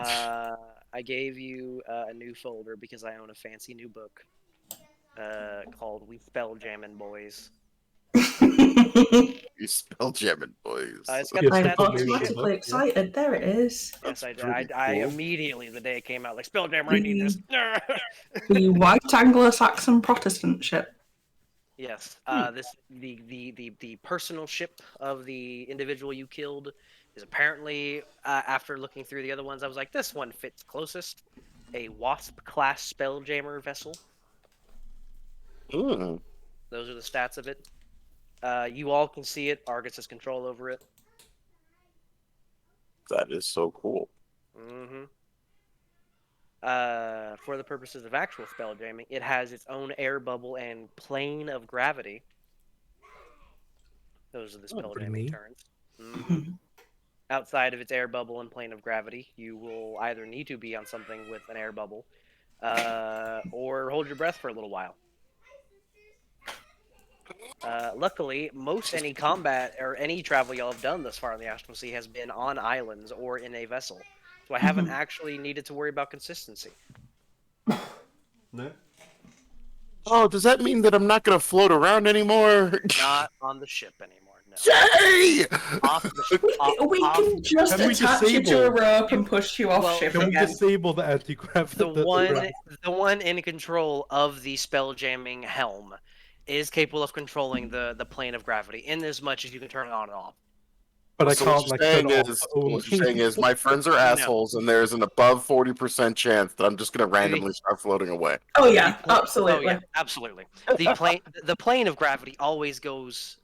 I gave you a new folder because I own a fancy new book called "We Spell Jammin' Boys." You spell German, boys. It's got the I'm stats of the ship. automatically excited. There it is. Yes, That's I did. pretty I cool. immediately the day it came out like spell jammer. I need this. The white Anglo-Saxon Protestant ship. Yes. The personal ship of the individual you killed is apparently after looking through the other ones, I was like, this one fits closest. A Wasp class spelljammer vessel. Mm. Those are the stats of it. You all can see it. Argus has control over it. That is so cool. Mm-hmm. For the purposes of actual spell jamming, it has its own air bubble and plane of gravity. Those are the spell pretty jamming neat. turns. Mm-hmm. Outside of its air bubble and plane of gravity, you will either need to be on something with an air bubble, or hold your breath for a little while. Luckily, most any combat or any travel y'all have done thus far in the Astral Sea has been on islands or in a vessel, so I haven't actually needed to worry about consistency. No? Oh, does that mean that I'm not going to float around anymore? Not on the ship anymore. No. Yay! Off the ship. We can just Can we attach you to a disable- rope and push you off Well, ship. Can we Yeah. disable the anti-gravity? The one in control of the spell jamming helm is capable of controlling the plane of gravity in as much as you can turn it on and off. But I So can't what like you're turn saying it off is, only. what you're saying is, my friends are assholes, and there's an above 40% chance that I'm just going to randomly start floating away. Oh yeah, Oh absolutely. yeah, absolutely. The plane of gravity always goes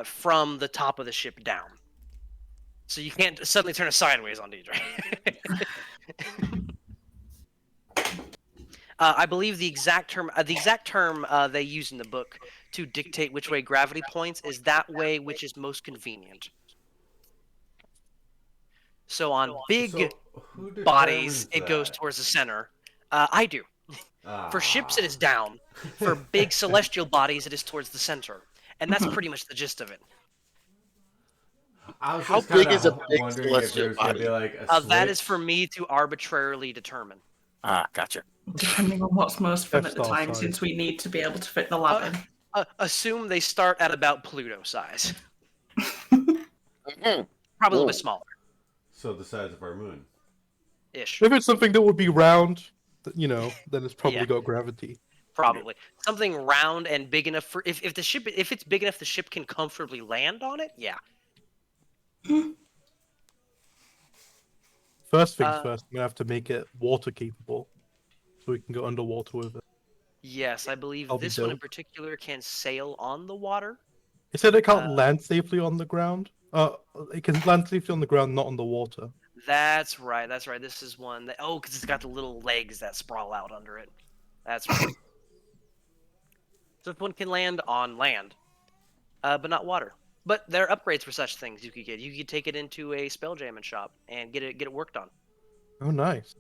from the top of the ship down, so you can't suddenly turn it sideways on Deidre. I believe the exact term they use in the book to dictate which way gravity points is that way which is most convenient. So on big So, who bodies, determines it goes that? towards the center. I do. For ships, it is Ah. down. For big celestial bodies, it is towards the center. And that's pretty much the gist of it. I was How just big kinda is a big wondering if celestial there's going to be body? like a switch. That is for me to arbitrarily determine. Ah, gotcha. Depending on what's most fun at the F-star time, size. since we need to be able to fit the lab in. Assume they start at about Pluto size. Mhm. Probably a little bit smaller. So the size of our moon. Ish. If it's something that would be round, then it's probably Yeah. got gravity. Probably. Something round and big enough for if it's big enough the ship can comfortably land on it, yeah. First things first, I'm gonna have to make it water capable, so we can go underwater with it. Yes, I believe I'll be this one in dope. particular can sail on the water. It said it can't land safely on the ground. It can land safely on the ground, not on the water. That's right. This is one that because it's got the little legs that sprawl out under it. That's right. So this one can land on land, but not water. But there are upgrades for such things you could get. You could take it into a spelljamming shop and get it worked on. Oh, nice.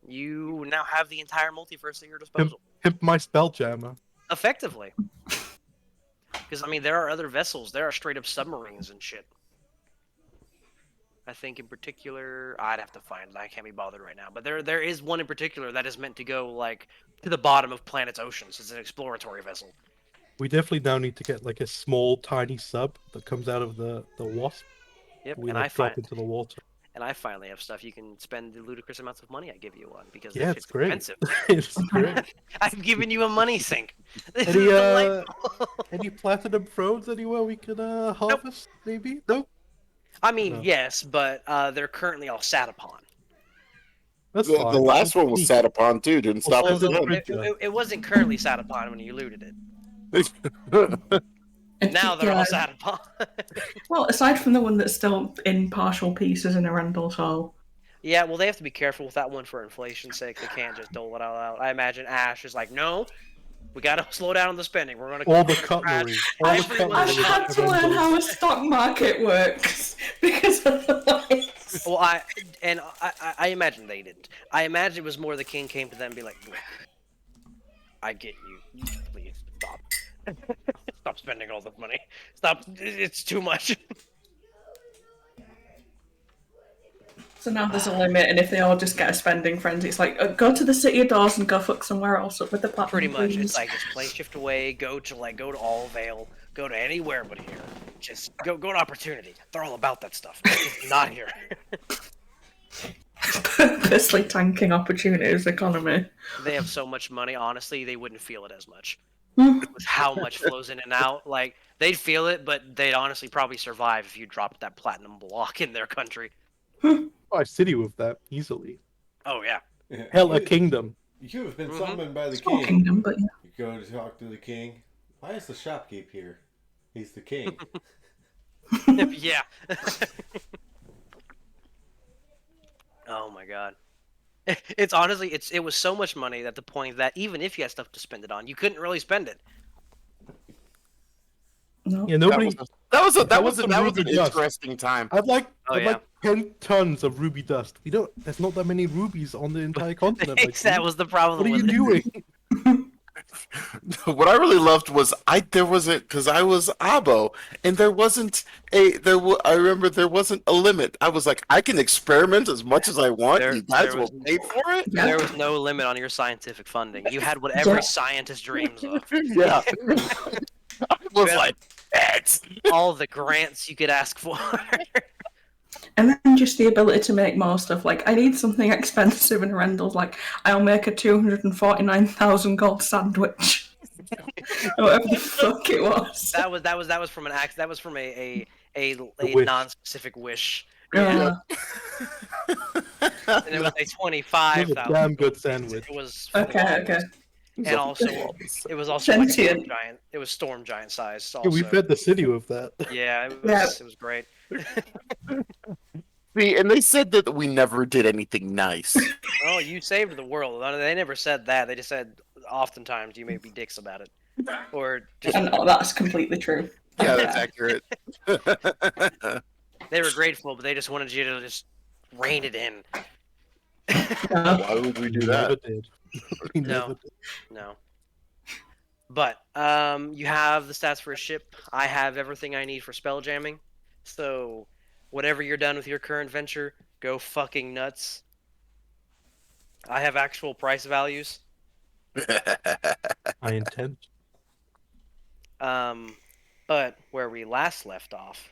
You now have the entire multiverse at your disposal. Pimp my spelljammer. Effectively. Because, I mean, there are other vessels. There are straight up submarines and shit. I think in particular, I'd have to find it. I can't be bothered right now. But there is one in particular that is meant to go, like, to the bottom of planet's oceans. It's an exploratory vessel. We definitely now need to get like a small, tiny sub that comes out of the wasp. Yep, We and like drop into the water. And I finally have stuff you can spend the ludicrous amounts of money I give you on because Yeah, it's great. expensive. It's great. I've given you a money sink. This is Any delightful. any platinum thrones anywhere we could harvest? Maybe no. I mean, No. yes, but they're currently all sat upon. That's The fine. last one was Sneak. sat upon too. Didn't stop Well, us. so then. It wasn't currently sat upon when you looted it. I Now think, they're all sat upon. Well, aside from the one that's still in partial pieces in Arendelle Hall. Yeah, well, they have to be careful with that one for inflation's sake. They can't just dole it all out. I imagine Ash is like, no, we gotta slow down on the spending. We're gonna all the we're gonna cutlery. crash All the everyone's I've cutlery. had to learn how a stock market works because otherwise. Well, I imagine they didn't. I imagine it was more the king came to them and be like, look, I get you. Please stop. Stop spending all this money. Stop. It's too much. So now there's a limit, and if they all just get a spending frenzy, it's like, go to the city of Dawes and go fuck somewhere else up with the platinum. Pretty much, please. it's like just play Shift Away, go to Allvale, go to anywhere but here. Just go to Opportunity. They're all about that stuff. It's not here. Purposely tanking Opportunity's economy. They have so much money. Honestly, they wouldn't feel it as much. Hmm. With how much flows in and out, like they'd feel it, but they'd honestly probably survive if you dropped that platinum block in their country. A city with that easily. Oh yeah. Hell, a kingdom. You have been Mhm. summoned by the Small king. kingdom, but yeah. You go to talk to the king. Why is the shopkeep here? He's the king. Yeah. Oh my god. It's honestly, it was so much money at the point that even if you had stuff to spend it on, you couldn't really spend it. No. Yeah, nobody. That was That was an some ruby dust. interesting time. I'd like, Oh, I'd yeah. like 10 tons of ruby dust. We don't. There's not that many rubies on the entire continent. Like, that was the problem what are with you it. doing? What I really loved was there wasn't, because I was Abo, and there wasn't I remember there wasn't a limit. I was like, I can experiment as much as I want. There- you guys there will was- pay for it. Yeah. There was no limit on your scientific funding. You had what every Yeah. scientist dreams of. Yeah. I was Yeah. like, X. All the grants you could ask for. And then just the ability to make more stuff. Like, I need something expensive, and Rendell's like, I'll make a 249,000 gold sandwich. Or whatever the fuck it was. that was from an act. That was from a wish. non-specific wish. Yeah. And it was a It 25,000. was a damn good sandwich. It was Okay. And also, it was also like Sentient. storm giant. It was storm giant size. Yeah, Also. we fed the city with that. Yeah, it was, Yeah. It was great. See, and they said that we never did anything nice. Oh, you saved the world. They never said that. They just said oftentimes you may be dicks about it, or just And that's completely true. Yeah, that's accurate. they were grateful, but they just wanted you to just rein it in. Yeah. Why would we do We that? never did. We No. never did. No. But you have the stats for a ship. I have everything I need for spell jamming. So whatever you're done with your current venture, go fucking nuts. I have actual price values. I intend. But where we last left off,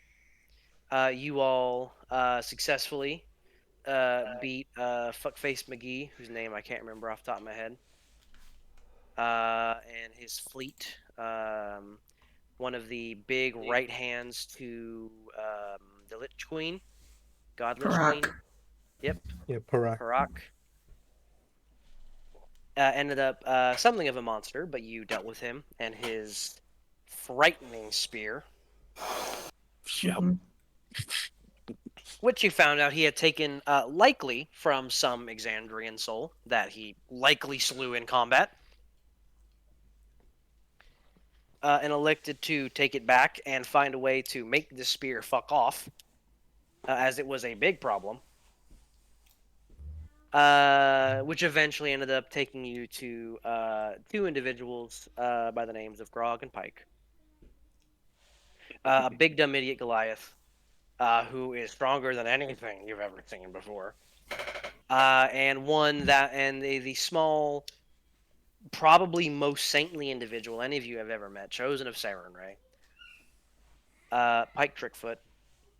you all successfully beat Fuckface McGee, whose name I can't remember off the top of my head, and his fleet. One of the big right hands to the Lich Queen, God Lich Parak. Queen, Yeah, Parak. Parak. Ended up something of a monster, but you dealt with him and his frightening spear, Yep. Mhm. which you found out he had taken likely from some Exandrian soul that he likely slew in combat, and elected to take it back and find a way to make the spear fuck off, as it was a big problem. Which eventually ended up taking you to two individuals by the names of Grog and Pike. A big dumb idiot Goliath, who is stronger than anything you've ever seen before, and the small, probably most saintly individual any of you have ever met, chosen of Sarenrae, Pike Trickfoot,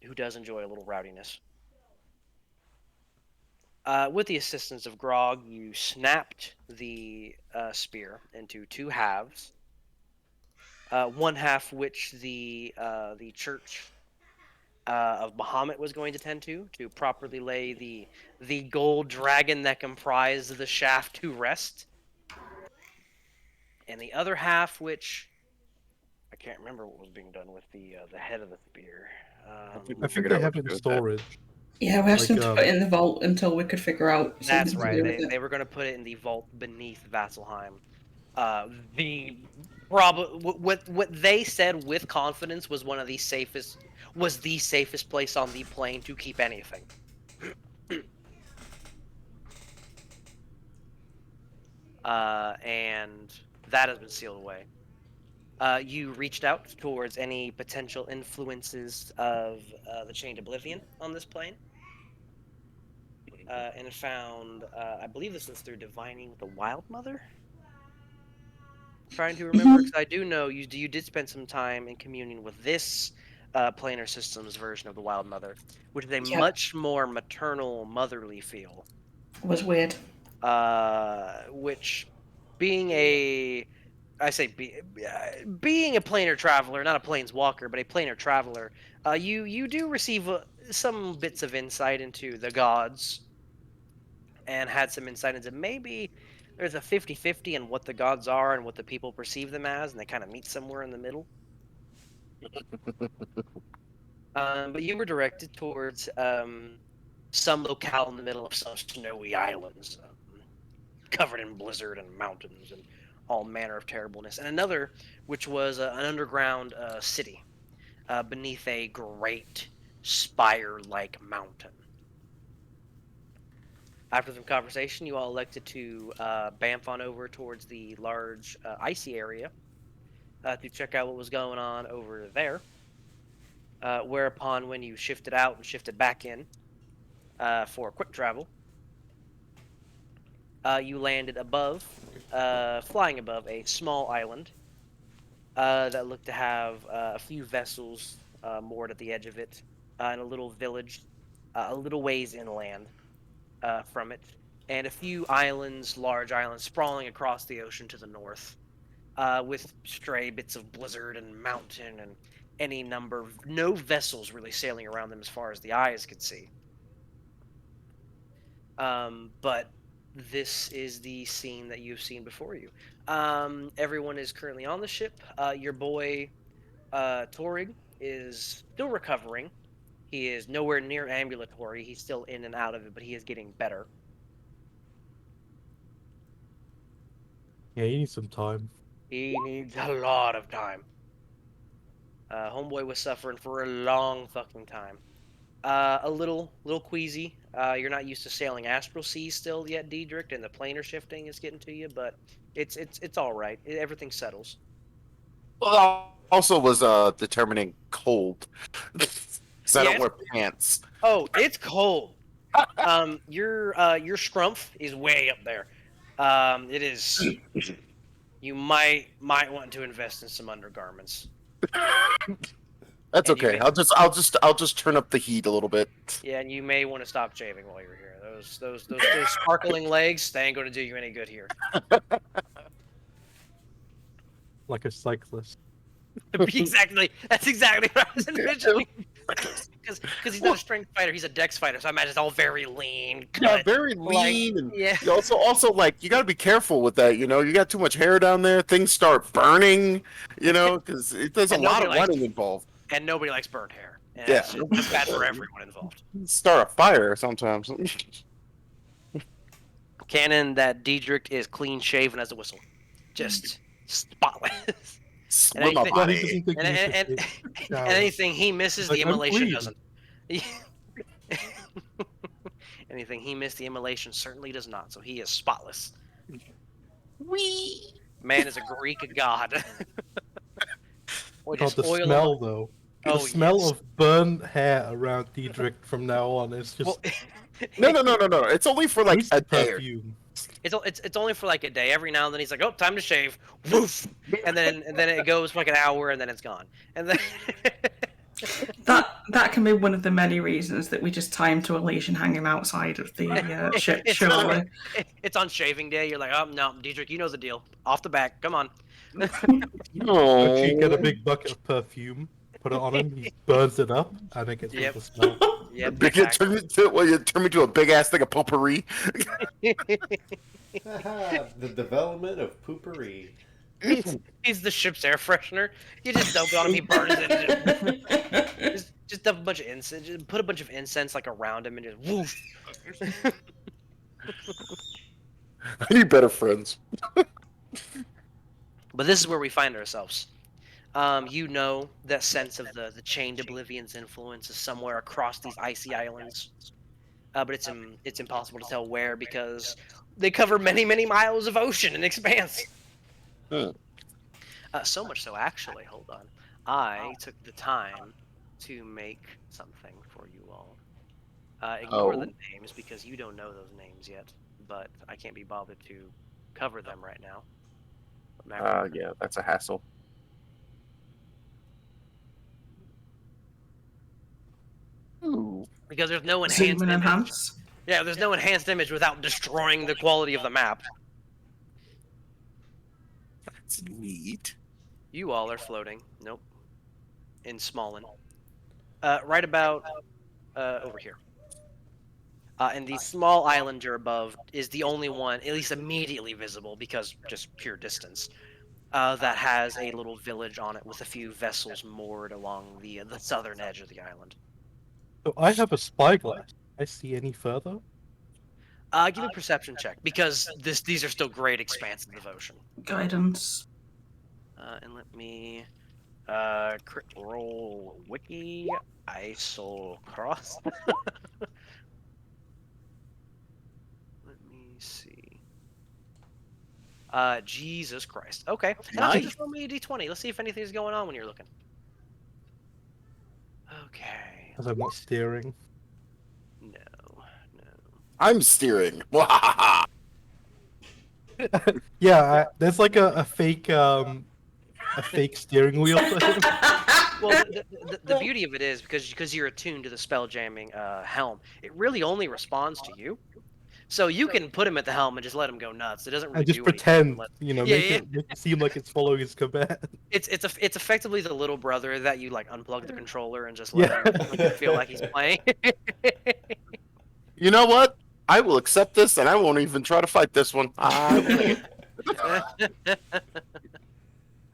who does enjoy a little rowdiness. With the assistance of Grog, you snapped the spear into two halves. One half which the Church of Bahamut was going to tend to properly lay the gold dragon that comprised the shaft to rest, and the other half which I can't remember what was being done with the head of the spear. I figured think out they what have to it in do with that. storage. Yeah, we asked Like, them to put it in the vault until we could figure out That's something to right. do with it. They were going to put it in the vault beneath Vasselheim. What they said with confidence was the safest place on the plane to keep anything. And that has been sealed away. You reached out towards any potential influences of the Chained Oblivion on this plane. and found, I believe this is through divining the Wild Mother. Trying to remember, because I do know you did spend some time in communion with this planar systems version of the Wild Mother, which is a Yep. much more maternal, motherly feel. Was weird. Which, being a, being a planar traveler, not a planeswalker, but a planar traveler, you do receive some bits of insight into the gods, and had some insight into maybe there's a 50-50 in what the gods are and what the people perceive them as, and they kind of meet somewhere in the middle. But you were directed towards some locale in the middle of some snowy islands, covered in blizzard and mountains and all manner of terribleness, and another which was an underground city beneath a great spire-like mountain. After some conversation, you all elected to bamf on over towards the large icy area to check out what was going on over there. Whereupon, when you shifted out and shifted back in for quick travel, you landed above, flying above a small island that looked to have a few vessels moored at the edge of it, and a little village a little ways inland from it, and a few islands, large islands, sprawling across the ocean to the north, with stray bits of blizzard and mountain and any number of no vessels really sailing around them as far as the eyes could see. But this is the scene that you've seen before you. Everyone is currently on the ship. Your boy, Torig, is still recovering. He is nowhere near ambulatory. He's still in and out of it, but he is getting better. Yeah, you need some time. He needs a lot of time. Homeboy was suffering for a long fucking time. A little queasy. You're not used to sailing astral seas still yet, Diedrich, and the planar shifting is getting to you, but it's all right. Everything settles. Well, also was determining cold. Because I Yeah, don't wear pants. Oh, it's cold. Your scrumph is way up there. It is. You might want to invest in some undergarments. That's And you okay. may- I'll just turn up the heat a little bit. Yeah, and you may want to stop shaving while you're here. Those sparkling legs, they ain't going to do you any good here. Like a cyclist. Exactly. That's exactly what I was envisioning. Because he's not a strength fighter, he's a dex fighter. So I imagine it's all very lean. Yeah, cut, very like, lean. And yeah. you also like you got to be careful with that. You know, you got too much hair down there. Things start burning. You know, because there's a And lot of nobody likes- running involved. And nobody likes burnt hair. And Yeah. it's just bad for everyone involved. Start a fire sometimes. Canon that Diedrich is clean shaven as a whistle. Just spotless. Swim my anything- Well, he body. doesn't think And, he and, should and, take and showers. anything he misses, Like, the I'm immolation clean. doesn't. Anything he missed, the immolation certainly does not. So he is spotless. Wee. Man is a Greek god. Or God, just the oil smell though. The Oh, smell yes. of burnt hair around Diedrich from now on is just Well, No. It's only for like waste a day. Or perfume. it's only for like a day. Every now and then he's like, "Oh, time to shave." Woof. And then it goes for like an hour, and then it's gone. And then That can be one of the many reasons that we just tie him to a leash and hang him outside of the ship. It's Surely. it's on shaving day. You're like, "Oh no, Diedrich, you know the deal. Off the back. Come on." Actually, get a No. big bucket of perfume, put it on him, he burns it up, and it gets rid Yep. of the smell. Yep. Big, exactly. you turn me to a big ass thing of potpourri. Haha, the development of poopery. He's the ship's air freshener. You just dump it on him, he burns it. Just dump a bunch of incense. Just put a bunch of incense like around him and just woof. I need better friends. But this is where we find ourselves. You know that sense of the chained oblivion's influence is somewhere across these icy islands, but it's impossible to tell where because they cover many miles of ocean and expanse. So much so, actually, hold on, I took the time to make something for you all. Ignore the Oh. names because you don't know those names yet, but I can't be bothered to cover them right now. Yeah, that's a hassle. Ooh. Because there's no Zoom enhanced and image. enhance. Yeah, there's no enhanced image without destroying the quality of the map. That's neat. You all are floating. Nope. In Smallin. Right about over here. And the small islander above is the only one, at least immediately visible, because just pure distance, that has a little village on it with a few vessels moored along the southern edge of the island. So I have a spyglass. I see any further? Give me a perception check, because these are still great expanses of ocean. Guidance. And let me crit roll wiki ISO cross. Let me see. Jesus Christ. Okay. And actually, Nice. just roll me a d20. Let's see if anything's going on when you're looking. Okay. Because I'm not steering. No. I'm steering. Wahaha. Yeah, there's like a fake steering wheel for him. Well, the beauty of it is because you're attuned to the spell jamming helm, it really only responds to you. So you can put him at the helm and just let him go nuts. It doesn't really And just do anything pretend, unless- you know, Yeah, make it seem like it's following his command. It's effectively the little brother that you like unplug the controller and just Yeah. let him feel like he's playing. You know what? I will accept this, and I won't even try to fight this one. I will.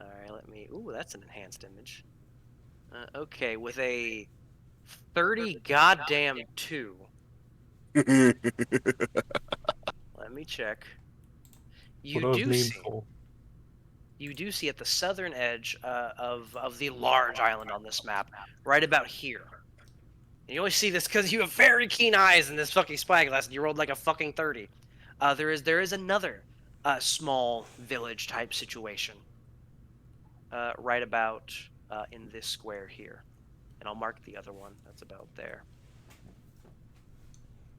All right, let me. Ooh, that's an enhanced image. Okay, with a 30 goddamn 2. Let me check. What are those names See. for? You do see at the southern edge of the large island on this map, right about here. And you only see this because you have very keen eyes in this fucking spyglass, and you rolled like a fucking 30. There is another small village type situation, right about in this square here, and I'll mark the other one. That's about there.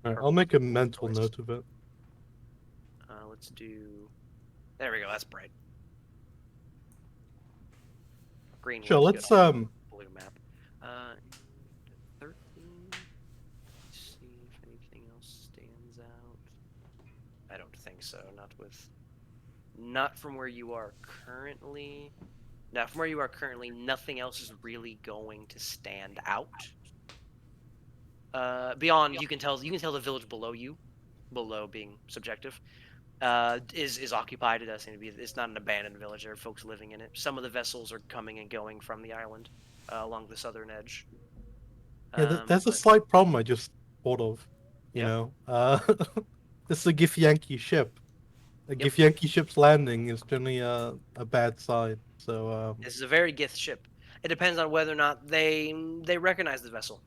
Alright, I'll make a mental note of it. Let's do. There we go. That's bright. Green. Sure, one's let's good on blue map. 13. Let's see if anything else stands out. I don't think so. Not from where you are currently. Now, from where you are currently, nothing else is really going to stand out. Beyond, you can tell the village below you, below being subjective, is occupied. It does seem to be. It's not an abandoned village. There are folks living in it. Some of the vessels are coming and going from the island along the southern edge. Yeah, there's a But- slight problem I just thought of. You Yep. know, this is a Githyanki ship. A Yep. Githyanki ship's landing is generally a bad sign. So, This is a very Gith ship. It depends on whether or not they recognize the vessel.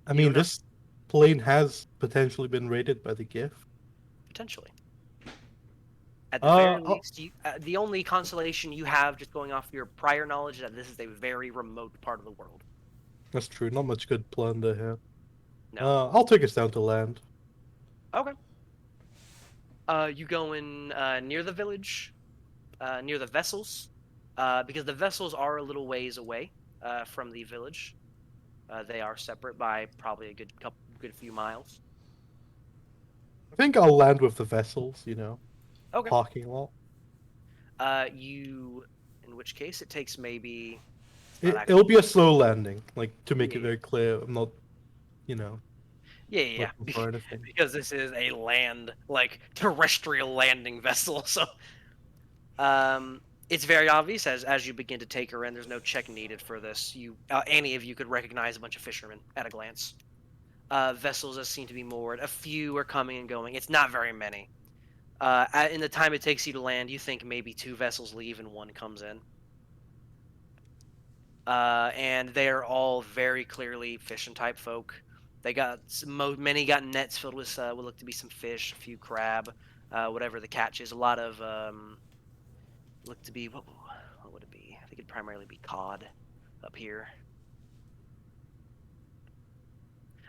I You mean, don't know. this plane has potentially been raided by the Gith. Potentially. At the very oh. least, the only consolation you have, just going off your prior knowledge, is that this is a very remote part of the world. That's true. Not much good plunder here. No. I'll take us down to land. Okay. You going near the village, near the vessels, because the vessels are a little ways away from the village. They are separate by probably a good few miles. I think I'll land with the vessels. You know, Okay. parking lot. In which case it takes maybe. It'll be a slow landing, like to make it Yeah. very clear. I'm not, you know, Yeah. looking for anything. Because this is a terrestrial landing vessel, so it's very obvious as you begin to take her in. There's no check needed for this. Any of you could recognize a bunch of fishermen at a glance. Vessels that seem to be moored. A few are coming and going. It's not very many. In the time it takes you to land, you think maybe 2 vessels leave and 1 comes in. And they're all very clearly fishing type folk. They got many got nets filled with what look to be some fish, a few crab, whatever the catch is. A lot of look to be what would it be? I think it'd primarily be cod up here.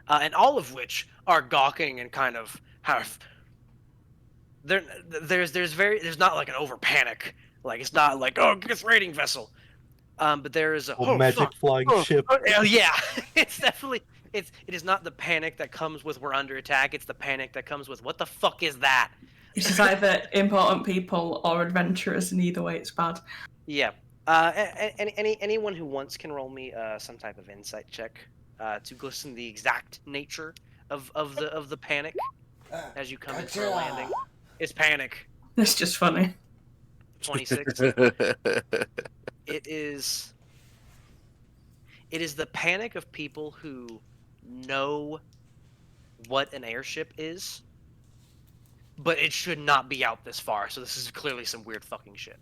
and all of which are gawking and kind of have. There's not like an over panic. Like it's not like oh get this raiding vessel. But there is a Or oh magic fuck. flying Oh, ship. Oh, yeah, it's definitely it is not the panic that comes with we're under attack. It's the panic that comes with what the fuck is that? It is either important people or adventurers, and either way, it's bad. Yeah. Anyone who wants can roll me some type of insight check to listen the exact nature of the panic as you come into the landing. It's panic. It's just funny. 26. It is the panic of people who know what an airship is, but it should not be out this far. So this is clearly some weird fucking shit.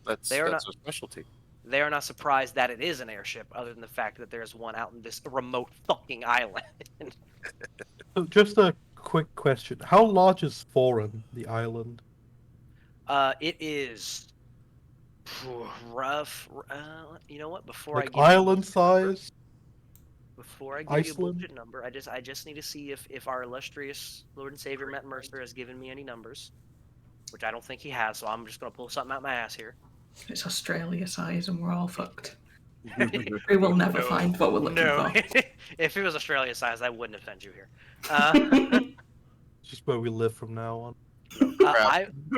That's They are a specialty. They are not surprised that it is an airship, other than the fact that there's one out in this remote fucking island. So just a quick question: how large is Foreign, the island? It is rough. You know what? Before Like I give island size? Before I give you a Iceland? bullshit number, I just need to see if our illustrious Lord and Savior Matt Mercer has given me any numbers, which I don't think he has. So I'm just gonna pull something out my ass here. It's Australia size, and we're all fucked. We will never find what we're looking No, for. if it was Australia size, I wouldn't have sent you here. It's just where we live from now on.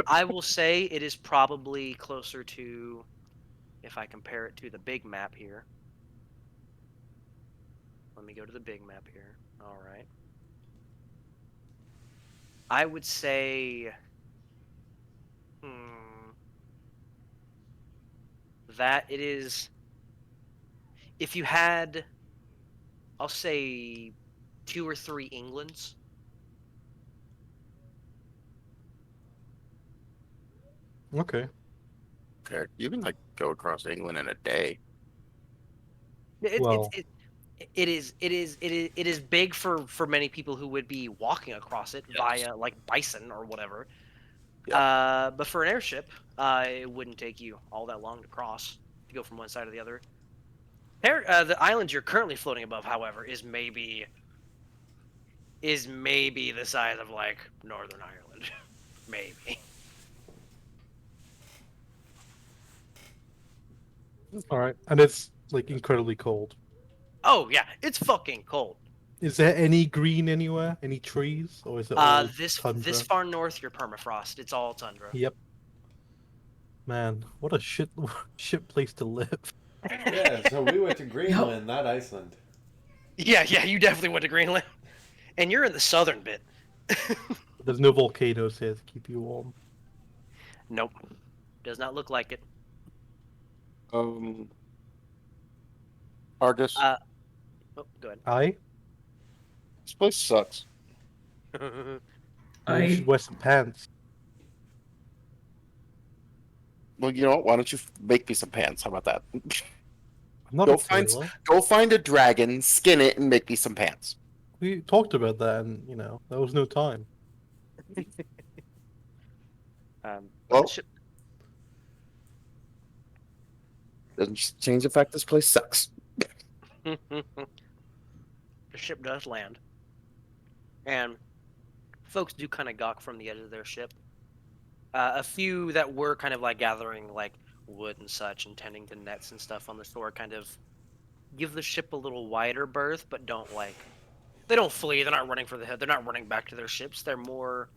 I will say it is probably closer to, if I compare it to the big map here. Let me go to the big map here. All right. I would say, that it is. If you had, I'll say, 2 or 3 Englands. Okay. Okay, you can like go across England in a day. Well- It is big for many people who would be walking across it via like bison or whatever. But for an airship, it wouldn't take you all that long to cross to go from one side to the other. The island you're currently floating above, however, is maybe the size of like Northern Ireland, maybe. All right, and it's like incredibly cold. Oh yeah, it's fucking cold. Is there any green anywhere? Any trees, or is it all This tundra? far north, you're permafrost. It's all tundra. Yep. Man, what a shit place to live. Yeah, so we went to Greenland, not Iceland. Yeah, you definitely went to Greenland, and you're in the southern bit. There's no volcanoes here to keep you warm. Nope, does not look like it. Argus, Oh, go ahead. Aye? this place sucks. You I should wear some pants. Well, you know what? Why don't you make me some pants? How about that? I'm not Go a find sailor. Go find a dragon, skin it, and make me some pants. We talked about that, and there was no time. Well, the ship- doesn't change the fact this place sucks. the ship does land, and folks do kind of gawk from the edge of their ship. A few that were kind of like gathering like wood and such and tending to nets and stuff on the shore kind of give the ship a little wider berth, but they don't flee. They're not running for the head. They're not running back to their ships. They're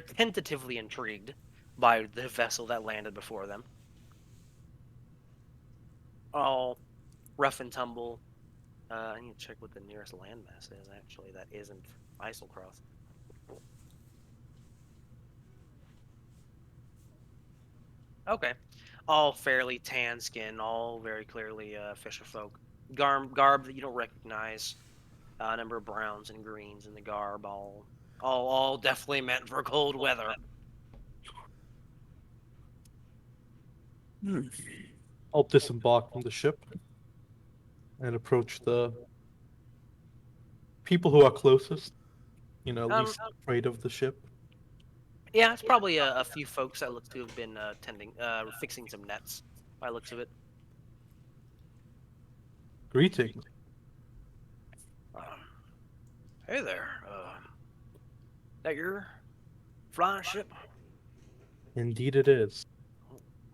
tentatively intrigued by the vessel that landed before them. All rough and tumble. I need to check what the nearest landmass is, actually, that isn't Islecross. Okay. All fairly tan skin, all very clearly fisher folk. Garb that you don't recognize. A number of browns and greens in the garb, all definitely meant for cold weather. I'll disembark from the ship and approach the people who are closest. Least afraid of the ship. Yeah, it's probably a few folks that look to have been fixing some nets by the looks of it. Greetings. Hey there. That your flying ship? Indeed it is.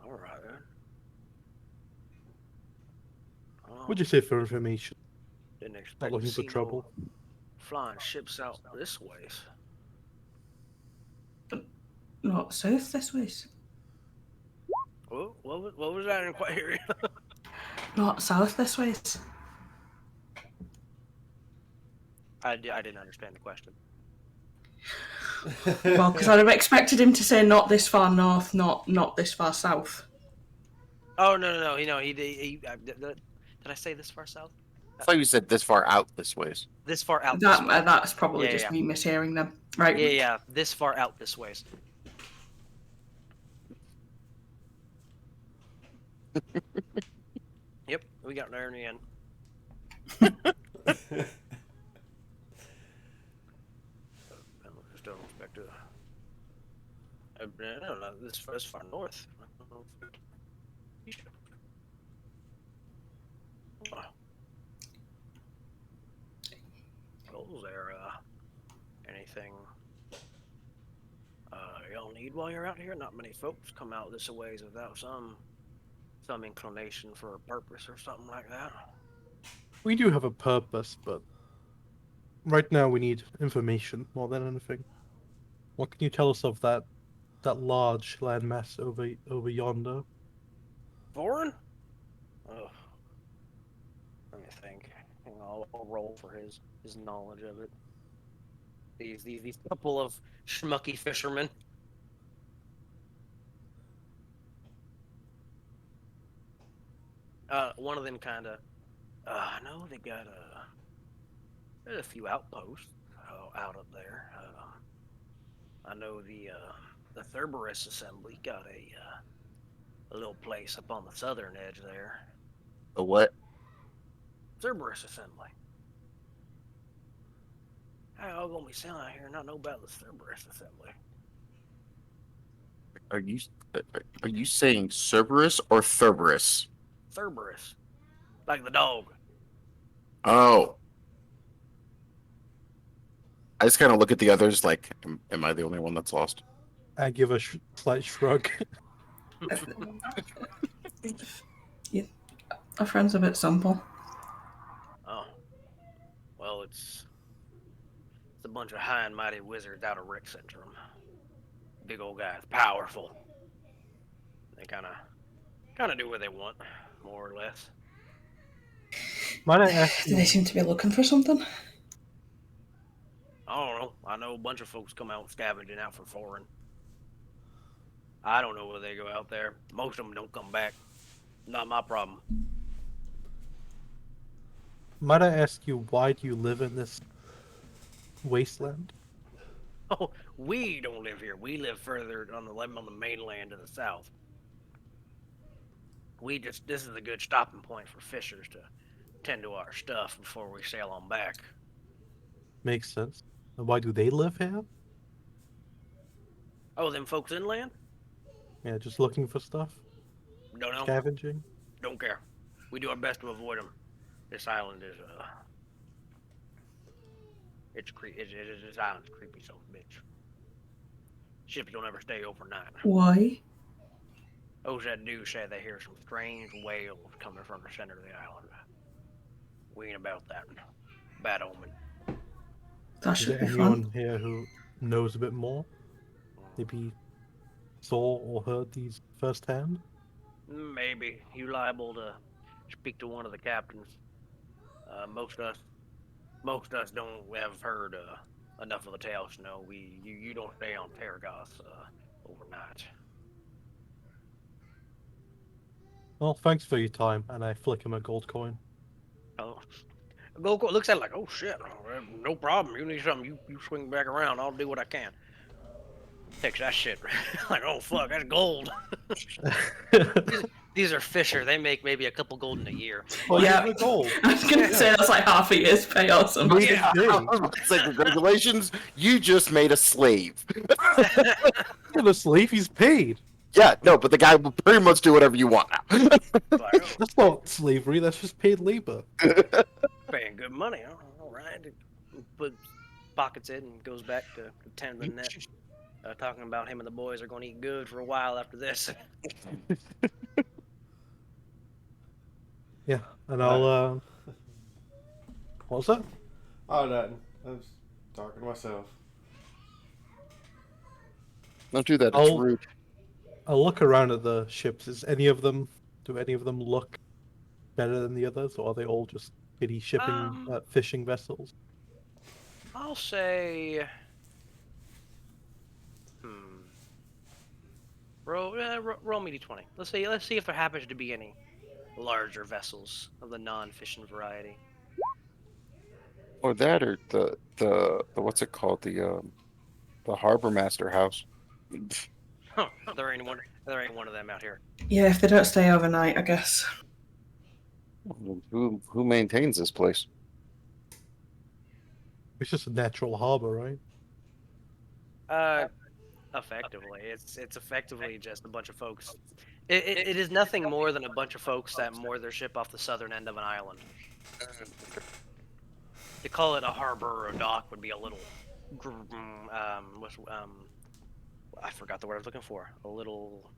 All right. Then. What'd you say for information? Didn't expect Not looking to for see trouble. no flying ships out this ways. Not south this way. What was that? I didn't quite hear you. Not south this way. I didn't understand the question. Well, because I'd have expected him to say not this far north, not this far south. Oh no! Did I say this far south? I thought you said this far out this ways. This far out. This way. That's probably Yeah, just yeah. me mishearing them. Right. Yeah. This far out this ways. Yep, we got there in the end. I still don't expect to. I don't know. This far north. Was there anything y'all need while you're out here? Not many folks come out this a ways without some inclination for a purpose or something like that. We do have a purpose, but right now we need information more than anything. What can you tell us of that large landmass over yonder? Foreign? Oh, let me think. I'll roll for his knowledge of it. These couple of schmucky fishermen. One of them kind of. I know they got there's a few outposts out up there. I know the Cerberus Assembly got a little place up on the southern edge there. The what? Cerberus Assembly. How y'all gonna be sailing out here and not know about the Cerberus Assembly? Are you saying Cerberus or Cerberus? Cerberus. Like the dog. Oh. I just kind of look at the others like, am I the only one that's lost? I give a slight shrug. Yeah. Our friend's a bit simple. Oh. Well, it's a bunch of high and mighty wizards out of Rick Centrum. Big old guys, powerful. They kind of do what they want, more or less. Might I ask Do they seem to be looking for something? I don't know. I know a bunch of folks come out scavenging out for foreign. I don't know whether they go out there. Most of them don't come back. Not my problem. Might I ask you, why do you live in this wasteland? Oh, we don't live here. We live further on the mainland to the south. This is a good stopping point for fishers to tend to our stuff before we sail on back. Makes sense. And why do they live here? Oh, them folks inland? Yeah, just looking for stuff? Don't know. Scavenging? Don't care. We do our best to avoid them. This island is this island's creepy, so bitch. Ships don't ever stay overnight. Why? Those that do say they hear some strange wails coming from the center of the island. We ain't about that. Bad omen. That Is should there be anyone fun. here who knows a bit more? Maybe saw or heard these firsthand? Maybe. You liable to speak to one of the captains. Most of us don't have heard enough of the tales to know you don't stay on Paragoth overnight. Well, thanks for your time, and I flick him a gold coin. Oh, Gold looks at it like, oh shit, no problem. You need something, you swing back around. I'll do what I can. Takes that shit. Like, oh fuck, that's gold. These are fisher. They make maybe a couple gold in a year. Well, Yeah. yeah, the gold. I was going to say that's like half a year's pay or something. Yeah. It's like, congratulations, you just made a slave. The slave, he's paid. Yeah, no, but the guy will pretty much do whatever you want now. Like, oh, That's not slavery. That's just paid labor. paying good money. All right. But pockets it and goes back to tending the net. Talking about him and the boys are going to eat good for a while after this. Yeah, and I'll. What was that? Oh, nothing. I was talking to myself. Don't do that. It's I'll- rude. I'll look around at the ships. Do any of them look better than the others, or are they all just kitty shipping fishing vessels? I'll say. Roll me d20. Let's see if there happens to be any larger vessels of the non-fishing variety. Or that, or the what's it called? The Harbor Master House. Huh, there ain't one of them out here. Yeah, if they don't stay overnight, I guess. Who maintains this place? It's just a natural harbor, right? Effectively, it's effectively just a bunch of folks. It is nothing more than a bunch of folks that moor their ship off the southern end of an island. To call it a harbor or a dock would be a little, I forgot the word I was looking for. A little.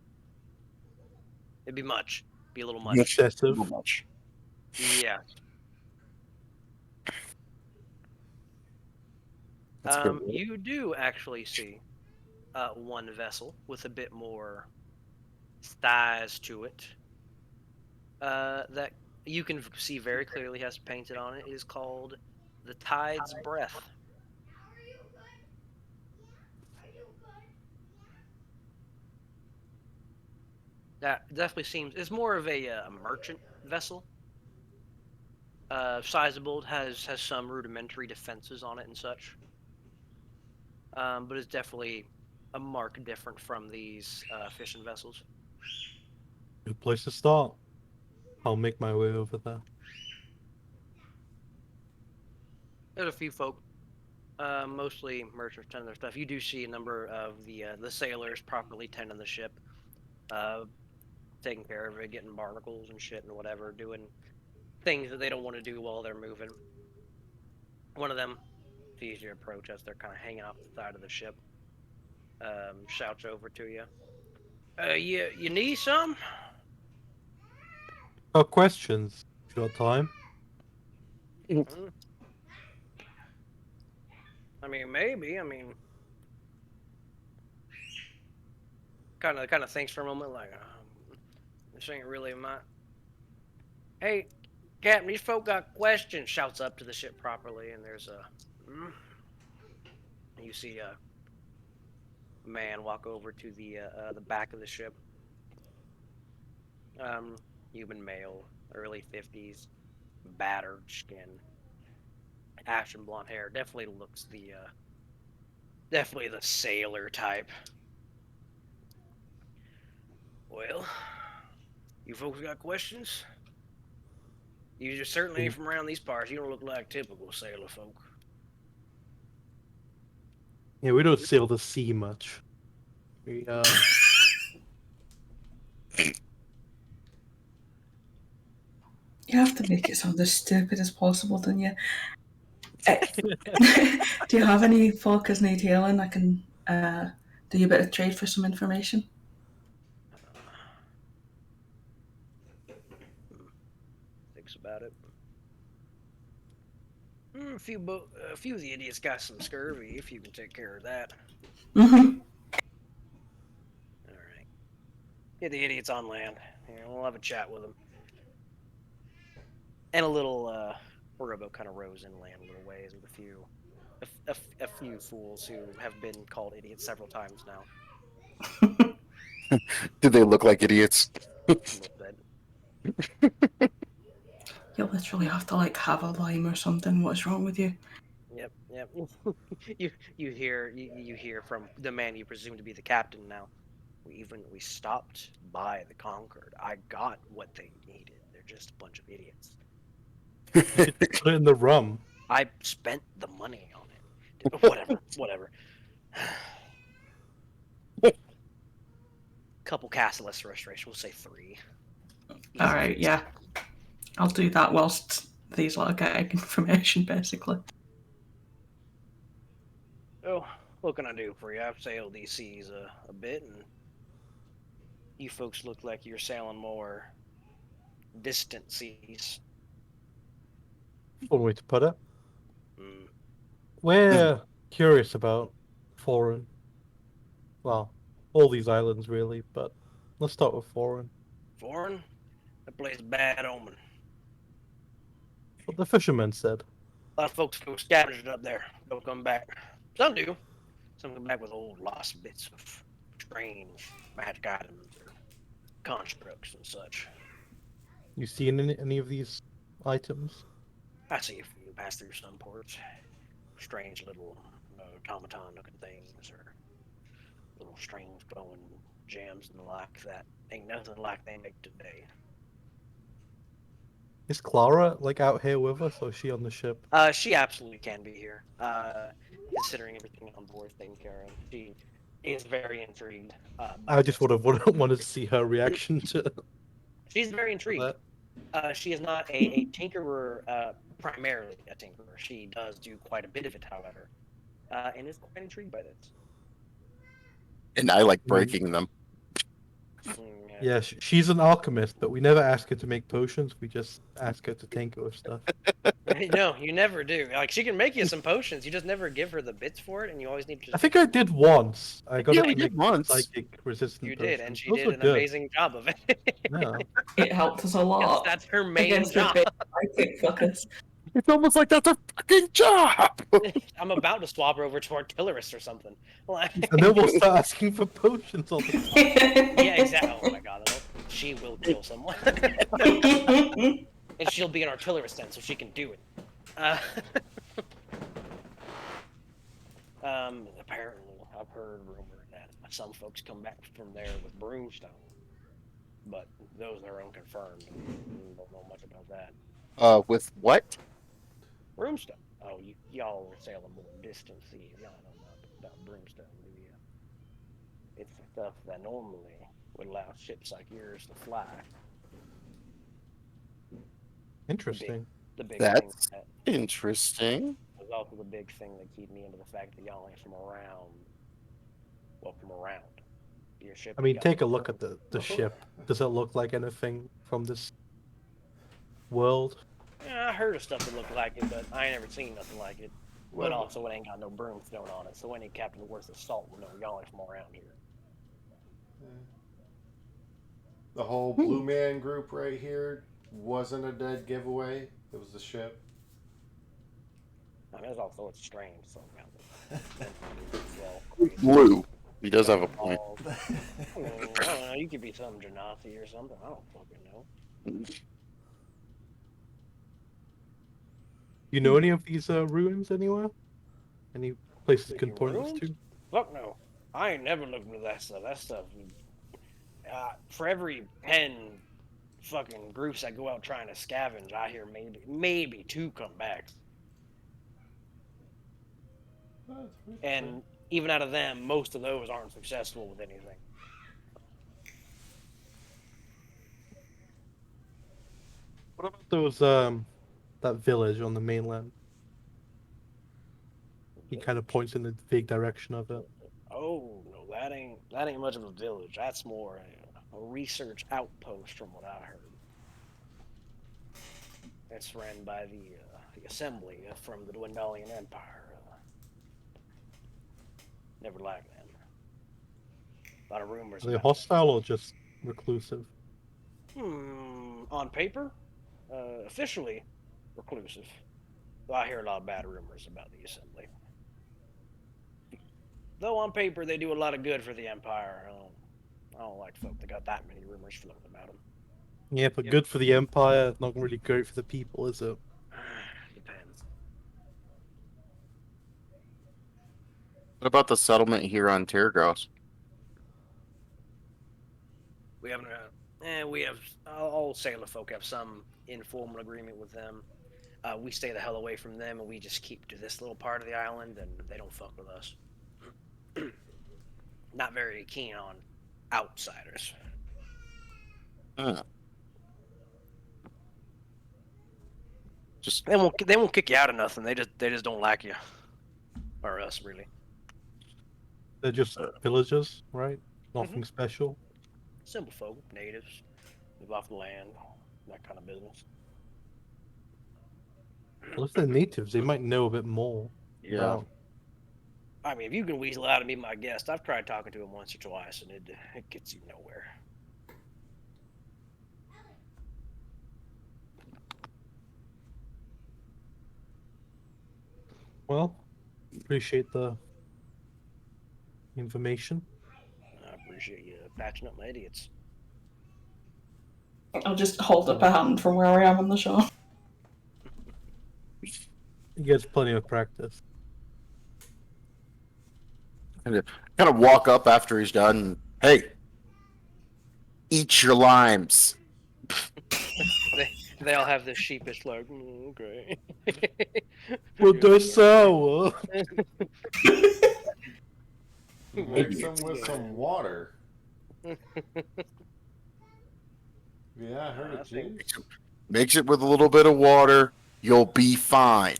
It'd be much. Be a little much. Excessive. Too much. Yeah. That's a good word. You do actually see one vessel with a bit more size to it. That you can see very clearly has painted on it. It is called the Tide's Breath. That definitely seems. It's more of a merchant vessel. Sizable, has some rudimentary defenses on it and such. But it's definitely a mark different from these fishing vessels. Good place to start. I'll make my way over there. There's a few folk, mostly merchants tending their stuff. You do see a number of the sailors properly tending the ship, taking care of it, getting barnacles and shit and whatever, doing things that they don't want to do while they're moving. One of them sees you approach as they're kind of hanging off the side of the ship. Shouts over to you. You need some? Oh, questions. Short time. I mean, maybe. I mean, kind of thinks for a moment, like, this ain't really my. Hey, Captain, these folk got questions. Shouts up to the ship properly, and there's a. You see a man walk over to the back of the ship. Human male, early 50s, battered skin, ashen blonde hair. Definitely looks definitely the sailor type. Well, you folks got questions? You just certainly ain't from around these parts. You don't look like typical sailor folk. Yeah, we don't sail the sea much. We You have to make it sound as stupid as possible, don't you? Do you have any focus need healing? I can do you a bit of trade for some information. Thinks about it. A few of the idiots got some scurvy. If you can take care of that. Mm-hmm. All right. Get the idiots on land. Yeah, we'll have a chat with them. And a little rowboat kind of rows inland a little ways with a few fools who have been called idiots several times now. Do they look like idiots? A little bit. You literally have to like have a lime or something. What's wrong with you? Yep. you hear from the man you presume to be the captain now. We stopped by the Concord. I got what they needed. They're just a bunch of idiots. put it in the rum. I spent the money on it. Whatever. couple castless restoration. We'll say 3. All right, yeah. I'll do that whilst these lot are getting information, basically. Oh, what can I do for you? I've sailed these seas a bit, and you folks look like you're sailing more distant seas. One way to put it. Mm. We're curious about foreign. Well, all these islands really, but let's start with foreign. Foreign? That place is bad omen. What the fishermen said. A lot of folks go scavenged up there. Don't come back. Some do. Some come back with old lost bits of strange magic items or constructs and such. You seen any of these items? I see a few pass through some ports. Strange little automaton-looking things or little strange glowing gems and the like that ain't nothing like they make today. Is Clara like out here with us, or is she on the ship? She absolutely can be here. Considering everything on board is taken care of, she is very intrigued. I just would have wanted to see her reaction to She's very intrigued. that. She is not a tinkerer, primarily a tinkerer. She does do quite a bit of it, however, and is quite intrigued by this. And I like breaking them. Yeah, she's an alchemist, but we never ask her to make potions. We just ask her to tinker with stuff. No, you never do. Like, she can make you some potions. You just never give her the bits for it, and you always need to. I think I did once. I got Yeah, her we to did make once. psychic resistant You did, and potions. she Those did were an good. amazing job of it. Yeah. It helped us a lot. That's her main Against the job. big psychic fuckers. It's almost like that's a fucking job. I'm about to swap her over to artillerist or something. Like, And then we'll start asking for potions all the time. yeah, exactly. Oh my god, she will kill someone, and she'll be an artillerist then, so she can do it. Apparently, I've heard rumor that some folks come back from there with broomstone, but those are unconfirmed. Don't know much about that. With what? Broomstone. Oh, y'all are sailing more distant seas. Y'all don't know about broomstone, do you? It's the stuff that normally would allow ships like yours to fly. Interesting. The big That's thing that interesting. was also the big thing that keyed me into the fact that y'all ain't from around. Well, from around. Your ship. I mean, take a look at the ship. Does it look like anything from this world? Yeah, I heard of stuff that looked like it, but I ain't never seen nothing like it. But also, it ain't got no broomstone on it, so any captain worth of salt will know y'all ain't from around here. The whole Blue Man group right here wasn't a dead giveaway. It was the ship. I mean, there's all sorts of strange stuff around it. Well, crazy Blue. He does have a point. balls. I mean, I don't know. You could be some Janasi or something. I don't fucking know. You know any of these ruins anywhere? Any places you can point us Ruins? to? Fuck no. I ain't never looked into that stuff. That stuff. For every 10 fucking groups that go out trying to scavenge, I hear maybe 2 come back. And even out of them, most of those aren't successful with anything. What about those that village on the mainland? He kind of points in the vague direction of it. Oh no, that ain't much of a village. That's more a research outpost, from what I heard. It's ran by the assembly from the Dwendalian Empire. Never liked them. A lot of rumors. Are they about hostile or just reclusive? them. On paper, officially reclusive. Though I hear a lot of bad rumors about the assembly. Though on paper they do a lot of good for the Empire. I don't like folk that got that many rumors floating about them. Yeah, but Yep. good for the Empire, not really great for the people, is it? Depends. What about the settlement here on Tergos? We haven't. We have. All sailor folk have some informal agreement with them. We stay the hell away from them, and we just keep to this little part of the island, and they don't fuck with us. Not very keen on outsiders. Hmm. Just They won't kick you out of nothing. They just don't like you, or us really. They're just villagers, right? Nothing special. Simple folk, natives, live off the land, that kind of business. Well, if they're natives, they might know a bit more yeah. about. I mean, if you can weasel out and be my guest, I've tried talking to him once or twice, and it gets you nowhere. Well, appreciate the information. I appreciate you patching up my idiots. I'll just hold up a hand from where I am on the shore. He gets plenty of practice. Kind of walk up after he's done. Hey, eat your limes. They all have this sheepish like, okay. But they're sour. Mix them with some water. Yeah, I heard it, James. Mix it with a little bit of water. You'll be fine.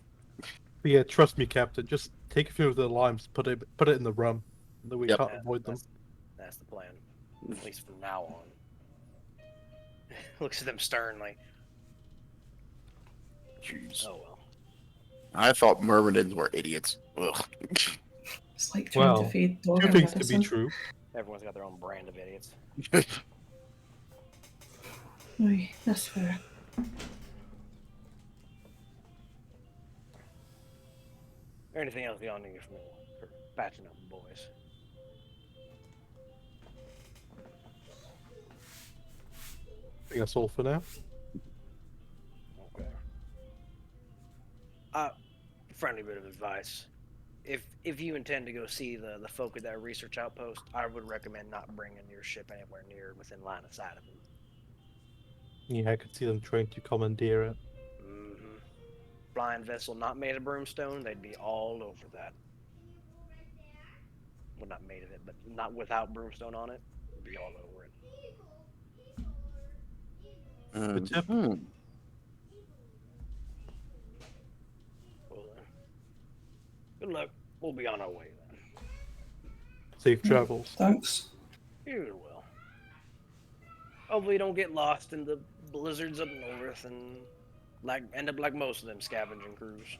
But yeah, trust me, Captain. Just take a few of the limes, put it in the rum. Then we Yep. can't avoid them. That's the plan, at least from now on. Looks at them sternly. Jeez. Oh well. I thought Myrmidons were idiots. Ugh. It's like trying Well, to feed dog Two and things to be medicine. true. Everyone's got their own brand of idiots. Oy, that's fair. Or anything else y'all need from me for patching up the boys? I think that's all for now. Okay. Friendly bit of advice. If you intend to go see the folk at that research outpost, I would recommend not bringing your ship anywhere near within line of sight of them. Yeah, I could see them trying to commandeer it. Mm-hmm. Flying vessel not made of broomstone, they'd be all over that. Well, not made of it, but not without broomstone on it, it'd be all over it. Good tip. Mhm. Well, good luck. We'll be on our way then. Safe travels. Thanks. You will. Hopefully you don't get lost in the blizzards up north and end up like most of them scavenging crews.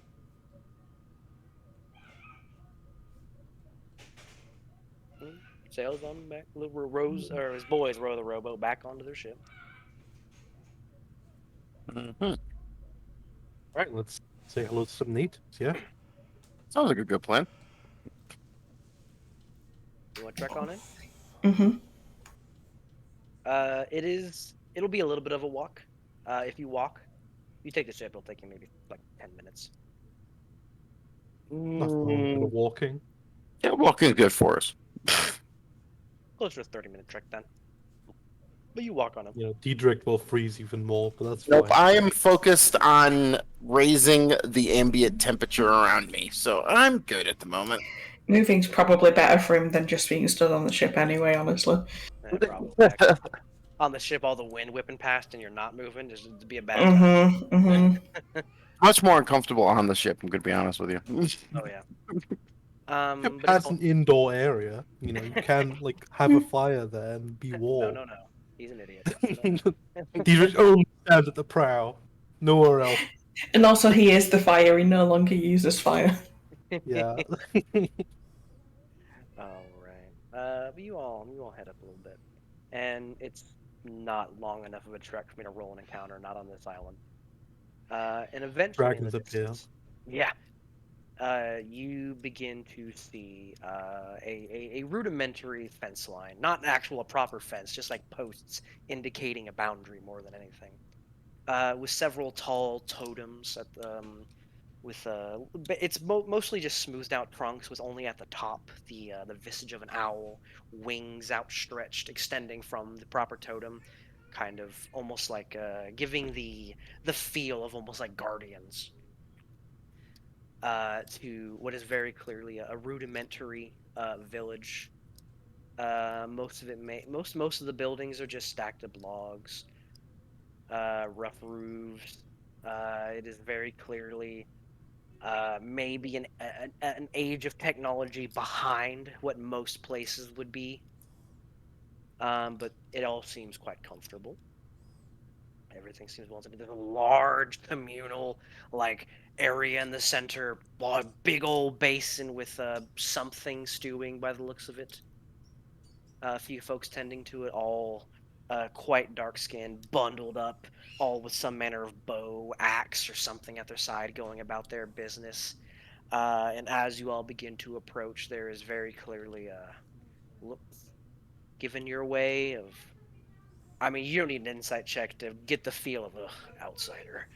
Sails on back. Rows or his boys row the rowboat back onto their ship. Mhm. Right, let's say hello to some natives. Yeah. Sounds like a good plan. You want to trek on in? Mm-hmm. It'll be a little bit of a walk. If you walk, you take the ship. It'll take you maybe like 10 minutes. Nothing wrong with walking. Yeah, walking's good for us. Closer to a 30-minute trek then. But you walk on them. You know, Diedrich will freeze even more, but that's Nope, fine. I am focused on raising the ambient temperature around me, so I'm good at the moment. Moving's probably better for him than just being stood on the ship anyway, honestly. Probably. On the ship, all the wind whipping past and you're not moving, just to be a bad time. Mm-hmm. Mm-hmm. Much more uncomfortable on the ship, I'm going to be honest with you. Oh yeah. But That's it's an indoor area. You know, you can like have a fire there and be no, warm. no. He's an idiot. Diedrich only stands at the prow, nowhere else. And also, he is the fire. He no longer uses fire. Yeah. All right. But you all head up a little bit, and it's not long enough of a trek for me to roll an encounter, not on this island. And eventually, in Dragons the appear. distance, yeah, you begin to see a rudimentary fence line, not a proper fence, just like posts indicating a boundary more than anything. With several tall totems at the, it's mostly just smoothed out trunks with only at the top the visage of an owl, wings outstretched, extending from the proper totem, kind of almost like giving the feel of almost like guardians. To what is very clearly a rudimentary village Most of it most of the buildings are just stacked up logs, rough roofs. It is very clearly maybe an age of technology behind what most places would be. But it all seems quite comfortable. Everything seems well to be. There's a large communal like area in the center, a big old basin with something stewing by the looks of it. A few folks tending to it, all quite dark skinned, bundled up, all with some manner of bow, axe, or something at their side, going about their business. And as you all begin to approach, there is very clearly a look given your way of. I mean, you don't need an insight check to get the feel of a outsider,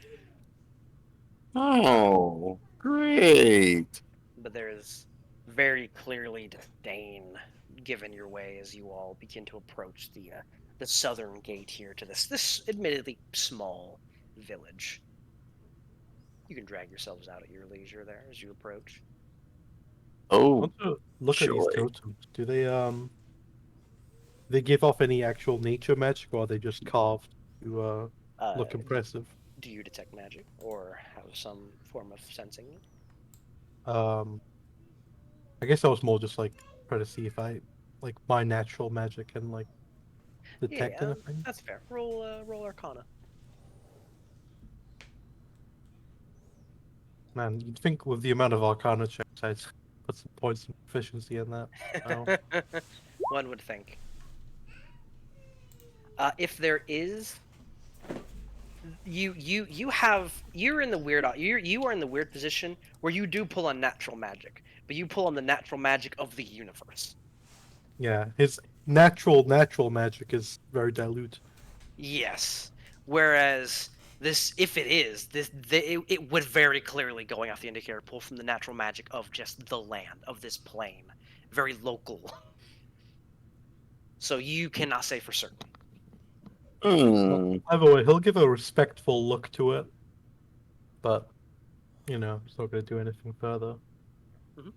Oh, great. but there is very clearly disdain given your way as you all begin to approach the southern gate here to this admittedly small village. You can drag yourselves out at your leisure there as you approach. I Oh, want to look at these joy. totems. Do they give off any actual nature magic, or are they just carved to look impressive? Do you detect magic or have some form of sensing it? I guess I was more just like trying to see if I like my natural magic and like detect Yeah, anything. that's fair. Roll Arcana. Man, you'd think with the amount of Arcana checks, I'd put some points of proficiency in that. Oh. One would think. If there is, you're in the weird you are in the weird position where you do pull on natural magic, but you pull on the natural magic of the universe. Yeah, his natural magic is very dilute. Yes. Whereas this, if it is it would very clearly, going off the indicator, pull from the natural magic of just the land of this plane, very local. So you cannot say for certain. Hmm. Either way, he'll give a respectful look to it, but you know, it's not going to do anything further. Mhm.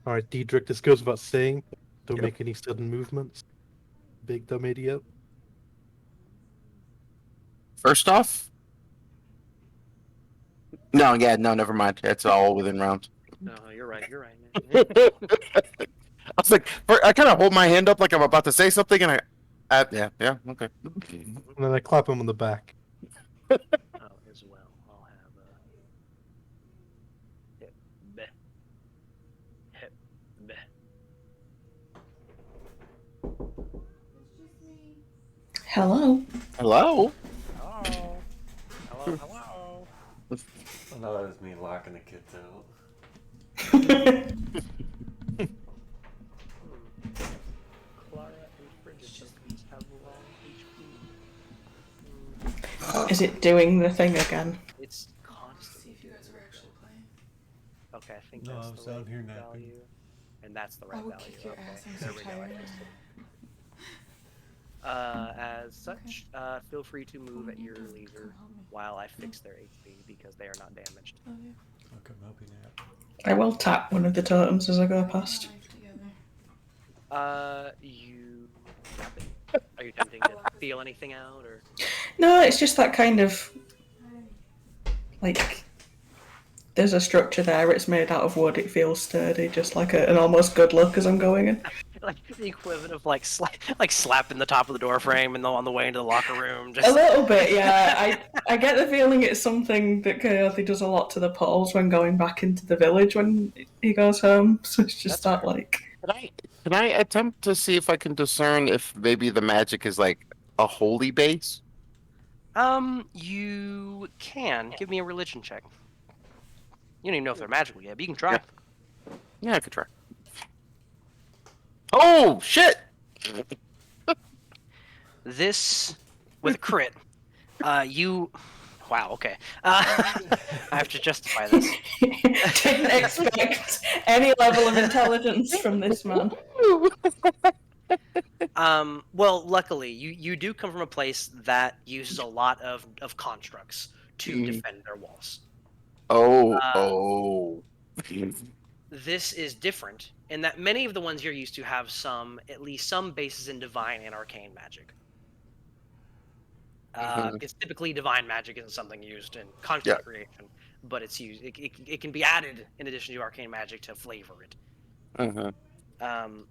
All right, Diedrich, this goes without saying. Don't Yep. make any sudden movements. Big dumb idiot. First off, no, yeah, no, never mind. It's all within round. No, you're right. You're right. I was like, I kind of hold my hand up like I'm about to say something, and yeah, okay. And then I clap him on the back. Oh, as well. I'll have hip, beh. Hip, beh. Hello. Hello. Hello. Hello, hello. Oh, no, that was me locking the kids out. Clara and Frigid sometimes have long HP. Is it doing the thing again? It's constantly. See if you guys are actually playing. Okay, I think No, that's I was the down right here napping. value. And that's the I right will value. kick your Okay, ass, I'm there so we go. I tired. fixed it. As such, feel free to move at your leisure Come help me. while I fix their HP because they are not damaged. Love you. I'll come help you nap. I will tap one of the totems as I go We're past. in life together. You tap it. Are you attempting to feel anything out, or? No, it's just that kind of like there's a structure there. It's made out of wood. It feels sturdy, just like an almost good look as I'm going in. Like the equivalent of like slapping the top of the door frame and on the way into the locker room. A Just little bit, yeah. I get the feeling it's something that Coyote does a lot to the poles when going back into the village when he goes home. So it's just That's that like. Can I attempt to see if I can discern if maybe the magic is like a holy base? You can give me a religion check. You don't even know if they're magical yet, but you can try. Yeah, I could try. Oh shit! This with a crit. You. Wow. Okay. I have to justify this. Didn't expect any level of intelligence from this man. Well, luckily, you do come from a place that uses a lot of constructs to Mhm. defend their walls. Oh. this is different in that many of the ones you're used to have at least some bases in divine and arcane magic. Mhm. It's typically divine magic isn't something used in Yeah. content creation, but it's used. It can be added in addition to arcane magic to flavor it. Mhm. Um,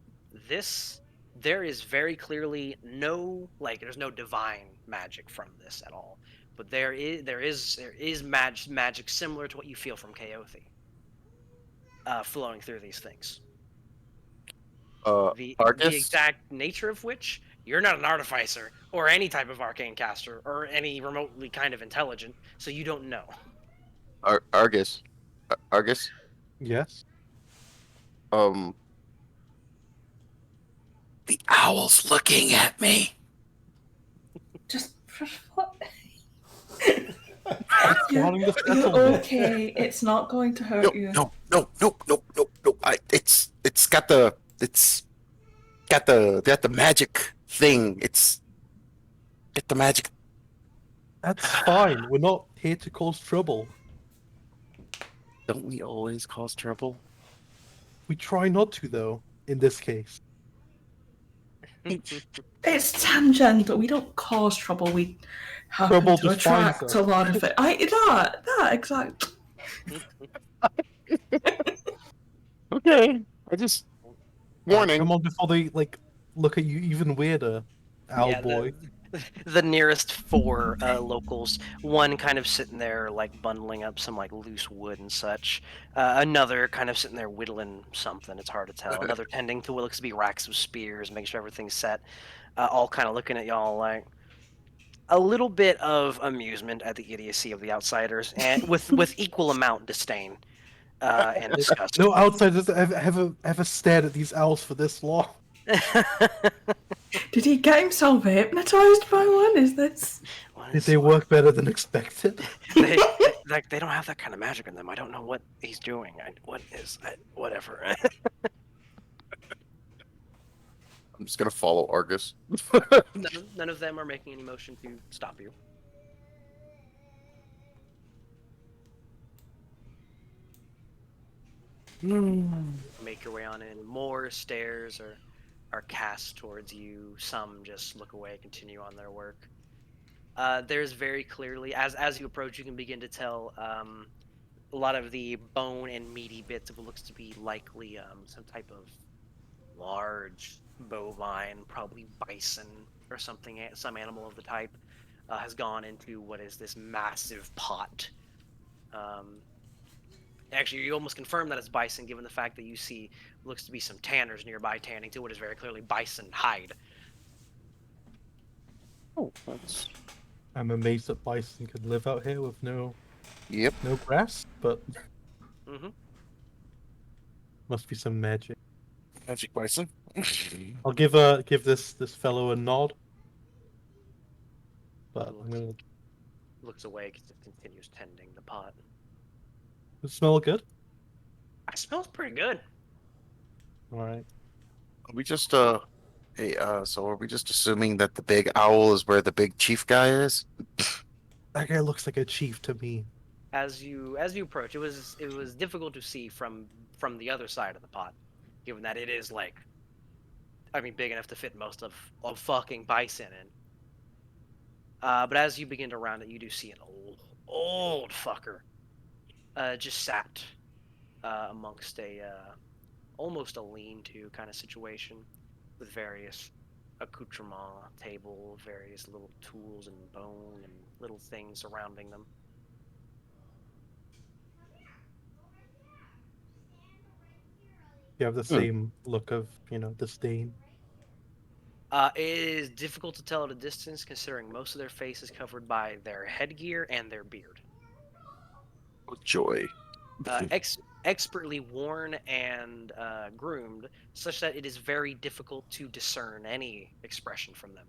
this there is very clearly there's no divine magic from this at all, but there is magic similar to what you feel from Kaothi, flowing through these things. The Argus. exact nature of which you're not an artificer or any type of arcane caster or any remotely kind of intelligent, so you don't know. Argus. Argus. Yes. Um. The owl's looking at me. Just what? Wanting to You're settle this. okay. It's not going to hurt No, you. no, no, no, no, no, no. It's got the magic thing. It's got the magic. That's fine. We're not here to cause trouble. Don't we always cause trouble? We try not to, though, in this case. It's tangential. We don't cause trouble. We happen Trouble to defines attract us. a lot of it. That exactly. Okay. I just warning. Come on, before they look at you even weirder, owl Yeah, boy. the nearest four locals, one kind of sitting there like bundling up some like loose wood and such, another kind of sitting there whittling something, it's hard to tell, another tending to what looks to be racks of spears, making sure everything's set, all kind of looking at y'all like a little bit of amusement at the idiocy of the outsiders, and with equal amount disdain and disgust. No outsiders ever stared at these owls for this long. Did he get himself hypnotized by one? Is this? Did they work better than expected? they don't have that kind of magic in them. I don't know what he's doing. Whatever. I'm just gonna follow Argus. None of them are making any motion to stop you. Make your way on in. More stairs are cast towards you. Some just look away, continue on their work. There's very clearly, as you approach, you can begin to tell a lot of the bone and meaty bits of what looks to be likely some type of large bovine, probably bison or something, some animal of the type, has gone into what is this massive pot. Actually, you almost confirm that it's bison, given the fact that you see looks to be some tanners nearby tanning to what is very clearly bison hide. Oh, that's. I'm amazed that bison could live out here with no Yep. grass, but Mm-hmm. must be some magic. Magic bison. I'll give this fellow a nod. But I'm gonna. Looks away, continues tending the pot. Does it smell good? It smells pretty good. All right. Are we just hey so are we just assuming that the big owl is where the big chief guy is? That guy looks like a chief to me. As you approach, it was difficult to see from the other side of the pot, given that it is big enough to fit most of fucking bison in. But as you begin to round it, you do see an old fucker, just sat amongst almost a lean-to kind of situation, with various accoutrements, table, various little tools and bone and little things surrounding them. You have the same look of disdain. It is difficult to tell at a distance, considering most of their face is covered by their headgear and their beard. Oh, joy. Expertly worn and groomed, such that it is very difficult to discern any expression from them.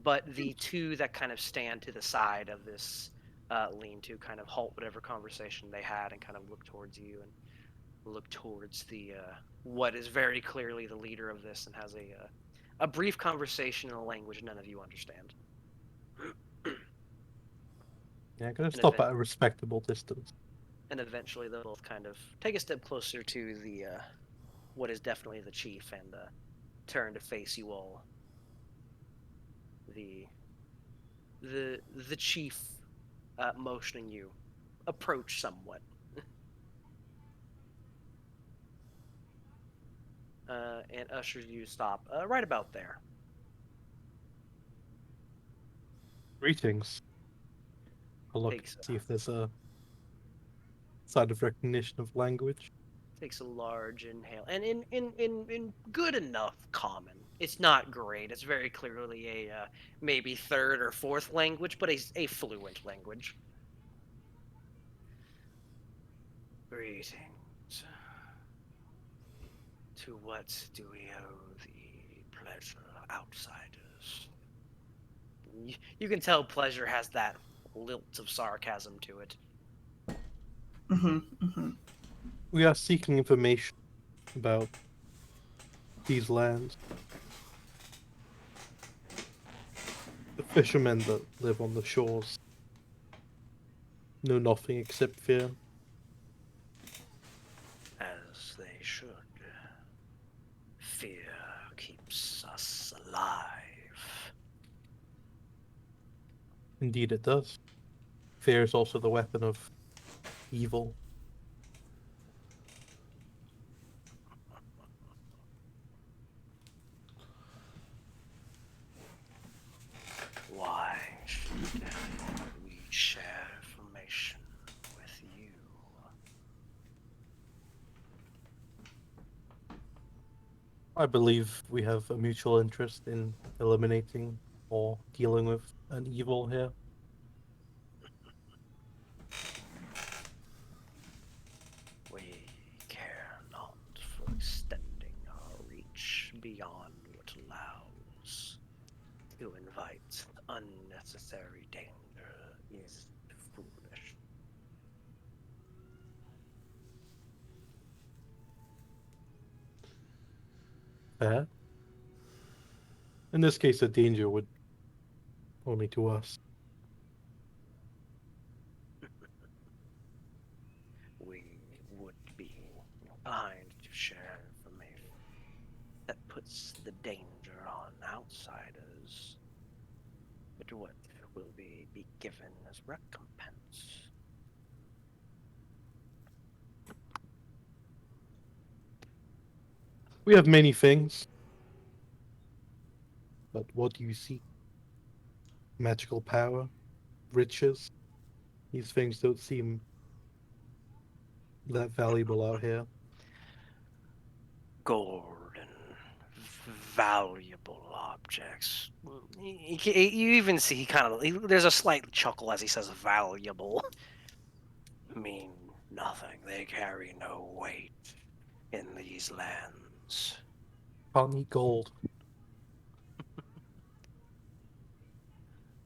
But the two that kind of stand to the side of this lean-to kind of halt whatever conversation they had and kind of look towards you and look towards the what is very clearly the leader of this, and has a brief conversation in a language none of you understand. Yeah, gotta And stop event- at a respectable distance. And eventually they'll both kind of take a step closer to the what is definitely the chief and turn to face you all. The the chief motioning you approach somewhat. And ushers you to stop right about there. Greetings. I'll look Takes see if there's a sign of recognition of language. takes a large inhale, and in good enough common. It's not great. It's very clearly a maybe third or fourth language, but a fluent language. Greetings. To what do we owe the pleasure, outsiders? You can tell pleasure has that lilt of sarcasm to it. We are seeking information about these lands. The fishermen that live on the shores know nothing except fear. As they should. Fear keeps us alive. Indeed, it does. Fear is also the weapon of evil. Why should we share information with you? I believe we have a mutual interest in eliminating or dealing with an evil here. We care not for extending our reach beyond what allows. To invite unnecessary danger is foolish. Fair. In this case, the danger would only to us. We would be inclined to share information that puts the danger on outsiders. But what will be given as recompense? We have many things. But what do you seek? Magical power? Riches? These things don't seem that valuable out here. Gold and valuable objects. You even see he kind of there's a slight chuckle as he says valuable. Mean nothing. They carry no weight in these lands. Can't need gold.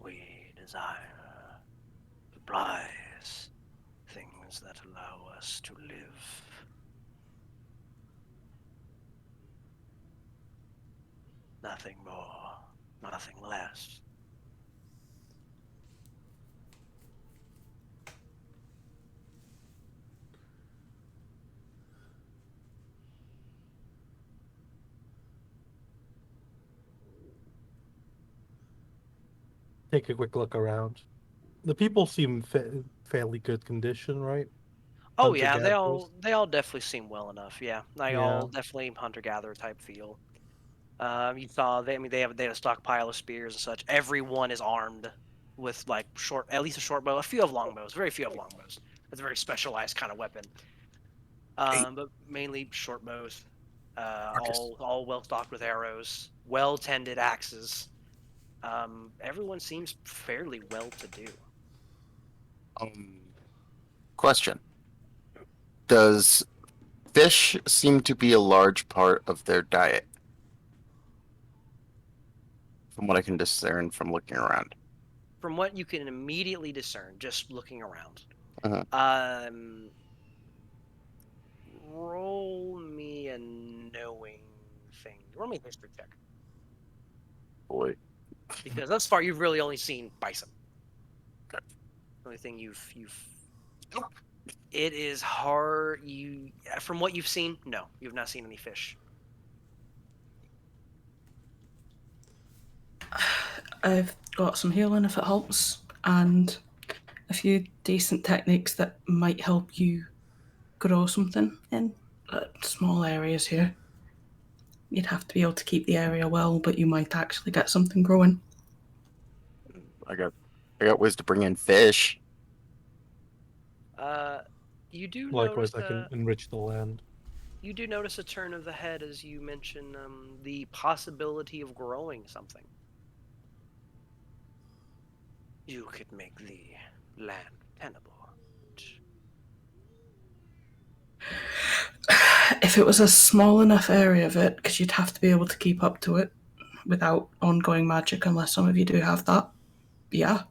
We desire supplies, things that allow us to live. Nothing more, nothing less. Take a quick look around. The people seem fairly good condition, right? Oh yeah, they Hunter-gatherers. all definitely seem well enough. Yeah, they Yeah. all definitely hunter gatherer type feel. You saw they. I mean, they have a stockpile of spears and such. Everyone is armed with like at least a short bow. A few have longbows. Very few have longbows. It's a very specialized kind of weapon. But mainly short bows. Marcus. All well stocked with arrows. Well tended axes. Everyone seems fairly well to do. Question: does fish seem to be a large part of their diet? From what I can discern from looking around. From what you can immediately discern, just looking around. Uh-huh. Roll me a knowing thing. Roll me a history check. Boy. Because thus far you've really only seen bison. Only thing you've it is hard. From what you've seen, no, you've not seen any fish. I've got some healing if it helps, and a few decent techniques that might help you grow something in small areas here. You'd have to be able to keep the area well, but you might actually get something growing. I got ways to bring in fish. You do Likewise, notice I can enrich the land. you do notice a turn of the head as you mention the possibility of growing something. You could make the land tenable. If it was a small enough area of it, because you'd have to be able to keep up to it without ongoing magic, unless some of you do have that. Yeah.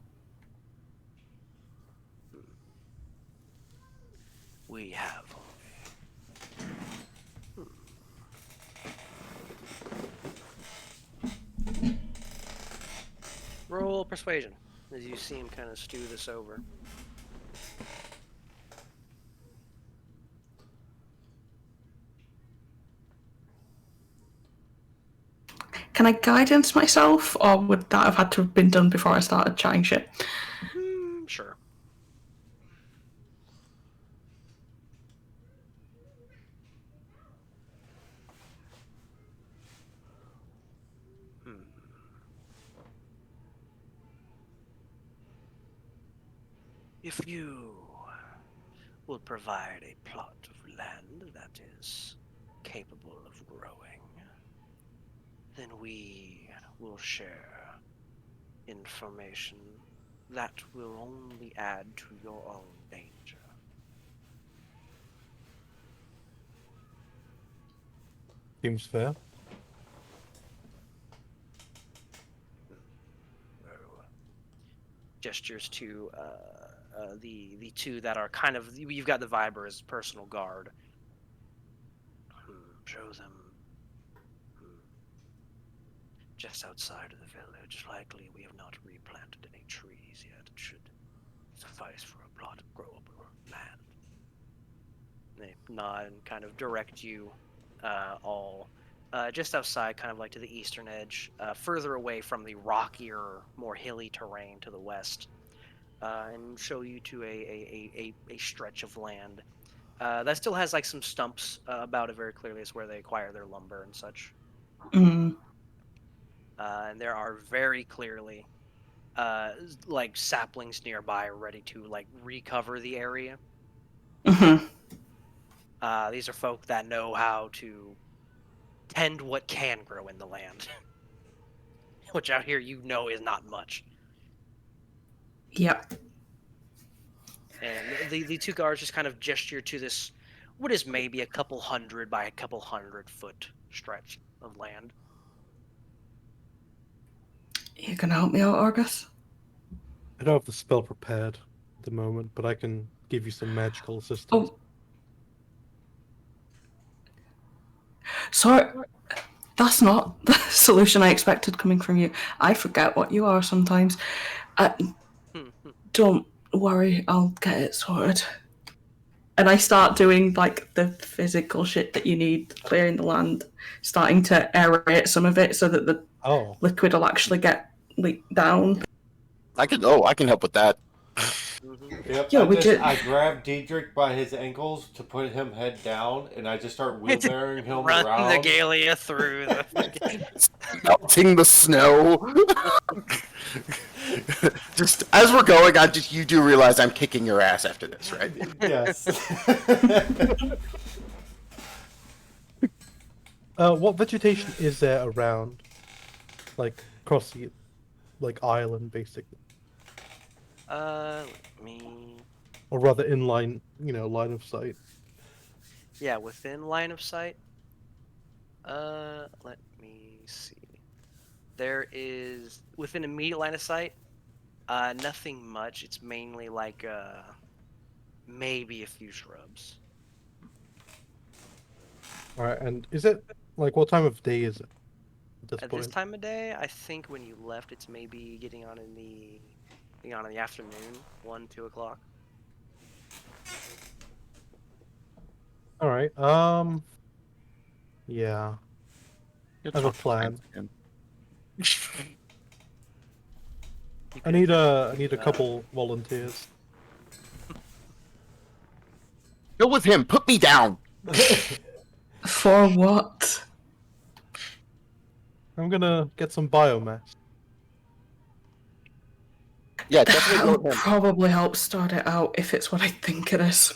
We have only. Roll persuasion as you see him kind of stew this over. Can I guidance myself, or would that have had to have been done before I started chatting shit? Sure. If you will provide a plot of land that is capable of growing, then we will share information that will only add to your own danger. Seems fair. Gestures to the two that are kind of, you've got the Viber as personal guard. Show them just outside of the village. Likely we have not replanted any trees yet. It should suffice for a plot of growable land. They nod and kind of direct you all just outside, kind of like to the eastern edge, further away from the rockier, more hilly terrain to the west, and show you to a stretch of land that still has like some stumps about it very clearly. It's where they acquire their lumber and such. Mm. And there are very clearly like saplings nearby ready to like recover the area. Mm-hmm. These are folk that know how to tend what can grow in the land, which out here you know is not much. Yep. And the two guards just kind of gesture to this, what is maybe a couple hundred by a couple 100-foot stretch of land. You gonna help me out, Argus? I don't have the spell prepared at the moment, but I can give you some magical assistance. Oh. Sorry, that's not the solution I expected coming from you. I forget what you are sometimes. Don't worry, I'll get it sorted. And I start doing like the physical shit that you need, clearing the land, starting to aerate some of it so that the liquid will actually get leaked down. I can help with that. Yep. Yeah, I grab Diedrich by his ankles to put him head down, and I just start wheelbarrowing him Run around. the Galia through the Melting the snow. Just as we're going, you do realize I'm kicking your ass after this, right? Yes. What vegetation is there around, like across the, like island, basically? let me. Or rather, in line, line of sight. Yeah, within line of sight. Let me see. There is within immediate line of sight. Nothing much. It's mainly like maybe a few shrubs. All right, and is it like what time of day is it at this At point? this time of day, I think when you left, it's maybe getting on in the on in the afternoon, 1, 2 o'clock. All right. Yeah. You'll I have a talk to plan. Frank again. You I can need attempt a to, couple volunteers. Go with him. Put me down. For what? I'm gonna get some biomass. Yeah, definitely go That'll with him. probably help start it out if it's what I think it is.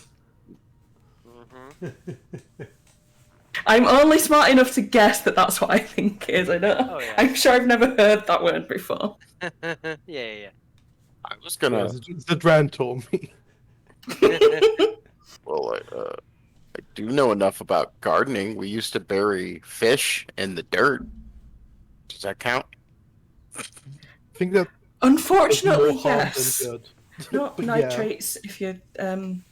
I'm only smart enough to guess that that's what I think it is. I don't. Oh, yeah. I'm sure I've never heard that word before. Yeah. I was gonna. Zedran told me. Well, I do know enough about gardening. We used to bury fish in the dirt. Does that count? I think that Unfortunately, more harm than yes. good. Not But yeah. nitrates. If you You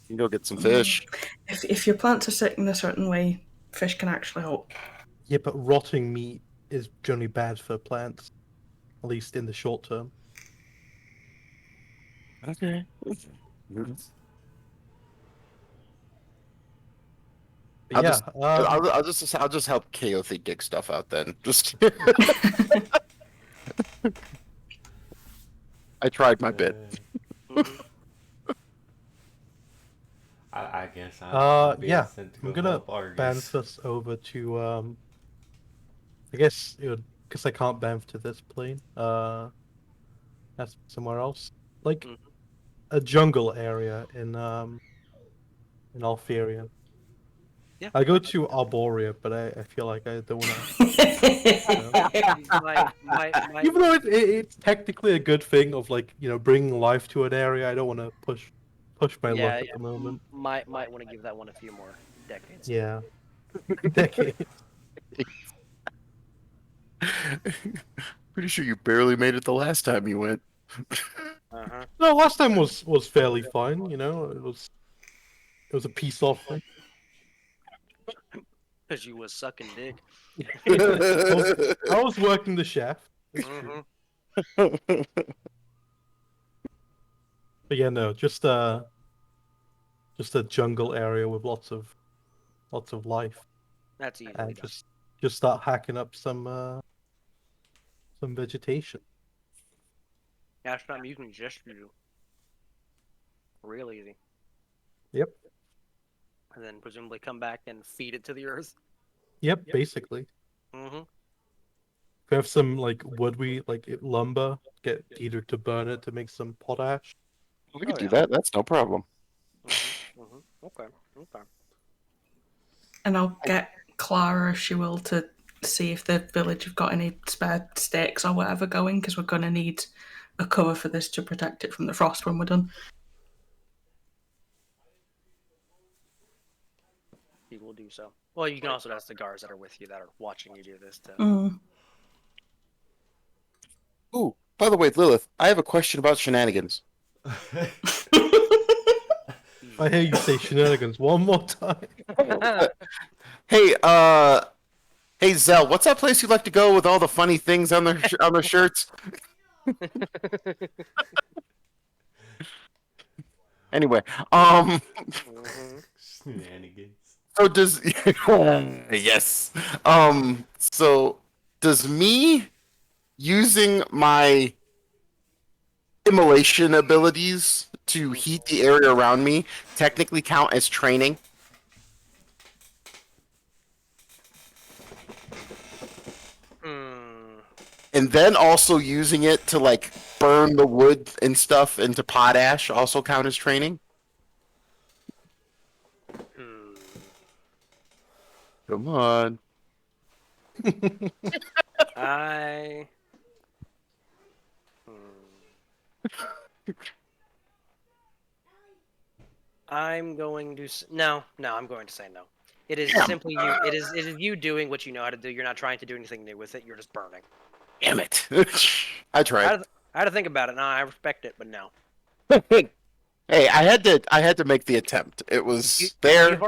can go get some fish. if your plants are sitting a certain way, fish can actually help. Yeah, but rotting meat is generally bad for plants, at least in the short term. Okay. But yeah, I'll just help Kaothi dig stuff out then. Just I tried my bit. I guess I'm being yeah, sent to I'm go gonna help Argus. banff us over to I guess it would, because I can't banff to this plane. That's somewhere else, like Mhm. a jungle area in Altheria. Yeah. I go to Arborea, but I feel like I don't want to. Even though it's technically a good thing of like bringing life to an area, I don't want to push my luck at the moment. Might want to give that one a few more decades. Yeah, decade. Pretty sure you barely made it the last time you went. Uh-huh. No, last time was fairly fine. It was a peace offering. Because you was sucking dick. I was working the shaft. Mhm. But yeah, no, just a jungle area with lots of life, That's easily and done. just start hacking up some vegetation. Astronaut, you can just do. Real easy. Yep. And then presumably come back and feed it to the earth. Yep, basically. Mm-hmm. If we have some wood, lumber, get Peter to burn it to make some potash. We could Oh, do yeah. that. That's no problem. Okay. And I'll get Clara, if she will, to see if the village have got any spare stakes or whatever going, because we're going to need a cover for this to protect it from the frost when we're done. He will do so. Well, you can also ask the guards that are with you that are watching you do this to. Mm. Ooh, by the way, Lilith, I have a question about shenanigans. I hear you say shenanigans one more time. Hey, hey, Zell, what's that place you like to go with all the funny things on their on their shirts? Anyway, Shenanigans. so does yes, so does me using my immolation abilities to heat the area around me technically count as training? And then also using it to burn the wood and stuff into potash also count as training? Come on. I'm going to no. I'm going to say no. It is simply you. It is you doing what you know how to do. You're not trying to do anything new with it. You're just burning. Damn it! I tried. I had to think about it. No, I respect it, but no. Hey, I had to make the attempt. It was there.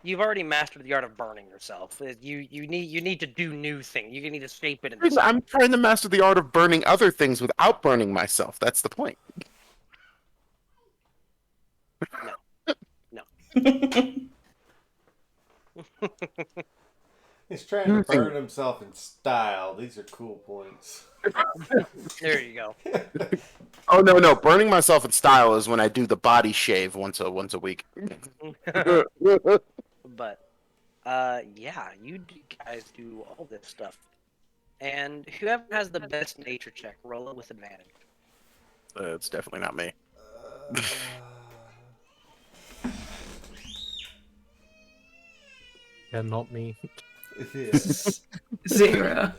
You've already mastered the art of burning yourself. You need to do new things. You need to shape it into something. I'm trying to master the art of burning other things without burning myself. That's the point. He's trying to burn himself in style. These are cool points. There you go. Oh no! Burning myself in style is when I do the body shave once a week. But yeah, guys do all this stuff, and whoever has the best nature check, roll it with advantage. It's definitely not me. Yeah, not me. Yeah. 0.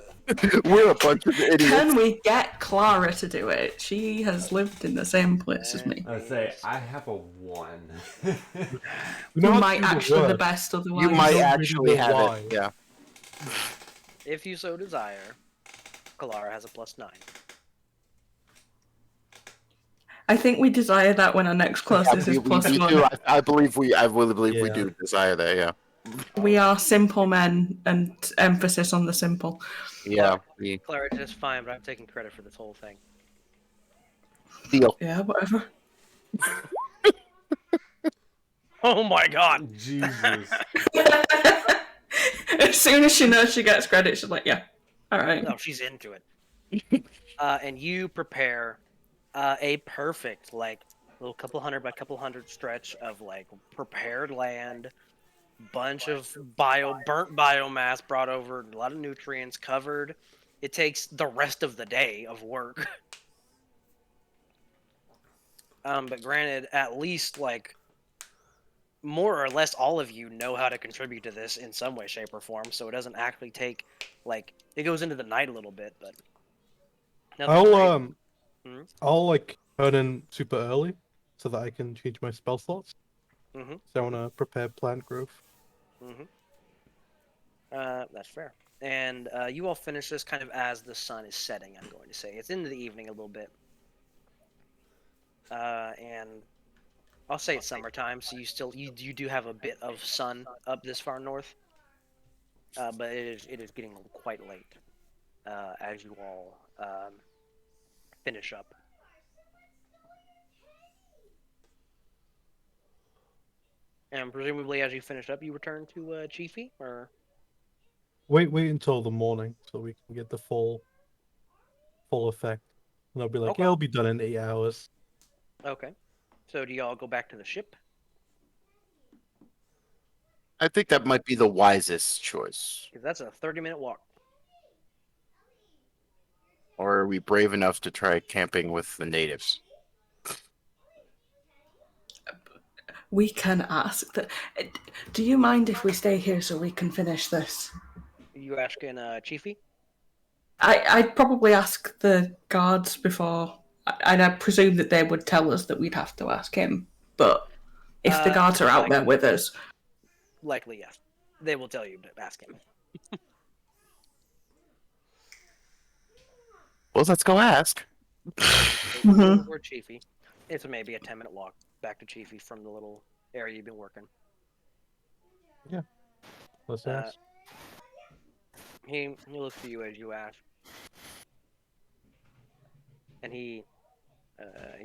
We're a bunch of idiots. Can we get Clara to do it? She has lived in the same place as me. I say I have a 1. You might actually be the best otherwise. You might don't actually really know have why. it. Yeah. If you so desire, Kalara has a +9. I think we desire that when our next closest is we +1. do. I believe we. I really believe we Yeah. do desire that. Yeah. We are simple men, and emphasis on the simple. Yeah. Clara is fine, but I'm taking credit for this whole thing. Deal. Yeah, whatever. Oh my god! Jesus. As soon as she knows she gets credit, she's like, yeah, all right. No, she's into it. And you prepare a perfect, like, little couple hundred by couple hundred stretch of, like, prepared land, bunch of burnt biomass brought over, a lot of nutrients covered. It takes the rest of the day of work. But granted, at least, like, more or less all of you know how to contribute to this in some way, shape, or form, so it doesn't actually take, like, it goes into the night a little bit, but... I'll like turn in super early so that I can change my spell slots. Mhm. So I want to prepare plant growth. That's fair. And you all finish this kind of as the sun is setting, I'm going to say. It's into the evening a little bit. And I'll say it's summertime, so you do have a bit of sun up this far north. But it is getting quite late as you all finish up. And presumably as you finish up, you return to Chiefy, or... Wait until the morning so we can get the full effect. And I'll be like, Okay. yeah, I'll be done in 8 hours. Okay. So do y'all go back to the ship? I think that might be the wisest choice. Because that's a 30-minute walk. Or are we brave enough to try camping with the natives? We can ask that. Do you mind if we stay here so we can finish this? You asking Chiefy? I'd probably ask the guards before, and I presume that they would tell us that we'd have to ask him. But if the guards are out there with us, Likely, yes. They will tell you to ask him. Well, let's go ask. Mhm. Or Chiefy. It's maybe a 10-minute walk back to Chiefy from the little area you've been working. Let's Uh, ask. He looks for you as you ask, and he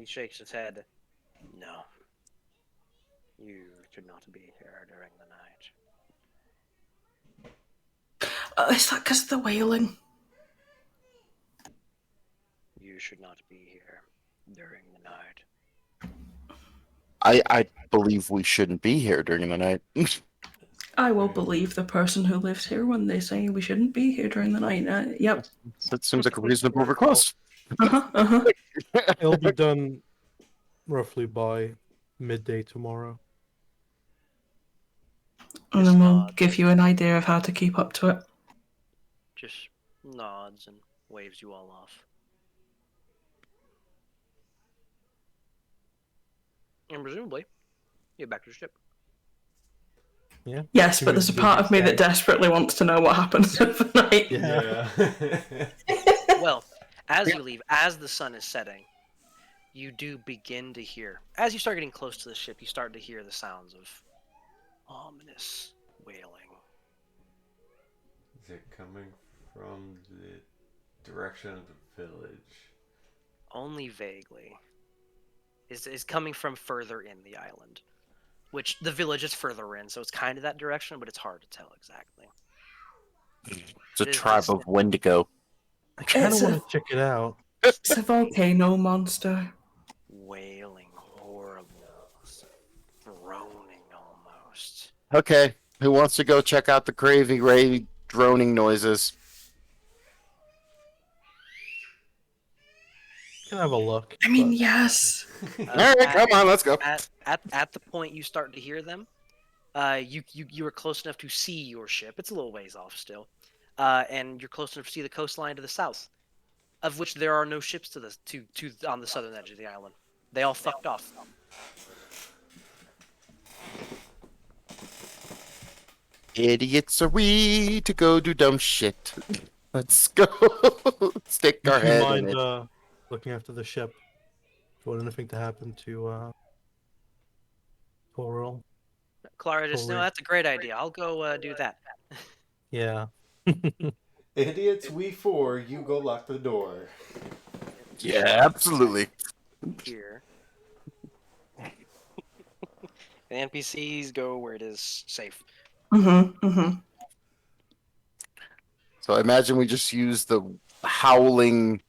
shakes his head. No, you should not be here during the night. Is that because of the whaling? You should not be here during the night. I believe we shouldn't be here during the night. I will believe the person who lives here when they say we shouldn't be here during the night. Yep. That seems like a reasonable request. It'll be done roughly by midday tomorrow. And then we'll give you an idea of how to keep up to it. Just nods and waves you all off. And presumably, you're back to the ship. Yeah. Yes, but there's a part of me that desperately wants to know what happens overnight. Yeah. Well, as you leave, as the sun is setting, you do begin to hear, as you start getting close to the ship, you start to hear the sounds of ominous wailing. Is it coming from the direction of the village? Only vaguely. Is coming from further in the island, which the village is further in, so it's kind of that direction, but it's hard to tell exactly. It's a It is tribe distant. of Wendigo. I kind of It's want a- to check it out. It's a volcano monster. Wailing, horrible, groaning almost. Okay, who wants to go check out the crazy, raving, droning noises? Can have a look. I mean, but- yes. All right, come on, let's go. At the point you start to hear them, you are close enough to see your ship. It's a little ways off still, and you're close enough to see the coastline to the south, of which there are no ships to on the southern edge of the island. They all fucked off. Idiots are we to go do dumb shit. Let's go. Stick our Would you head mind in it. looking after the ship? If you want anything to happen to Coral? Clara just, no, Totally. that's a great idea. I'll go do that. Yeah. Idiots, we four, you go lock the door. Yeah, absolutely. Here. The NPCs go where it is safe. So I imagine we just use the howling,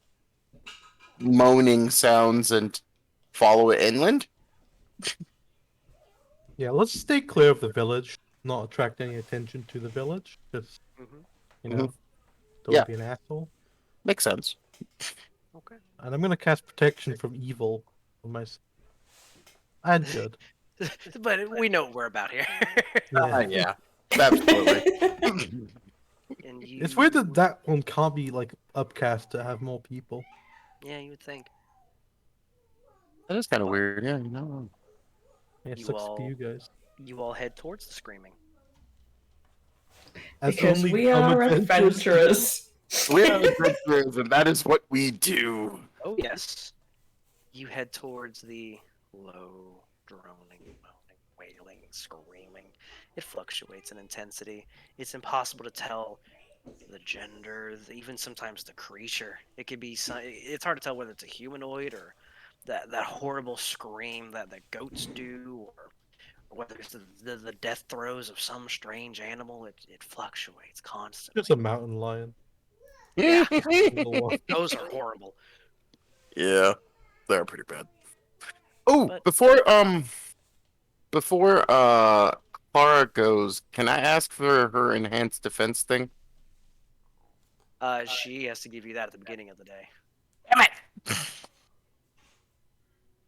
moaning sounds and follow it inland. Yeah, let's stay clear of the village, not attract any attention to the village. Just, Mhm. you know, don't Yeah. be an asshole. Makes sense. Okay. And I'm gonna cast protection from evil on myself. And good. But we know what we're about here. Yeah. Absolutely. And It's weird that that one can't be like upcast to have more people. Yeah, you would think. That is kind of weird. Yeah, you know. Yeah, it You sucks all- for you guys. You all head towards the screaming. As Because only we dumb are adventurers- adventurers. We are adventurers, and that is what we do. Oh yes. You head towards the low, droning, moaning, wailing, screaming. It fluctuates in intensity. It's impossible to tell the gender, even sometimes the creature. It could be. It's hard to tell whether it's a humanoid or that horrible scream that the goats do, or whether it's the death throes of some strange animal. It fluctuates constantly. Just a mountain lion. Yeah. Little one. Those are horrible. Yeah, they're pretty bad. Oh, But- before Clara goes, can I ask for her enhanced defense thing? She has to give you that at the beginning of the day. Damn it!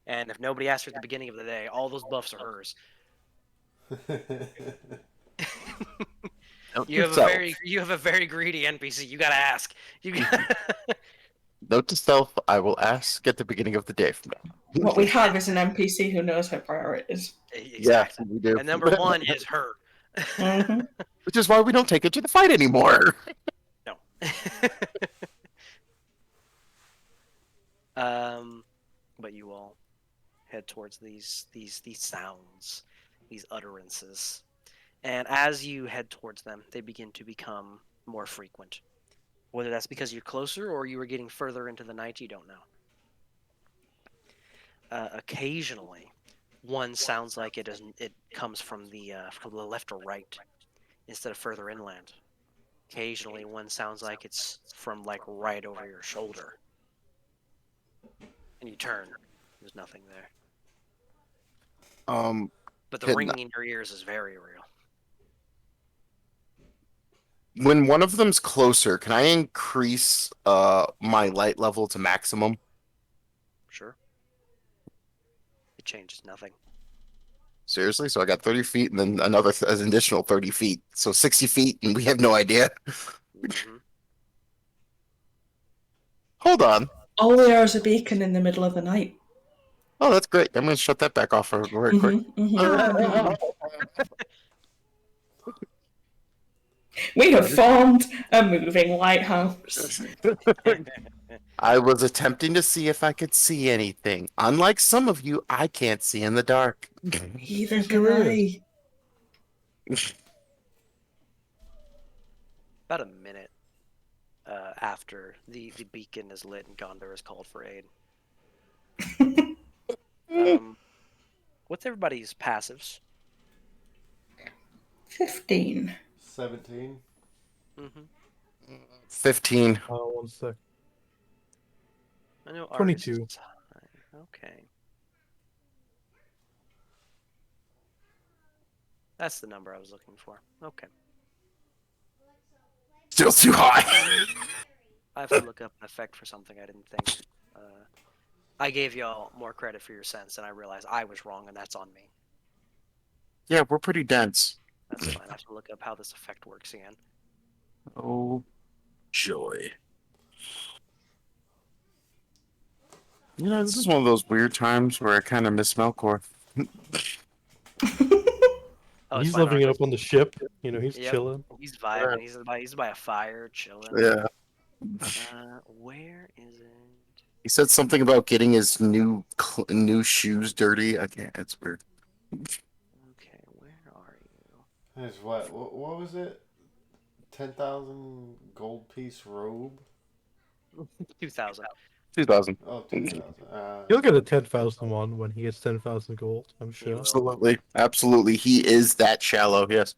And if nobody asks her at the beginning of the day, all those buffs are hers. Note You to have self. you have a very greedy NPC. You gotta ask. You got Note to self: I will ask at the beginning of the day from now. What we have is an NPC who knows her priorities. exactly. Yeah, we do. And number one is her. Mhm. Which is why we don't take her to the fight anymore. No. But you all head towards these sounds, these utterances, and as you head towards them, they begin to become more frequent. Whether that's because you're closer or you are getting further into the night, you don't know. Occasionally, one sounds like it comes from the left or right instead of further inland. Occasionally, one sounds like it's from like right over your shoulder, and you turn. There's nothing there, but the Can- ringing in your ears is very real. When one of them's closer, can I increase my light level to maximum? Sure. It changes nothing. Seriously? So I got 30 feet and then another an additional 30 feet. So 60 feet and we have no idea. Mhm. Hold on. All we are is a beacon in the middle of the night. Oh, that's great. I'm going to shut that back off very quick. Mhm, mhm. We have formed a moving lighthouse. I was attempting to see if I could see anything. Unlike some of you, I can't see in the dark. Either Sure can is. I. About a minute after the beacon is lit and Gondor is called for aid. What's everybody's passives? 15. 17. Mm-hmm. 15. 1 sec. I know 22. Argus is high. Okay. That's the number I was looking for. Okay. Still too high. I have to look up an effect for something I didn't think. I gave y'all more credit for your sense, and I realized I was wrong, and that's on me. Yeah, we're pretty dense. That's fine. I have to look up how this effect works again. Oh, joy. You know, this is one of those weird times where I kind of miss Melkor. Oh, it's He's fine, living it Argus. up on the ship. You know, he's Yep. chilling. He's vibing. He's by a fire, chilling. Yeah. Where is it? He said something about getting his new shoes dirty. I can't. It's weird. Okay, where are you? There's what was it? 10,000 gold piece robe? 2,000. 2000. Oh, 2,000. He'll get a 10,000 one when he gets 10,000 gold, I'm sure. will. Absolutely. Absolutely. He is that shallow. Yes.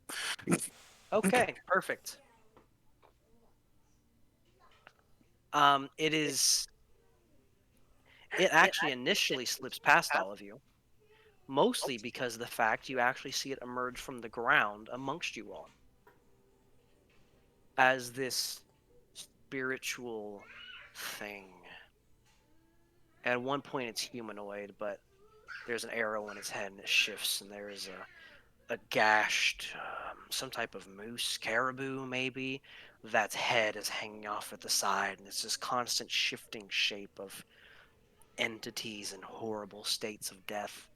Okay, perfect. It actually initially slips past all of you, mostly because of the fact you actually see it emerge from the ground amongst you all as this spiritual thing. At one point it's humanoid, but there's an arrow in its head and it shifts, and there is a gashed, some type of moose, caribou maybe, that's head is hanging off at the side, and it's this constant shifting shape of entities in horrible states of death.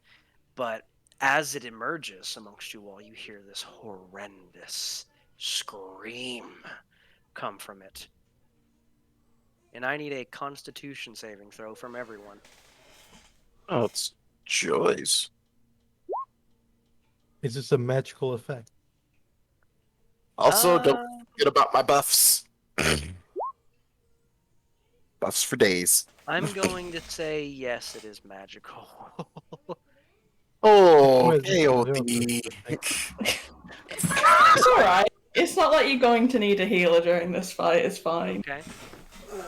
But as it emerges amongst you all, you hear this horrendous scream come from it. And I need a Constitution saving throw from everyone. Oh, it's joys. Is this a magical effect? Also, don't forget about my buffs. Buffs for days. I'm going to say yes, it is magical. Oh, Wait, AOD. It's alright. It's not like you're going to need a healer during this fight, it's fine. Okay. Oh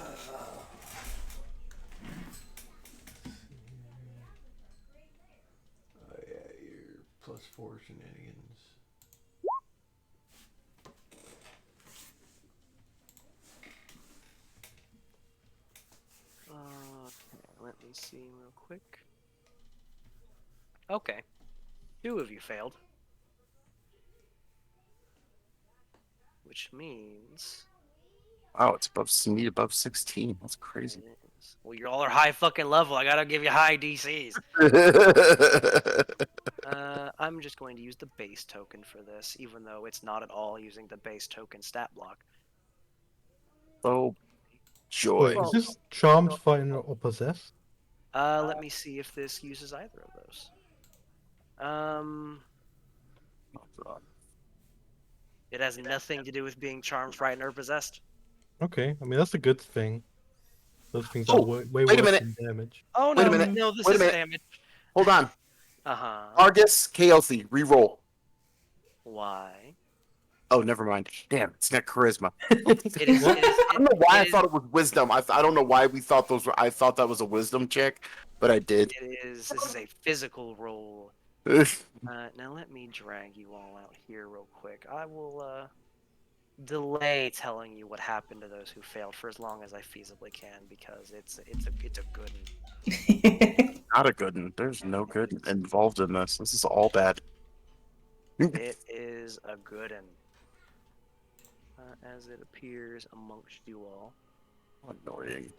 yeah, your +4 shenanigans. Let me see real quick. Okay. 2 of you failed. Which means... Wow, it's need above 16. That's crazy. it is. Well, you all are high fucking level. I gotta give you high DCs. I'm just going to use the base token for this, even though it's not at all using the base token stat block. Oh, joy. Wait, is this charmed, frightened, or possessed? Let me see if this uses either of those. It has nothing to do with being charmed, frightened, or possessed. Okay, I mean, that's a good thing. Those things Oh, are way wait a worse minute. than damage. Oh Wait no, a minute. no, this Wait a is minute. damage. Hold on. Uh-huh. Argus, Kaothi, reroll. Why? Oh, never mind. Damn, it's not charisma. It is, I don't know why I it thought it was wisdom. I don't know why we thought those were. I thought that was a wisdom check, but I did. this is a physical roll. Now let me drag you all out here real quick. I will delay telling you what happened to those who failed for as long as I feasibly can, because it's a good one. Not a good one. There's no good involved in this. This is all bad. It is a good one. As it appears amongst you all. Annoying.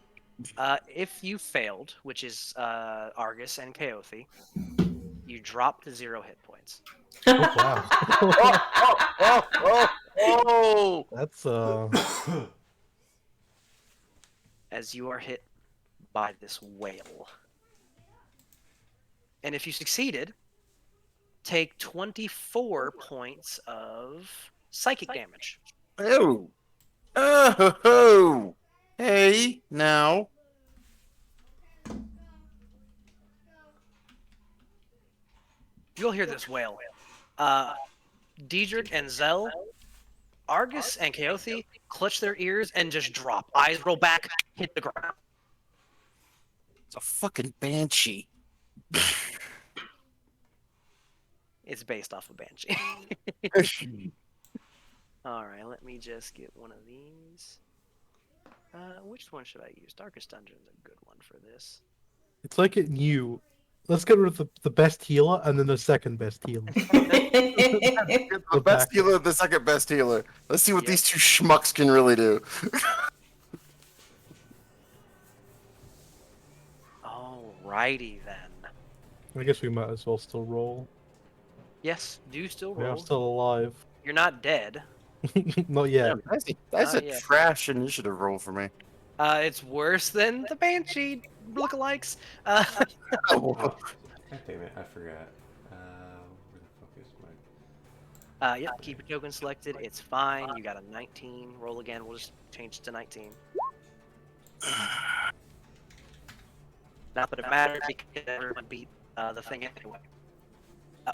If you failed, which is Argus and Kaothi, you drop to 0 hit points. Oh, wow. Oh! That's, As you are hit by this whale. And if you succeeded, take 24 points of psychic damage. Oh. Oh. Hey, now. You'll hear this wail. Diedrich and Zell, Argus and Keothi clutch their ears and just drop. Eyes roll back, hit the ground. It's a fucking banshee. It's based off of Banshee. All right, let me just get one of these. Which one should I use? Darkest Dungeon's a good one for this. It's like it knew. Let's get rid of the best healer and then the second best healer. The best healer, the second best healer. Let's see what these two schmucks can really do. Alrighty then. I guess we might as well still roll. Yes, do still We roll. are still alive. You're not dead. Not yet. That's Not a yet. trash initiative roll for me. It's worse than the Banshee lookalikes. Oh, God damn it, I forgot. Where the fuck is my... Yeah, keep your token selected. It's fine. You got a 19. Roll again. We'll just change it to 19. Not that it matters because everyone beat the thing anyway.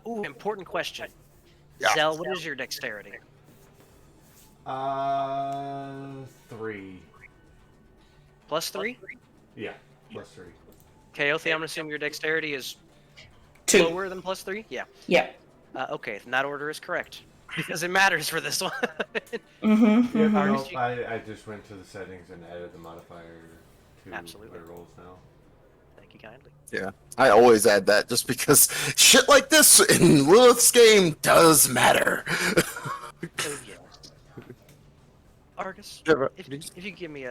Ooh, important question. Yeah. Zell, what is your dexterity? 3. +3? Yeah, +3. Keothi, I'm gonna assume your dexterity is 2. lower than +3? Yeah. Yeah. Okay, then that order is correct. Because it matters for this one. Mm-hmm. Yeah, Argus, nope, you- I just went to the settings and added the modifier to Absolutely. the rolls now. Thank you kindly. Yeah, I always add that just because shit like this in Lilith's game does matter. Oh, yes. Argus, Never if you give me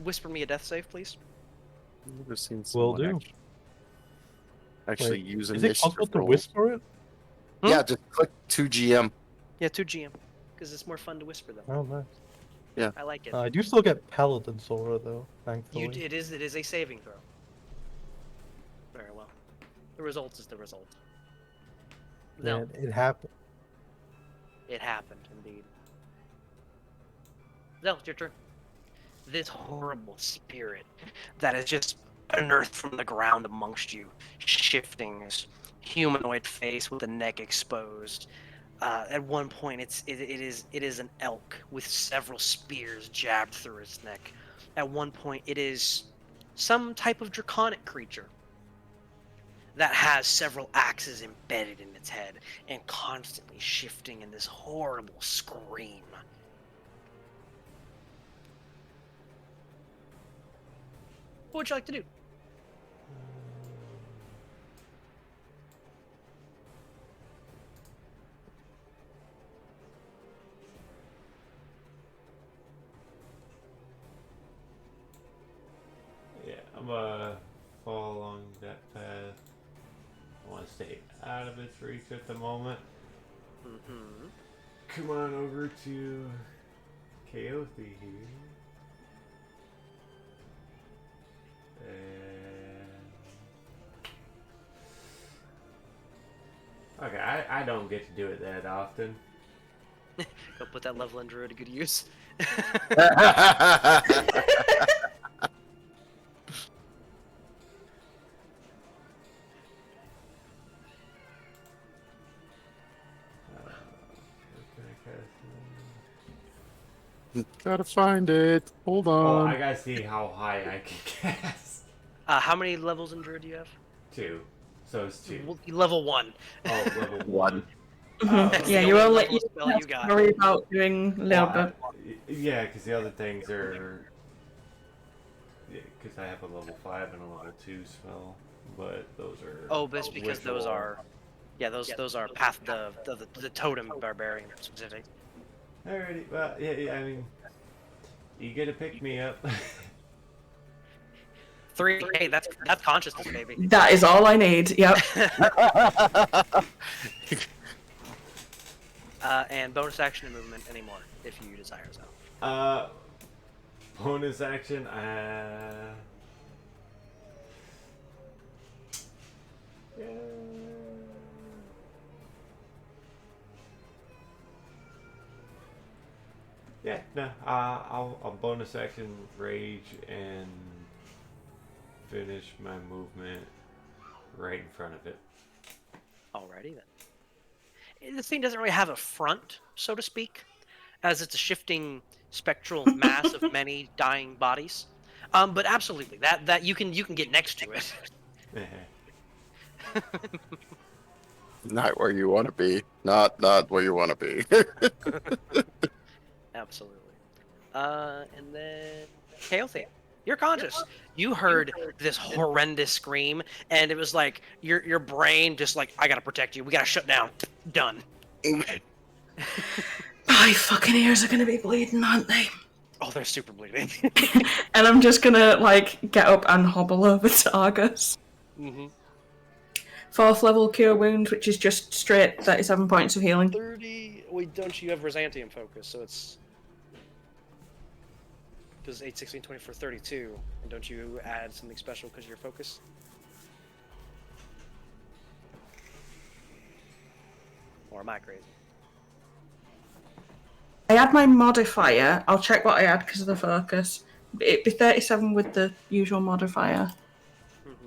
whisper me a death save, please. seen Will someone do. actually Wait, use Is it possible initiative to roll. whisper it? Yeah, just click 2GM. Yeah, 2GM. Because it's more fun to whisper them. Oh, nice. I like it. I do still get Paladin Sora though, thankfully. It is a saving throw. Very well. The result is the result. No, Yeah, it happened. it happened indeed. Zell, it's your turn. This horrible spirit that is just unearthed from the ground amongst you, shifting his humanoid face with the neck exposed. At one point, it is an elk with several spears jabbed through its neck. At one point, it is some type of draconic creature that has several axes embedded in its head and constantly shifting in this horrible scream. What would you like to do? Yeah, I'm gonna follow along that path. I want to stay out of its reach at the moment. Mm-hmm. Come on over to Keothi here. Okay, I don't get to do it that often. Go put that level in Druid to good use. Where can I cast Gotta find it. Hold it? Oh, on. I gotta see how high I can cast. How many levels in Druid do you have? 2. So it's 2. Level 1. Oh, level 1. One. That's Yeah, the you only will level let you spell you got. worry about doing a little bit. Yeah, because the other things are. Yeah, because I have a level 5 and a level 2 spell, but those are. Oh, but it's because those ritual. are. Yeah, those are path the totem barbarian specific. Alrighty, well, yeah, I mean, you get to pick me up. 3. Hey, that's consciousness, baby. That is all I need. Yep. And bonus action and movement anymore, if you desire so. Bonus action. Yeah. Yeah, no, I'll bonus action rage and finish my movement right in front of it. Alrighty then. This thing doesn't really have a front, so to speak, as it's a shifting spectral mass of many dying bodies. But absolutely, that you can get next to it. Not where you want to be. Not where you want to be. Absolutely. And then Kaothi, you're conscious. You heard this horrendous scream, and it was like your brain just like, I gotta protect you. We gotta shut down. Done. My fucking ears are gonna be bleeding, aren't they? Oh, they're super bleeding. And I'm just gonna like get up and hobble over to Argus. Mm-hmm. 4th level cure wound, which is just straight 37 points of healing. 30. Wait, don't you have Byzantium focus? So it's because 8, 16, 24, 32. And don't you add something special because you're focused? Or am I crazy? I add my modifier. I'll check what I add because of the focus. It'd be 37 with the usual modifier. Mm-hmm.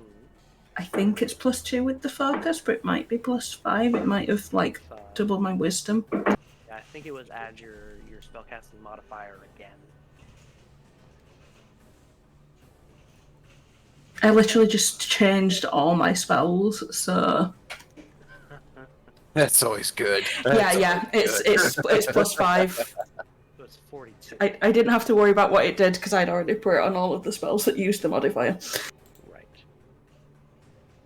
I think it's +2 with the focus, but it might be +5. It might have like doubled my wisdom. Yeah, I think it was add your spellcasting modifier again. I literally just changed all my spells, so That's always good. yeah. It's +5. So it's 42. I didn't have to worry about what it did because I'd already put it on all of the spells that used the modifier. Right.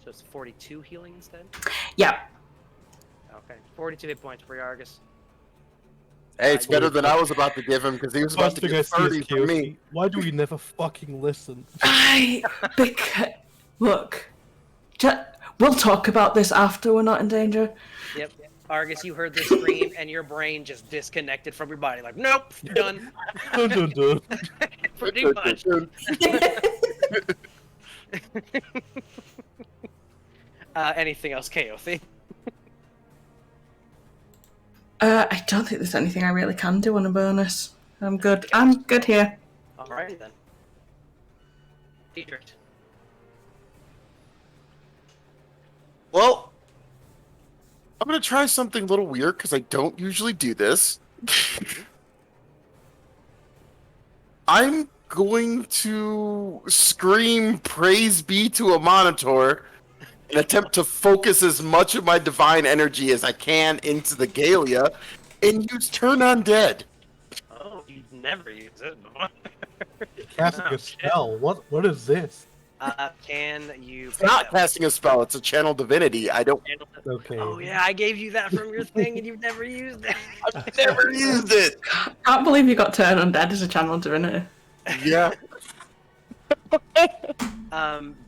So it's 42 healing instead? Yeah. Okay. 42 hit points for Argus. Hey, it's better than I was about to give him because he was about First to thing I get see 30 is from me. Why do we never fucking listen? Look, we'll talk about this after we're not in danger. Yep. Argus, you heard the scream and your brain just disconnected from your body. Like, nope, done. Dun, dun, dun. Pretty much. Anything else, Kaothi? I don't think there's anything I really can do on a bonus. I'm good. I'm good here. Alrighty then. Dietrich. Well, I'm gonna try something a little weird because I don't usually do this. I'm going to scream praise be to a monitor and attempt to focus as much of my divine energy as I can into the Galia and use Turn Undead. Oh, you've never used it before. Casting a spell. What is this? Can you... It's not casting a spell, it's a channel divinity. I don't... Okay. Oh yeah, I gave you that from your thing and you've never used it. I've never used it! Can't believe you got Turn Undead as a channel divinity. Yeah.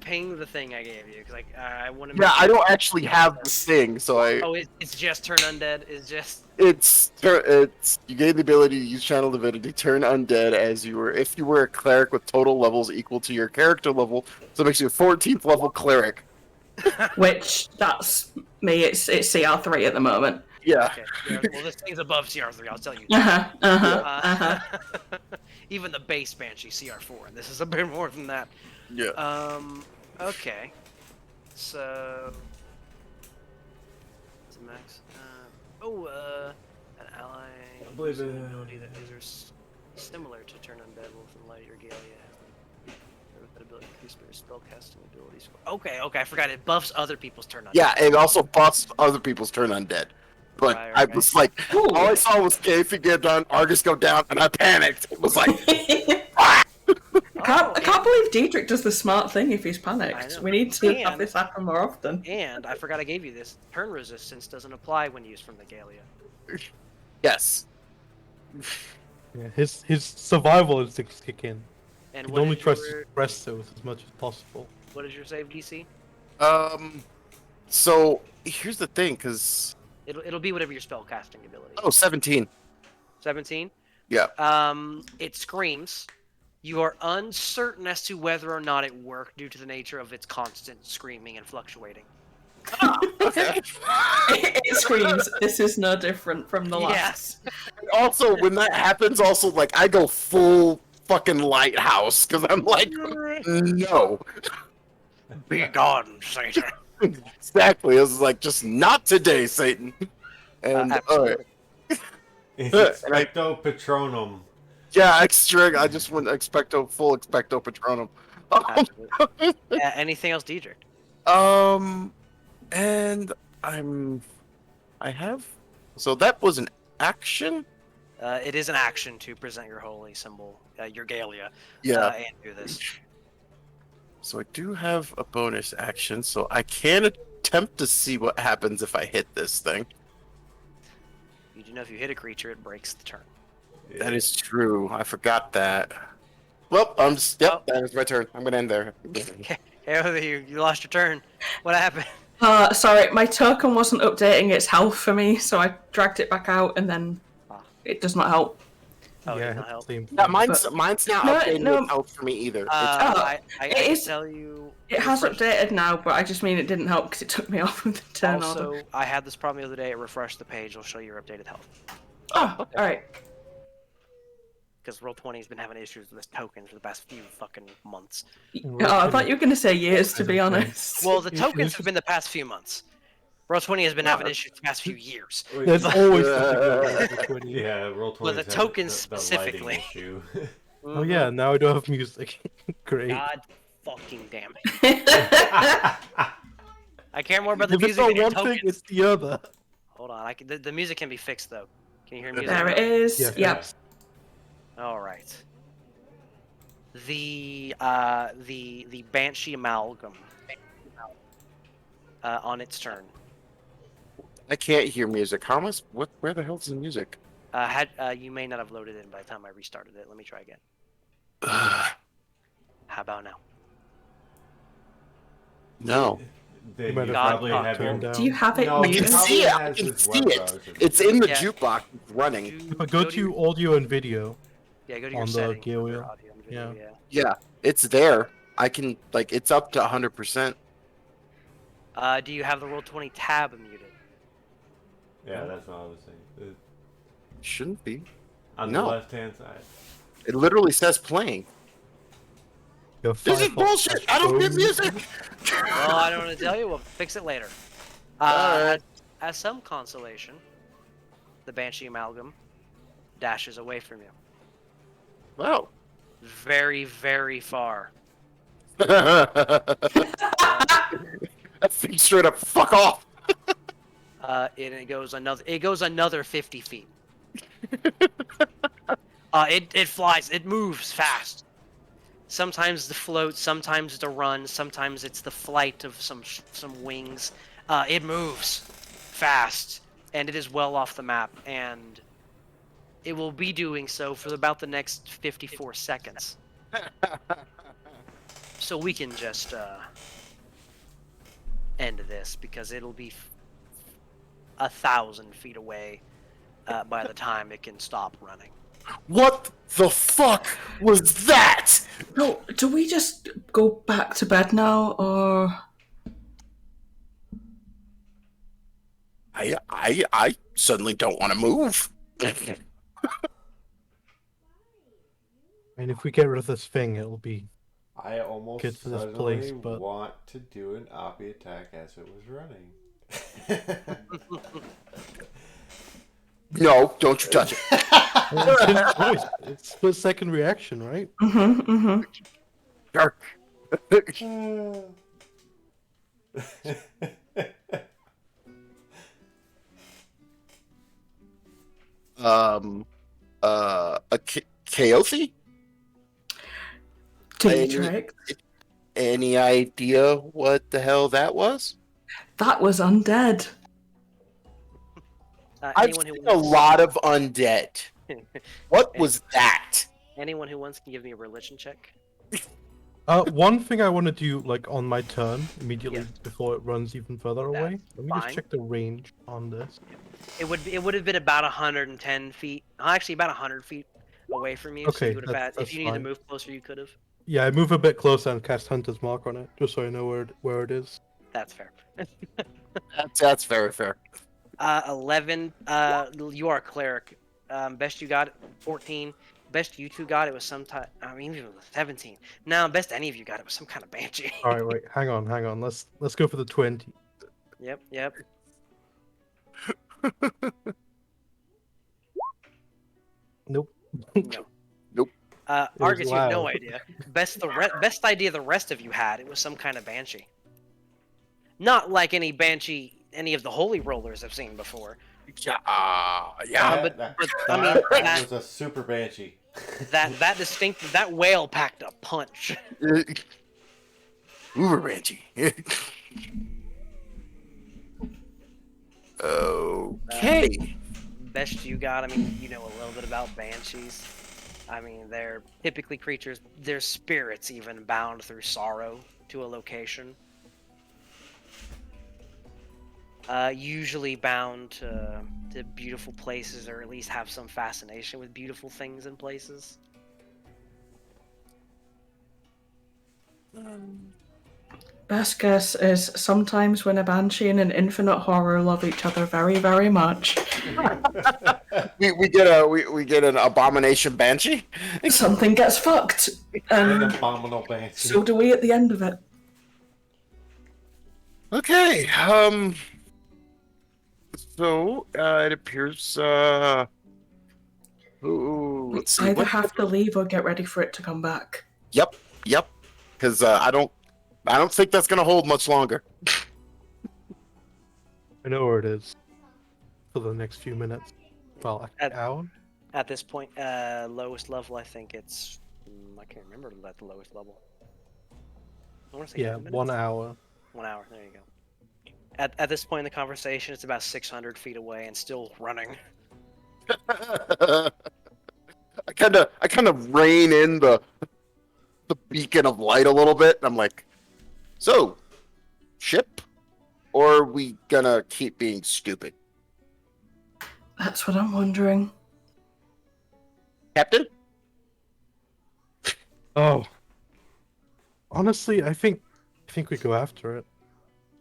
Ping the thing I gave you, because like, I want to Yeah, I don't actually have this thing, so I... Oh, it's just Turn Undead, it's just... It's you gain the ability to use Channel Divinity, turn undead if you were a cleric with total levels equal to your character level, so it makes you a 14th level cleric. Which, that's me, it's CR3 at the moment. Yeah. Okay, yeah, well this thing's above CR3, I'll tell you. Even the base Banshee CR4, and this is a bit more than that. Yeah. Okay. So... What's the max? An ally I believe uses it- an ability that is similar to Turn Undead Wolf and Light or Galia. With that ability, increase their spellcasting abilities. Okay, I forgot it buffs other people's Turn Undead. Yeah, it also buffs other people's turn undead. But Right, I right. was like, all I saw was Kafi get done, Argus go down, and I panicked. It was like, I can't believe Dietrich does the smart thing if he's I panicked. know. We need to have And- this happen more often. And I forgot I gave you this. Turn resistance doesn't apply when used from the Galia. yes. Yeah, his survival instincts kick in. And He what only is tries to your, suppress those as much as possible. what is your save DC? So, here's the thing, because... It'll be whatever your spellcasting ability. Oh, 17. 17. Yeah. It screams. You are uncertain as to whether or not it worked due to the nature of its constant screaming and fluctuating. Okay. It screams, "This is no different from the last." Yes. Also, when that happens, also like I go full fucking lighthouse because I'm like, no, Be gone, Satan. exactly. It was like just not today, Satan. And all right, It's And I- expecto patronum. yeah, extra. I just went full expecto patronum. Absolutely. Anything else, Diedrich? And I have. So that was an action. It is an action to present your holy symbol, your Galia, Yeah. and do this. So I do have a bonus action, so I can attempt to see what happens if I hit this thing. You do know if you hit a creature, it breaks the turn. That is true. I forgot that. Well, yep, that is my turn. I'm gonna end there. Hey, you lost your turn. What happened? Sorry, my token wasn't updating its health for me, so I dragged it back out, and then it does not help. Oh, it yeah, did not help. same Yeah, thing. mine's not No, updating no. its health for me either. I it can is- tell you. It has refresh- updated now, but I just mean it didn't help because it took me off of the turn order. Also, I had this problem the other day. It refreshed the page. It'll show you your updated health. Oh, alright. Because Roll20 has been having issues with this token for the past few fucking months. Oh, I thought you were going to say years, to be Okay. honest. Well, the It- tokens it's have been the past few months. Roll20 has been having issues the past few years. There's always something going on with 20. Yeah, roll 20. Well, the tokens specifically. Issue. Oh yeah, now I don't have music. Great. God fucking damn it. I care more about the If it's music not than your one tokens. thing, it's the other. Hold on, the music can be fixed though. Can you hear music? There it is. Yeah. Yep. All right. The Banshee amalgam on its turn. I can't hear music. How am I? Where the hell's the music? You may not have loaded in by the time I restarted it. Let me try again. Ugh, How about now? no. Then You might you have probably God, have turned your... down. Do you have it No, I he can muted? probably see it. I has can his see web it. browser. It's in the Yeah. jukebox running. Do- But go to audio and video. yeah, go to your on the settings. under Galia. audio and video, Yeah. Yeah, it's there. I can it's up to 100%. Do you have the Roll20 tab muted? Yeah, that's what I was saying. Shouldn't be. On No. the left-hand side. It literally says playing. Your This is Firefox bullshit. I don't get phone- music. Well, I don't want to tell you. We'll fix it later. Alright. As some consolation, the Banshee amalgam dashes away from you. Wow. Very, very far. That thing straight up fuck off. And it goes another 50 feet. It flies. It moves fast. Sometimes the float, sometimes the run, sometimes it's the flight of some wings. It moves fast, and it is well off the map, and it will be doing so for about the next 54 seconds. So we can just end this because it'll be 1,000 feet away by the time it can stop running. What the fuck was that? No, do we just go back to bed now, or I suddenly don't want to move. And if we get rid of this thing, it'll be. I almost Get to this suddenly place, but- want to do an Oppie attack as it was running. No, don't you touch it. It's his choice. It's split second reaction, right? Dark. A Kaothi? Dietrich? Any idea what the hell that was? That was undead. I've Anyone who seen a wants, lot of undead. What was that? anyone who wants can give me a religion check. One thing I want to do, like on my turn, immediately Yeah. before it runs even further away. Let me fine. just check the range on this. It would have been about 110 feet. Actually, about 100 feet away from you. So Okay, you would have had, if that's you needed to fine. move closer, you could have. Yeah, I move a bit closer and cast Hunter's Mark on it, just so I know where it is. That's fair. That's very fair. 11. You are a cleric. Best you got 14. Best you two got it was some type. I mean, even 17. Now, best any of you got it was some kind of banshee. All right, wait, hang on. Let's go for the 20. Yep. Nope. No. Nope. was Argus, you have no loud. idea. Best idea the rest of you had. It was some kind of banshee. Not like any banshee any of the holy rollers have seen before. Yeah. but I mean, that that- was a super banshee. That whale packed a punch. Uber Banshee. Okay. Best you got. I mean, you know a little bit about banshees. I mean, they're typically creatures. They're spirits, even bound through sorrow to a location. Usually bound to beautiful places, or at least have some fascination with beautiful things and places. Best guess is sometimes when a banshee and an infinite horror love each other very, very much, we get an abomination banshee. something gets fucked, An and abominable banshee. so do we at the end of it. Okay. So it appears. Ooh, let's see. Either have to leave or get ready for it to come back. Yep. Because I don't think that's gonna hold much longer. I know where it is. For the next few minutes. Well, an hour. At this point, lowest level, I think it's. I can't remember at the lowest level. I want to say Yeah, 10 minutes? 1 hour. 1 hour. There you go. At this point in the conversation, it's about 600 feet away and still running. I kind of rein in the beacon of light a little bit, and I'm like, so, ship, or are we gonna keep being stupid, That's what I'm wondering. Captain? Oh. Honestly, I think we go after it.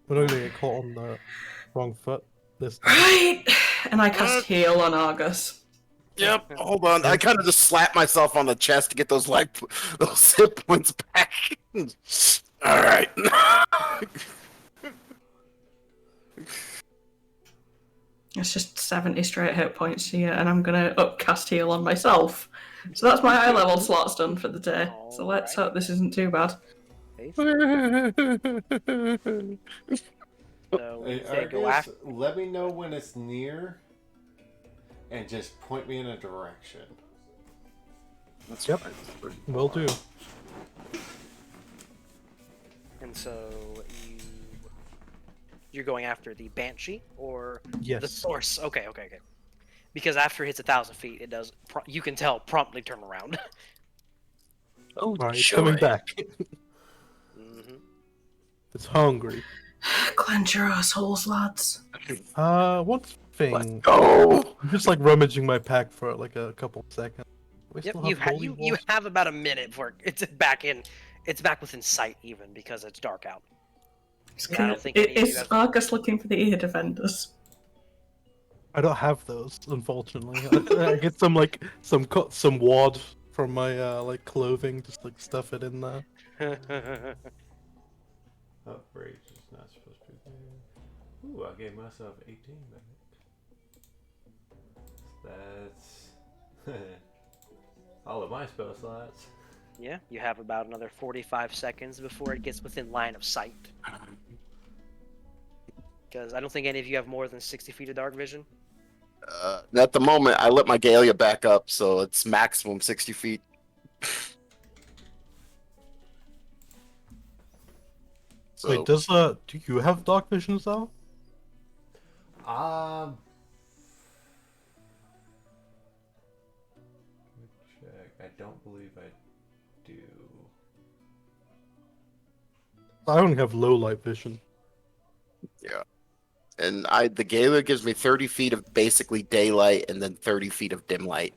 We're not gonna get caught on the wrong foot this time. Right! And I cast heal on Argus. Yep. Hold on. I kind of just slap myself on the chest to get those hit points back. All right. It's just 70 straight hit points here, and I'm gonna upcast heal on myself. So that's my high level slots done for the day. So let's hope this isn't too bad. So Hey, they go Argus, after. let me know when it's near, and just point me in a direction. Yep. Will do. And so you're going after the banshee or the Yes. source. Okay. Because after it hits 1,000 feet, it does. You can tell promptly turn around. Oh, Right, it's coming back. hmm It's hungry. Clench your assholes, lads. One thing. Let's go. I'm just like rummaging my pack for like a couple seconds. We Yep. still have holy You water? have about a minute before it's back in. It's back within sight even because it's dark out. I don't think any of you Is have- Argus looking for the ear defenders? I don't have those, unfortunately. I get some like some wad from my like clothing, just like stuff it in there. Outrage is not supposed to be there. Ooh, I gave myself 18 back. That's all of my spell slots. Yeah, you have about another 45 seconds before it gets within line of sight. Because I don't think any of you have more than 60 feet of dark vision. At the moment, I let my Galia back up, so it's maximum 60 feet. So, Wait, do you have dark vision as well? Let me check. I don't believe I do. I only have low light vision. and the Galia gives me 30 feet of basically daylight and then 30 feet of dim light.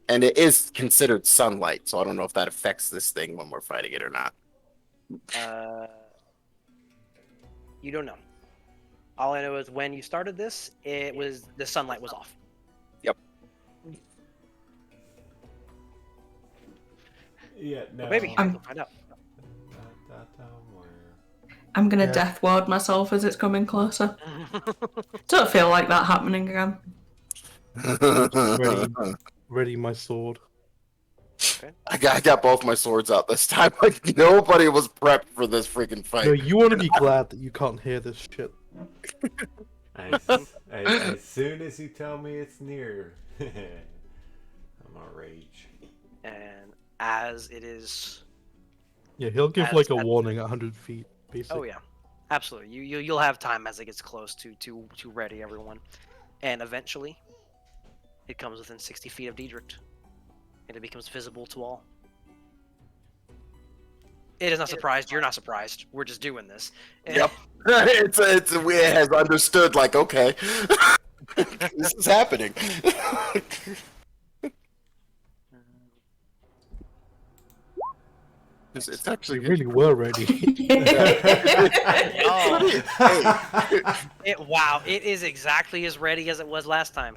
And it is considered sunlight, so I don't know if that affects this thing when we're fighting it or not. You don't know. All I know is when you started this, the sunlight was off. Yeah, no. But maybe I'm- we'll find out. I'm gonna Yeah. death ward myself as it's coming closer. Don't feel like that happening again. Ready my sword. I got both my swords out this time. Like nobody was prepped for this freaking fight. No, you want to be glad that you can't hear this shit. As soon as you tell me it's near, I'm gonna rage. And as it is, Yeah, he'll give As- like a as- warning at 100 feet, basically. oh yeah, absolutely. You'll have time as it gets close to ready everyone, and eventually, it comes within 60 feet of Diedrich, and it becomes visible to all. It is not surprised. You're not surprised. We're just doing this. Yep. It has understood. Like, okay, this is happening. It's actually We really were ready. Wow, it is exactly as ready as it was last time.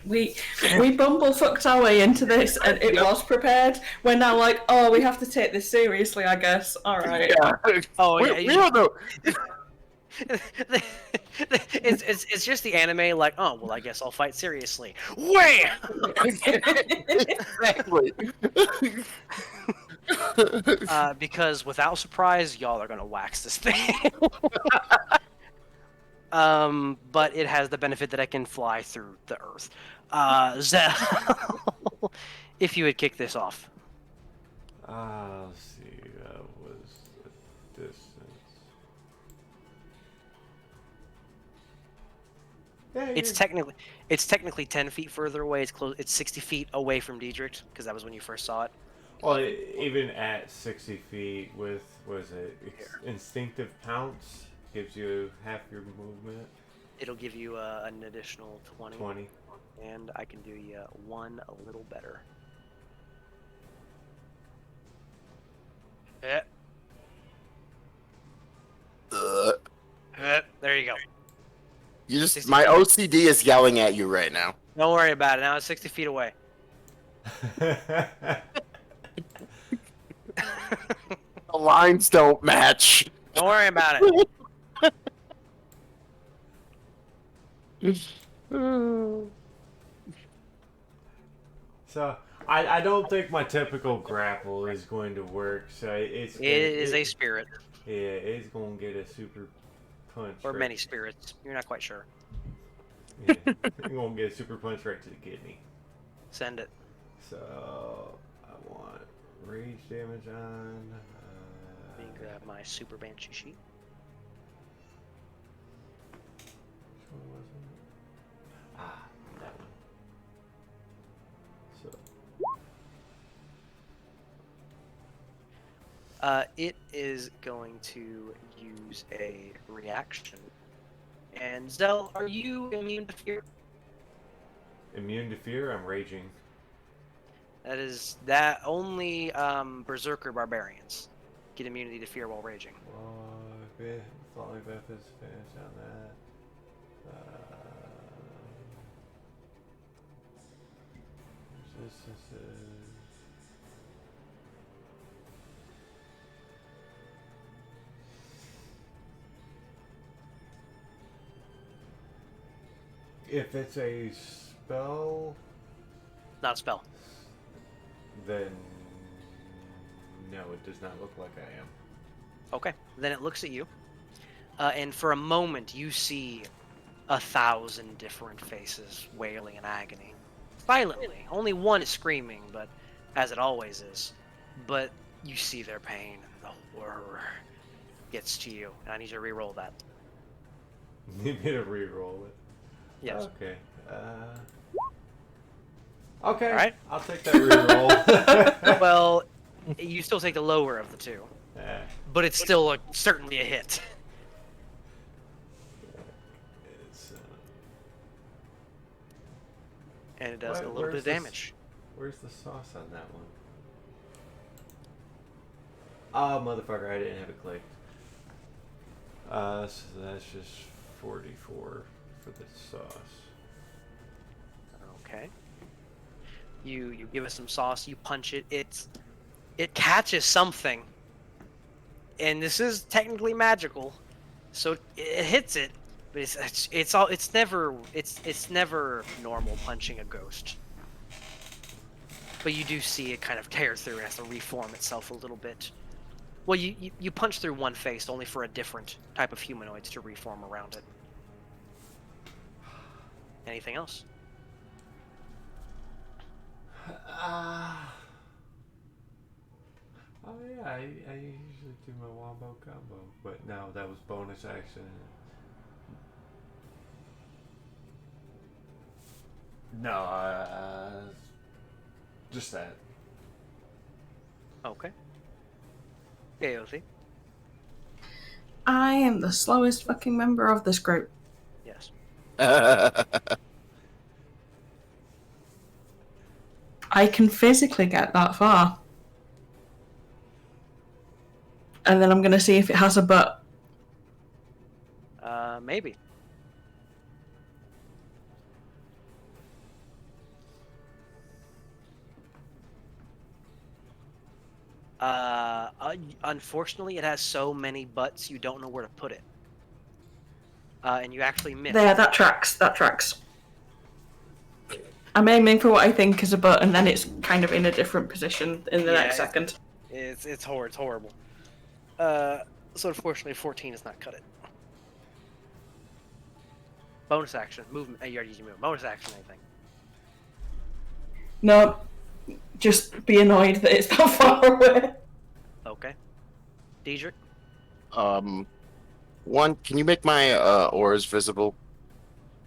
We bumblefucked our way into this, and it was prepared. We're now like, oh, we have to take this seriously, I guess. All right. Yeah. Oh we, yeah, we are the it's just the anime. Like, oh well, I guess I'll fight seriously. Wham! exactly. Because without surprise, y'all are gonna wax this thing. But it has the benefit that I can fly through the earth. Zell, if you would kick this off. Let's see. That was a distance. Yeah, It's technically 10 feet further away. It's close. It's 60 feet away from Diedrich because that was when you first saw it. Well, even at 60 feet with, was it, instinctive pounce gives you half your movement. It'll give you an additional 20. 20. And I can do you one a little better. Yeah. There you go. You just my OCD is yelling at you right now. Don't worry about it. Now it's 60 feet away. The lines don't match. Don't worry about it. So, I don't think my typical grapple is going to work. So It is a spirit, Yeah, it's going to get a super punch. or right- many spirits. You're not quite sure. Yeah, I'm going to get a super punch right to the kidney. Send it. So, I want rage damage on. Let me grab my super banshee sheet. Which one was it? Ah, that one. So, It is going to use a reaction. And Zell, are you immune to fear? immune to fear, I'm raging. That only berserker barbarians get immunity to fear while raging. Falling benefits advantage on that. Resistances. If it's a spell, Not a spell. then no, it does not look like I am. Okay. Then it looks at you. And for a moment, you see 1,000 different faces wailing in agony. Silently. Only one is screaming, but as it always is. But you see their pain, and the horror gets to you. And I need you to re-roll that. Need me to re-roll it? Yes. Okay. Okay. Alright. I'll take that re-roll. Well, you still take the lower of the two, Eh, but it's still certainly a hit. it's, And it does Wait, a little bit where's of this? damage. where's the sauce on that one? Oh, motherfucker, I didn't have it clicked. So that's just 44 for the sauce. Okay. You give it some sauce. You punch it. It catches something, and this is technically magical, so it hits it. But it's never normal punching a ghost. But you do see it kind of tear through and has to reform itself a little bit. Well, you punch through one face only for a different type of humanoids to reform around it. Anything else? Oh yeah, I usually do my wombo combo, but no, that was bonus action. No, just that. Okay. AOC. I am the slowest fucking member of this group. Yes. I can physically get that far. And then I'm going to see if it has a butt. Maybe. Unfortunately, it has so many butts you don't know where to put it. And you actually miss. There, that tracks. That tracks. I'm aiming for what I think is a butt, and then it's kind of in a different position in the next second. It's horrible. So unfortunately, 14 does not cut it. Bonus action, movement. You already used your move. Bonus action, anything. No, just be annoyed that it's that far away. Okay. Diedrich? One, can you make my ores visible?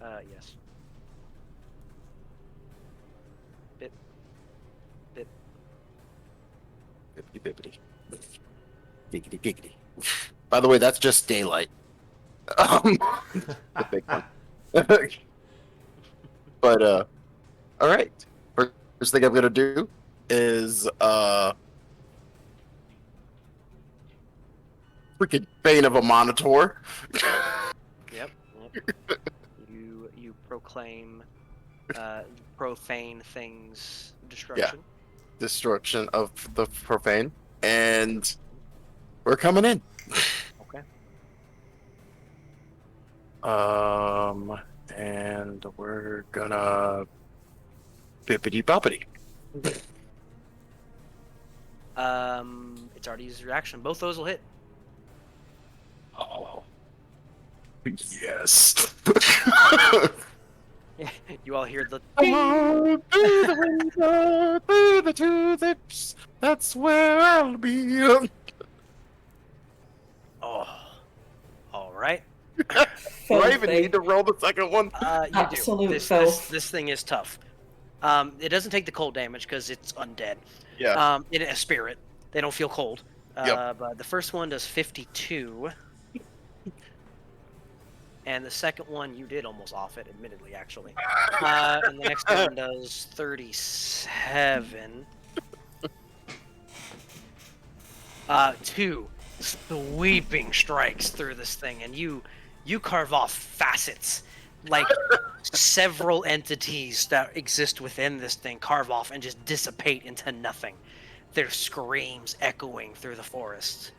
Yes. Bip. Bip. Bippity bippity. Giggity giggity. By the way, that's just daylight. The big one. But all right. First thing I'm gonna do is freaking bane of a monitor. Yep. You proclaim profane things destruction. Destruction of the profane, and we're coming in. Okay. And we're gonna bippity boppity. It's already used your action. Both those will hit. Oh, yes. You all hear the Oh, through the window, through the tulips, that's where I'll be. oh. All right. Do I even need to roll the second one? You Absolute do. This filth. this thing is tough. It doesn't take the cold damage because it's undead. Yeah. In a spirit, they don't feel cold. Yep. But the first one does 52. And the second one, you did almost off it, admittedly, actually. And the next one does 37. Two sweeping strikes through this thing, and you carve off facets, like several entities that exist within this thing carve off and just dissipate into nothing. Their screams echoing through the forest.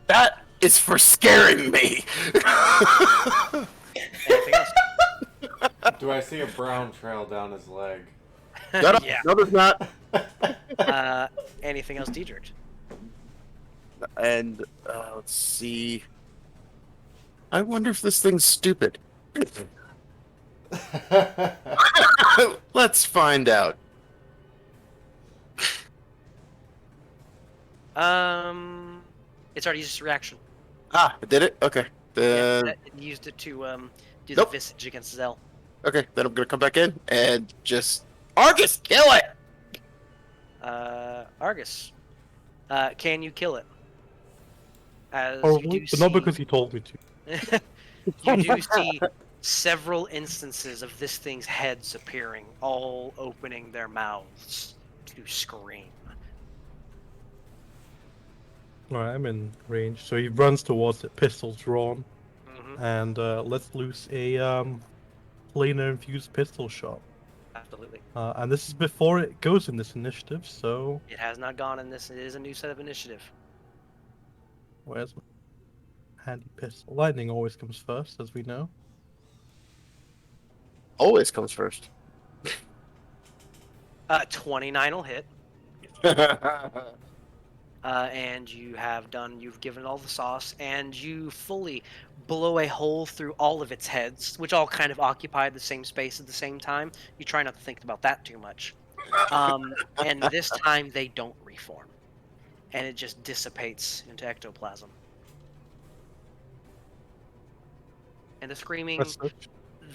That is for scaring me. Anything else? Do I see a brown trail down his leg? Shut up. Yeah. No, there's not. Anything else, Diedrich? And let's see. I wonder if this thing's stupid. Let's find out. It's already used its reaction. Ah, it did it? Okay. Then, It used it to do Nope. the visage against Zell. okay, then I'm gonna come back in and just Argus, kill it! Argus, can you kill it? As Oh, you do but not see- because he told me to. you do see several instances of this thing's heads appearing, all opening their mouths to scream. Alright, I'm in range. So he runs towards it, pistol drawn, Hmm. and lets loose a planar infused pistol shot. Absolutely. And this is before it goes in this initiative, so It has not gone in this. It is a new set of initiative. where's my handy pistol? Lightning always comes first, as we know. Always comes first. 29 will hit. And you've given all the sauce, and you fully blow a hole through all of its heads, which all kind of occupy the same space at the same time. You try not to think about that too much. And this time they don't reform, and it just dissipates into ectoplasm. And the screaming, As such,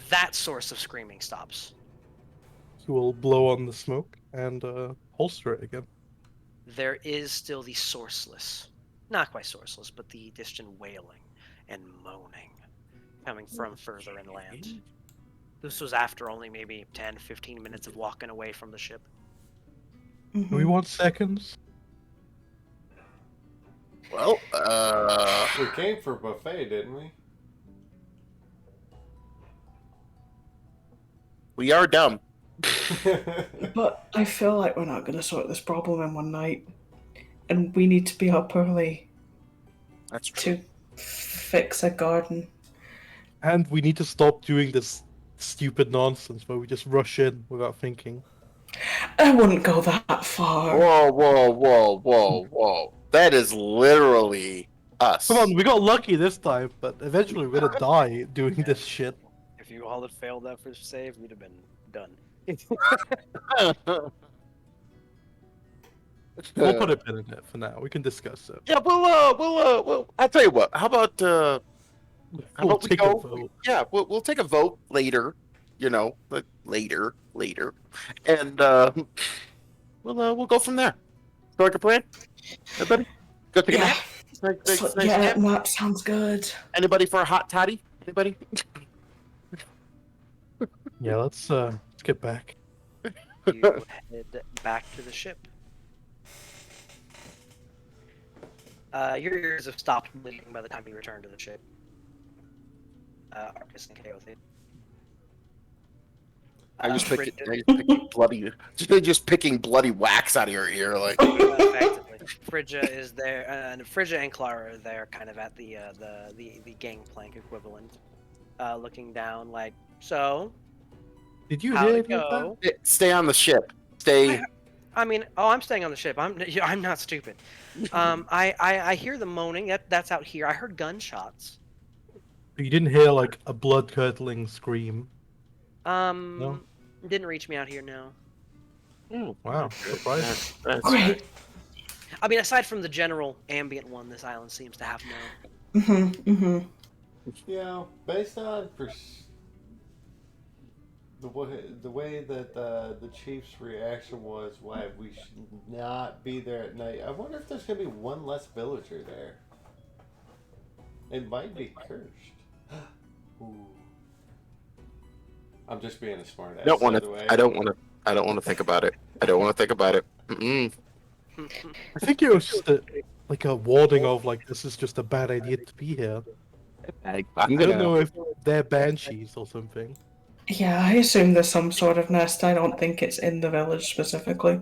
that source of screaming stops. he will blow on the smoke and holster it again. There is still the sourceless, not quite sourceless, but the distant wailing and moaning coming from further inland. This was after only maybe 10, 15 minutes of walking away from the ship. Do we want seconds? Well, We came for buffet, didn't we? we are dumb. But I feel like we're not going to sort this problem in one night. And we need to be up early That's true. to fix a garden. And we need to stop doing this stupid nonsense where we just rush in without thinking. I wouldn't go that far. Whoa, whoa, whoa, whoa, whoa. That is literally us. Come on, we got lucky this time, but eventually we're gonna die doing this shit. If you all had failed that first save, we'd have been done. We'll put a pin in it for now. We can discuss it. Yeah, we'll I'll tell you what. How about We'll about we take go- a vote. yeah, we'll take a vote later. You know, like later, and we'll go from there. So like a plan, everybody. Go take a Yeah. nap. Nice Yeah, nap. that sounds good. Anybody for a hot toddy? Anybody? Yeah, let's get back. You head back to the ship. Your ears have stopped bleeding by the time you return to the ship. Arcus and Chaothy. I'm just Frigid- picking bloody, just picking bloody wax out of your ear, like. effectively. Phrygia is there, and Phrygia and Clara are there, kind of at the gangplank equivalent, looking down, like, so. Did you How'd hear it any of go? that? Stay on the ship. Stay. I mean, I'm staying on the ship. I'm not stupid. I hear the moaning. That's out here. I heard gunshots. You didn't hear like a blood-curdling scream. No? Didn't reach me out here. No. Wow, surprising. That's Great. I mean, aside from the general ambient one, this island seems to have no. Yeah, based on the way that the chief's reaction was, why we should not be there at night. I wonder if there's gonna be one less villager there. It might be cursed. Ooh. I'm just being a smart ass. Don't want by the to. way. I don't want to. I don't want to think about it. I don't want to think about it. Mm-mm. I think it was just like a warning of like this is just a bad idea to be here. I'm I gonna. don't know if they're banshees or something. Yeah, I assume there's some sort of nest. I don't think it's in the village specifically.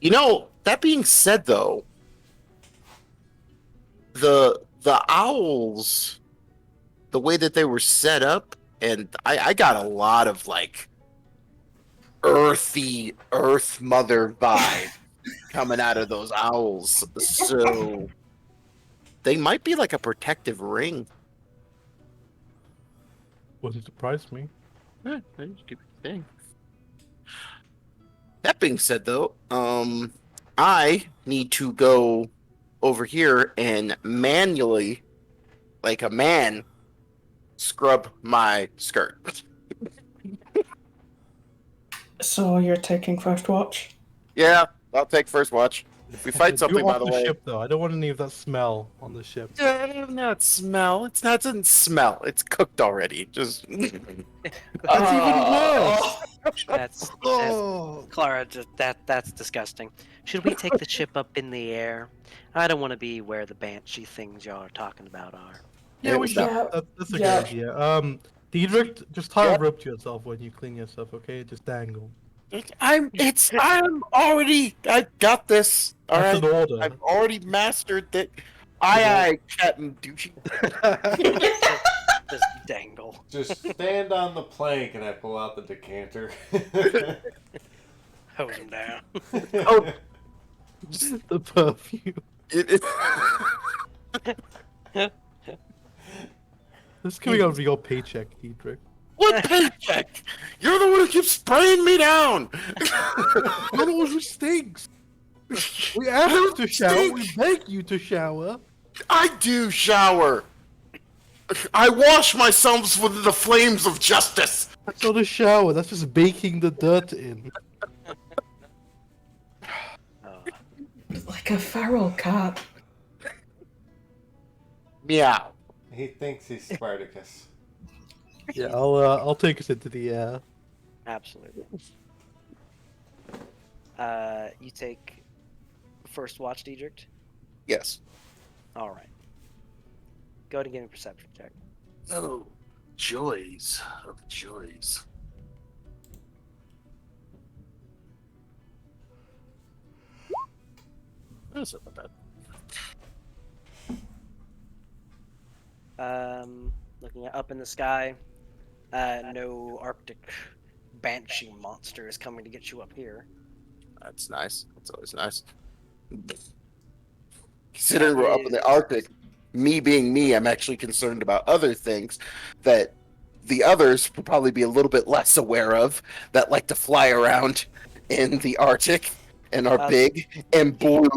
You know, that being said, though, the owls, the way that they were set up, and I got a lot of like earthy Earth Mother vibe coming out of those owls. So they might be like a protective ring. Wouldn't surprise me. That being said, though, I need to go over here and manually, like a man, scrub my skirt. So you're taking first watch? Yeah, I'll take first watch. If we fight something, You're by off the the way. ship, though. I don't want any of that smell on the ship. Not smell. It's not doesn't smell. It's cooked already. Just. That's even worse. That's Oh, Clara. That's disgusting. Should we take the ship up in the air? I don't want to be where the banshee things y'all are talking about are. yeah, It we was should. Yeah, That's a yeah. good idea. Diedrich, just tie a Yep. rope to yourself when you clean yourself, okay? Just dangle. I'm already. I got this. All That's right. an order. I've already mastered that. Aye, Captain Douchey. Just dangle. Just stand on the plank and I pull out the decanter. Hose him down. Oh, The perfume. it, This is coming out of your paycheck, Diedrich. what paycheck? You're the one who keeps spraying me down. You're the one who stinks. We ask you to shower. We beg you to shower. I do shower. I wash myself with the flames of justice. That's not a shower. That's just baking the dirt in. Oh, Like a feral cat. Meow. He thinks he's Spartacus. Yeah, I'll take us into the air. absolutely. You take first watch, Diedrich. Yes. All right. Go ahead and give me a perception check. Oh, joys of joys. That's not bad. Looking up in the sky, no Arctic banshee monster is coming to get you up here. That's nice. That's always nice. Considering we're up in the Arctic, me being me, I'm actually concerned about other things that the others would probably be a little bit less aware of that like to fly around in the Arctic and are big and blue.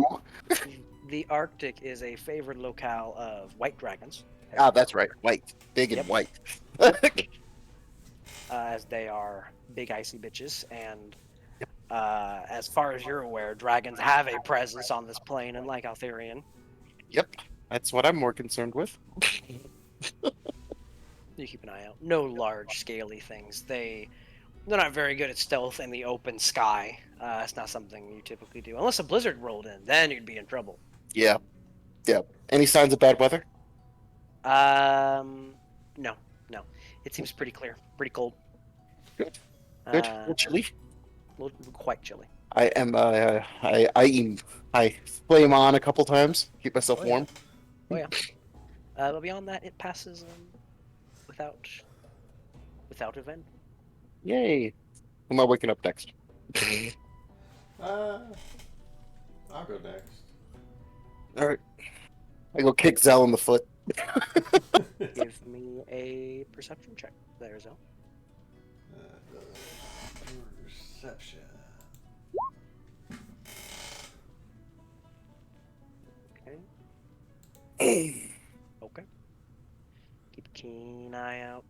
The Arctic is a favored locale of white dragons. Ah, that's right. White. Big and Yep. white. As they are big icy bitches, and as far as you're aware, dragons have a presence on this plane, unlike Altherian. Yep. That's what I'm more concerned with. You keep an eye out. No large, scaly things. They're not very good at stealth in the open sky. It's not something you typically do, unless a blizzard rolled in. Then you'd be in trouble. Yeah. Yeah. Any signs of bad weather? No. It seems pretty clear, pretty cold. Good. Good. Uh, Chilly. quite chilly. I am. I flame on a couple times. Keep myself Oh, yeah. warm. But beyond that, it passes without event. Yay! Who am I waking up next? I'll go next. All right. I go kick Zell in the foot. Give me a perception check. There, Zell. Perception. Okay. Okay. Keep a keen eye out.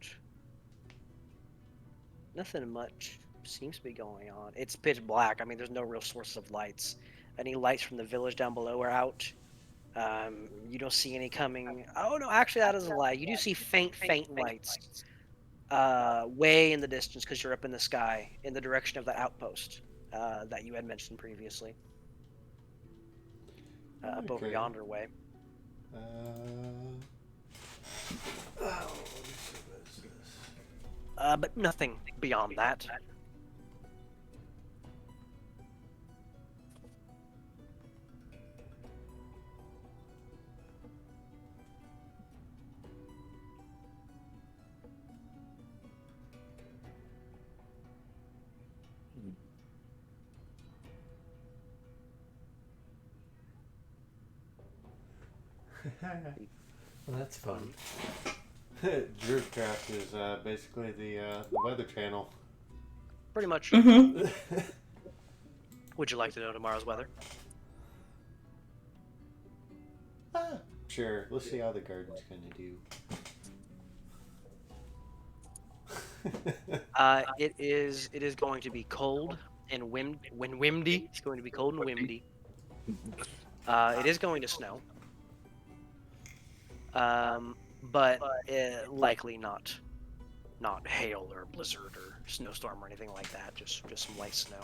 Nothing much seems to be going on. It's pitch black. I mean, there's no real source of lights. Any lights from the village down below are out. You don't see any coming. Oh no, actually that is a lie. You do see faint lights, way in the distance because you're up in the sky in the direction of that outpost that you had mentioned previously. Up over Okay. yonder way. Oh, let me see what is this. But nothing beyond that. Well, that's fun. Drewcraft is basically the weather channel. Pretty much. Mm-hmm. Would you like to know tomorrow's weather? Sure, let's see how the garden's gonna do. It is going to be cold and windy. It's going to be cold and windy. It is going to snow. But likely not hail or blizzard or snowstorm or anything like that. Just some light snow.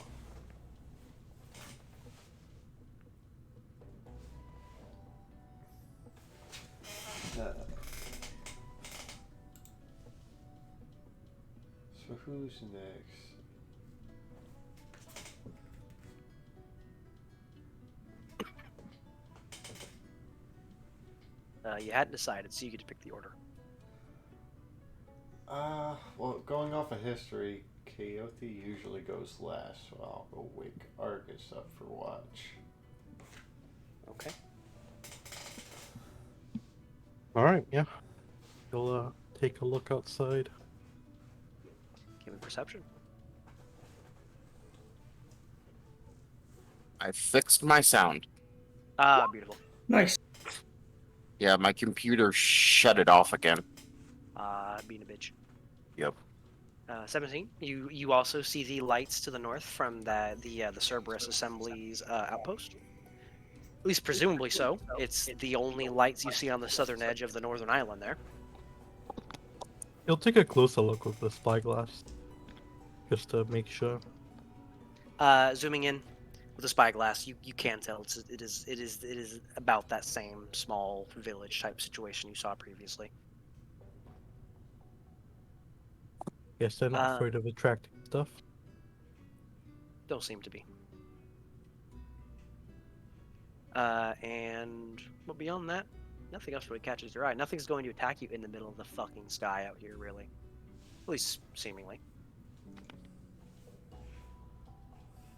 So who's next? You hadn't decided, so you get to pick the order. Well, going off of history, Coyote usually goes last, so I'll go wake Argus up for watch. Okay. All right, yeah. You'll take a look outside. Give me perception. I fixed my sound. Ah, beautiful. Nice. Yeah, my computer shut it off again. Being a bitch. Yep. 17. You also see the lights to the north from the Cerberus Assembly's outpost. At least presumably so. It's the only lights you see on the southern edge of the northern island there. You'll take a closer look with the spyglass, just to make sure. Zooming in with the spyglass, you can tell it is about that same small village type situation you saw previously. Guess they're not afraid of attracting stuff. Don't seem to be. But beyond that, nothing else really catches your eye. Nothing's going to attack you in the middle of the fucking sky out here, really. At least, seemingly.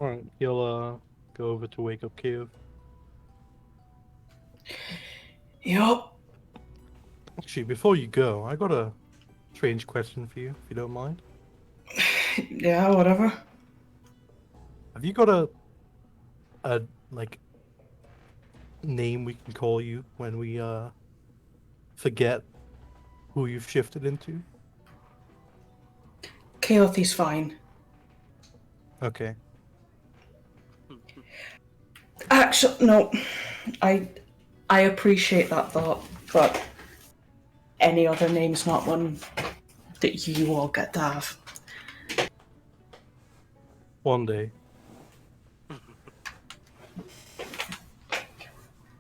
Alright, you'll go over to wake up Kiev. Yup. Actually, before you go, I got a strange question for you, if you don't mind. Yeah, whatever. Have you got a like name we can call you when we forget who you've shifted into? Coyote's fine. Okay. Actually, no. I appreciate that thought, but any other name's not one that you all get to have. One day.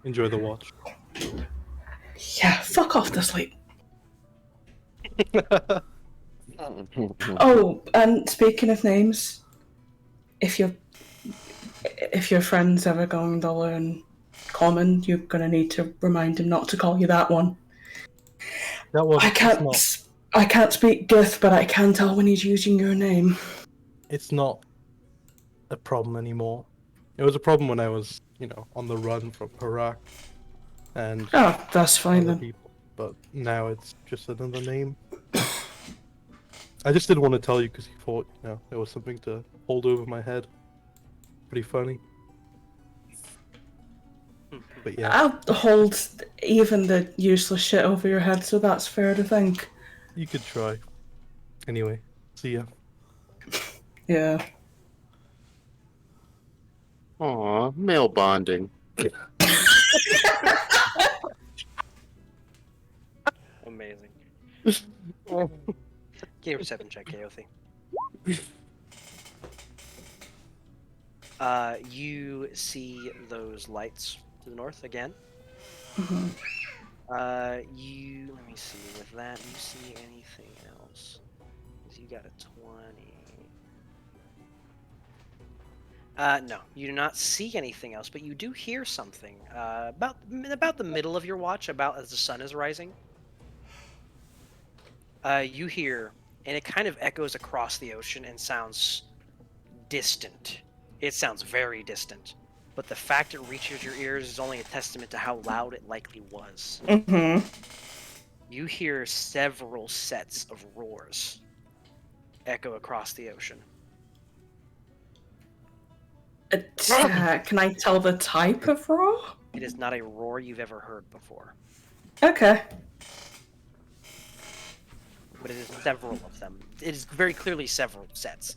Enjoy the watch. Yeah, fuck off to sleep. Oh, and speaking of names, if your friend's ever going to learn Common, you're gonna need to remind him not to call you that one. That one. I can't speak Gith, but I can tell when he's using your name. It's not a problem anymore. It was a problem when I was, on the run from Harak and Oh, that's fine other then. people, but now it's just another name. I just didn't want to tell you because you thought, there was something to hold over my head. Pretty funny. But yeah, I'll hold even the useless shit over your head, so that's fair to think. you could try. Anyway, see ya. Yeah. Aw, male bonding. Amazing. Give her 7 check, Kaothi. You see those lights to the north again. Mhm. Let me see, with that, you see anything else? 'Cause you got a 20. No, you do not see anything else, but you do hear something, about the middle of your watch, about as the sun is rising. You hear, and it kind of echoes across the ocean and sounds distant. It sounds very distant. But the fact it reaches your ears is only a testament to how loud it likely was. Mhm. You hear several sets of roars echo across the ocean. Can I tell the type of roar? It is not a roar you've ever heard before, Okay. but it is several of them. It is very clearly several sets.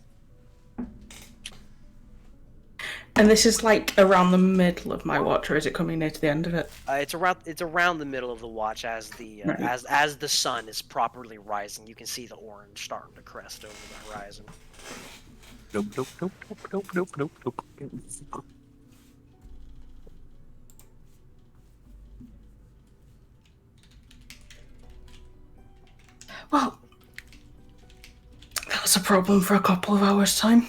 And this is like around the middle of my watch, or is it coming near to the end of it? It's around the middle of the watch as the Right. as the sun is properly rising. You can see the orange starting to crest over the horizon. Nope, nope, nope, nope, nope, nope, nope, nope. Well, that's a problem for a couple of hours' time.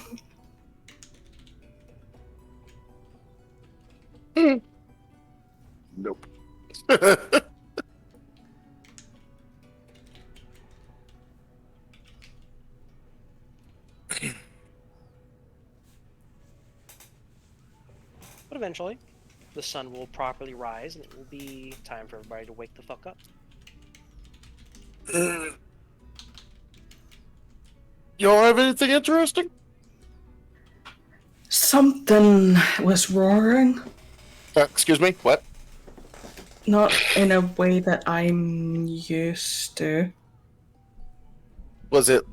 Nope. But eventually, the sun will properly rise, and it will be time for everybody to wake the fuck up. Y'all have anything interesting? Something was roaring, Excuse me? What? not in a way that I'm used to. Was it...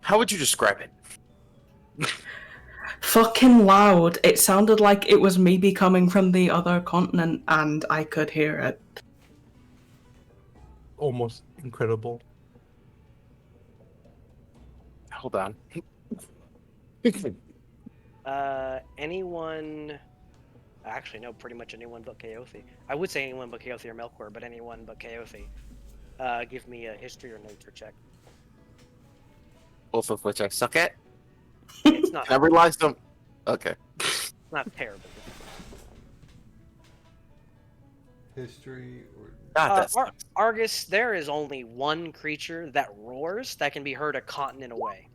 How would you describe it? Fucking loud. It sounded like it was maybe coming from the other continent, and I could hear it. Almost incredible. Hold on. Anyone... Actually, no, pretty much anyone but Kaothi. I would say anyone but Kaothi or Melkor, but anyone but Kaothi. Give me a history or nature check. Both of which I suck at. It's not, I realized them. Okay. not terrible. History or God, that's... Argus, there is only one creature that roars that can be heard a continent away.